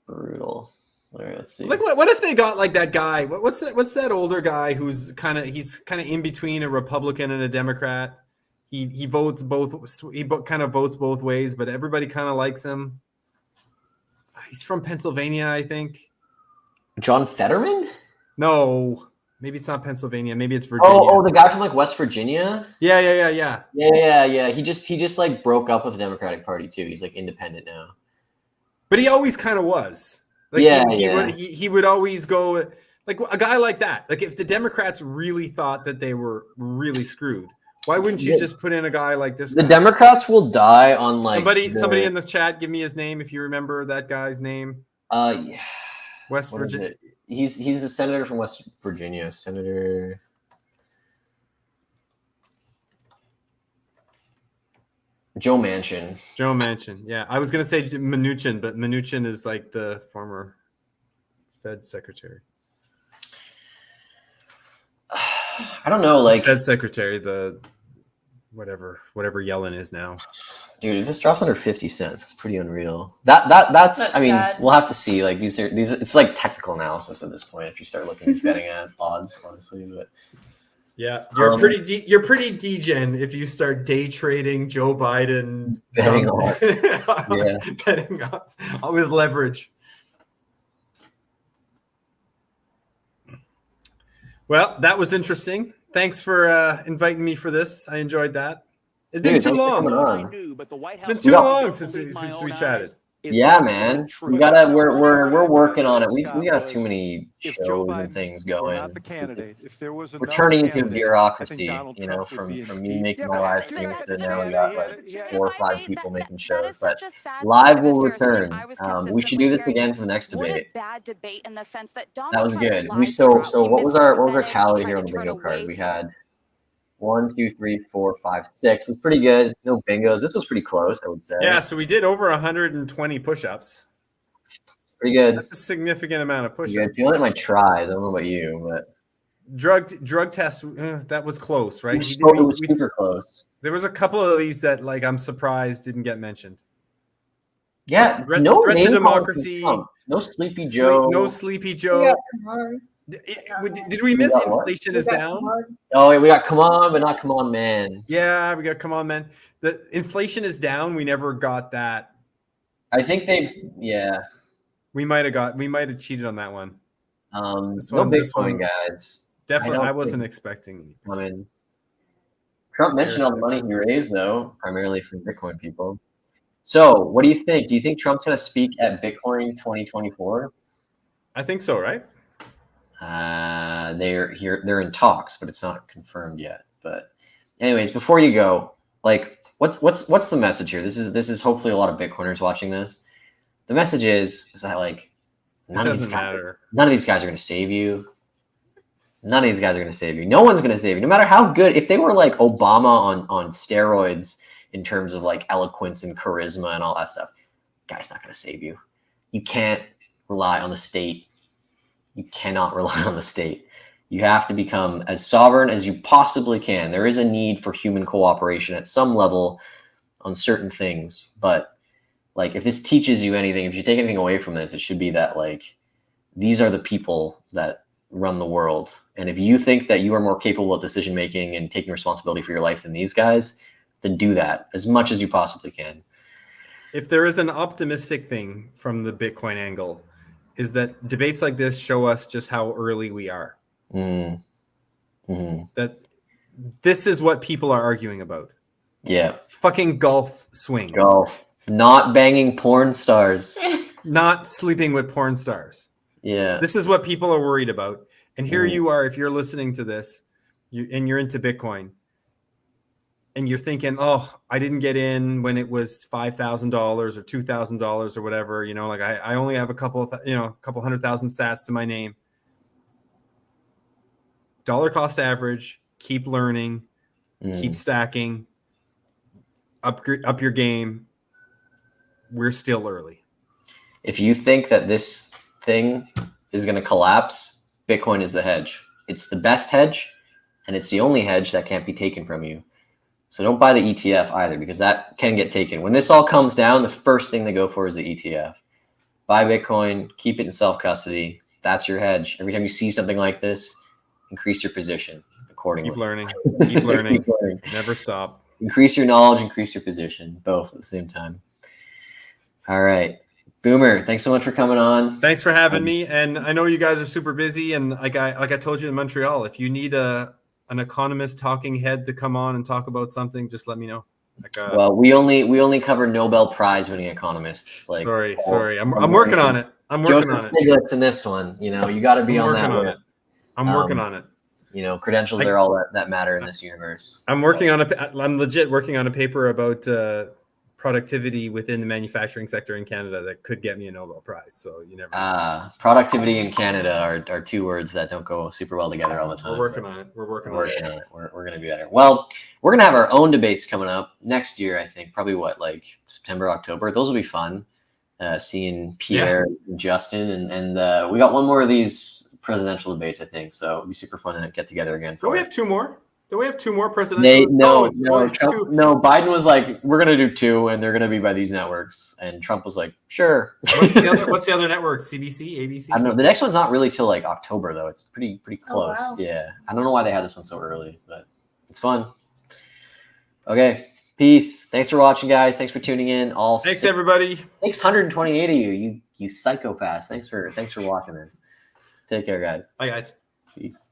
Brutal. All right, let's see. Like, what if they got like that guy? What's that older guy who's he's kind of in between a Republican and a Democrat? He votes both. He kind of votes both ways, but everybody kind of likes him. He's from Pennsylvania, I think. John Fetterman? No, maybe it's not Pennsylvania. Maybe it's Virginia. Oh, the guy from like West Virginia? Yeah. He just like broke up with the Democratic Party too. He's like independent now. But he always kind of was. Like, he would always go like a guy like that. Like, if the Democrats really thought that they were really screwed, why wouldn't you just put in a guy like this? The Democrats will die on like somebody in the chat. Give me his name if you remember that guy's name. Yeah. West Virginia. He's the senator from West Virginia. Senator. Joe Manchin. Yeah, I was gonna say Mnuchin, but Mnuchin is like the former Fed secretary. I don't know, like Fed secretary, the whatever Yellen is now. Dude, if this drops under 50 cents, it's pretty unreal. That's I mean, sad. We'll have to see. Like these it's like technical analysis at this point if you start looking at betting at odds, honestly. But yeah, you're pretty degen if you start day trading Joe Biden betting odds. Betting odds with leverage. Well, that was interesting. Thanks for inviting me for this. I enjoyed that. It's been too long. It's been too long since we chatted. Yeah, man. We're working on it. We got too many shows and things going. We're turning into bureaucracy, you know, from me making my live streams to now we got like 4 or 5 people making shows. But live will return. We should do this again for the next debate. That was good. So what was our tally here on the bingo card? We had 1, 2, 3, 4, 5, 6. It's pretty good. No bingos. This was pretty close, I would say. Yeah, so we did over 120 push-ups. Pretty good. That's a significant amount of push-ups. Yeah, feeling at my tries. I don't know about you, but drug tests. That was close, right? It was super close. There was a couple of these that, like, I'm surprised didn't get mentioned. Yeah, threat to democracy. No Sleepy Joe. No Sleepy Joe. Did we miss Inflation is Down? Oh, we got Come On, but not Come On, Man. Yeah, we got Come On, Man. The Inflation is Down. We never got that I think yeah. We might have cheated on that one. No Bitcoin, guys. Definitely, I wasn't expecting. I mean, Trump mentioned all the money he raised, though, primarily from Bitcoin people. So, what do you think? Do you think Trump's going to speak at Bitcoin 2024? I think so, right? They're in talks, but it's not confirmed yet. But, anyways, before you go, like, what's the message here? This is hopefully a lot of Bitcoiners watching this. The message is that like none of these guys are going to save you. None of these guys are going to save you. No one's going to save you, no matter how good. If they were like Obama on steroids in terms of like eloquence and charisma and all that stuff, guy's not going to save you. You can't rely on the state. You cannot rely on the state. You have to become as sovereign as you possibly can. There is a need for human cooperation at some level on certain things, but like if this teaches you anything, if you take anything away from this, it should be that like these are the people that run the world. And if you think that you are more capable of decision making and taking responsibility for your life than these guys, then do that as much as you possibly can. If there is an optimistic thing from the Bitcoin angle, is that debates like this show us just how early we are. That this is what people are arguing about. Yeah. Fucking golf swings. Golf. Not banging porn stars. Not sleeping with porn stars. Yeah. This is what people are worried about. And here you are, if you're listening to this, and you're into Bitcoin, and you're thinking, oh, I didn't get in when it was $5,000 or $2,000 or whatever, you know, like I only have a couple 100,000 sats to my name. Dollar cost average, keep learning, keep stacking, up your game. We're still early. If you think that this thing is going to collapse, Bitcoin is the hedge. It's the best hedge, and it's the only hedge that can't be taken from you. So don't buy the ETF either, because that can get taken. When this all comes down, the first thing they go for is the ETF. Buy Bitcoin, keep it in self-custody. That's your hedge. Every time you see something like this, increase your position accordingly. Keep learning. Keep learning. Keep learning. Never stop. Increase your knowledge, increase your position, both at the same time. All right. Boomer, thanks so much for coming on. Thanks for having me. And I know you guys are super busy. And like I told you in Montreal, if you need an economist talking head to come on and talk about something, just let me know. Well, we only cover Nobel Prize winning economists. Like, sorry. I'm working on it. I'm working on it. Stiglitz in this one, you know, you got to be on that one. I'm working on it. You know, credentials are all that matter in this universe. I'm legit working on a paper about productivity within the manufacturing sector in Canada that could get me a Nobel Prize. So you never know. Productivity in Canada are two words that don't go super well together all the time. We're working on it. We're working on it. We're going to be better. Well, we're going to have our own debates coming up next year, I think. Probably like September, October. Those will be fun. Seeing Pierre and Justin. And we got one more of these presidential debates, I think. So it'll be super fun to get together again. Don't we have two more? Do we have two more presidential? No, Biden was like, we're going to do two, and they're going to be by these networks. And Trump was like, sure. What's the other network? CBC, ABC? I don't know. The next one's not really till like October, though. It's pretty close. Oh, wow. Yeah. I don't know why they had this one so early, but it's fun. Okay. Peace. Thanks for watching, guys. Thanks for tuning in. Thanks, everybody. 628 of you psychopaths. Thanks for watching this. Take care, guys. Bye, guys. Peace.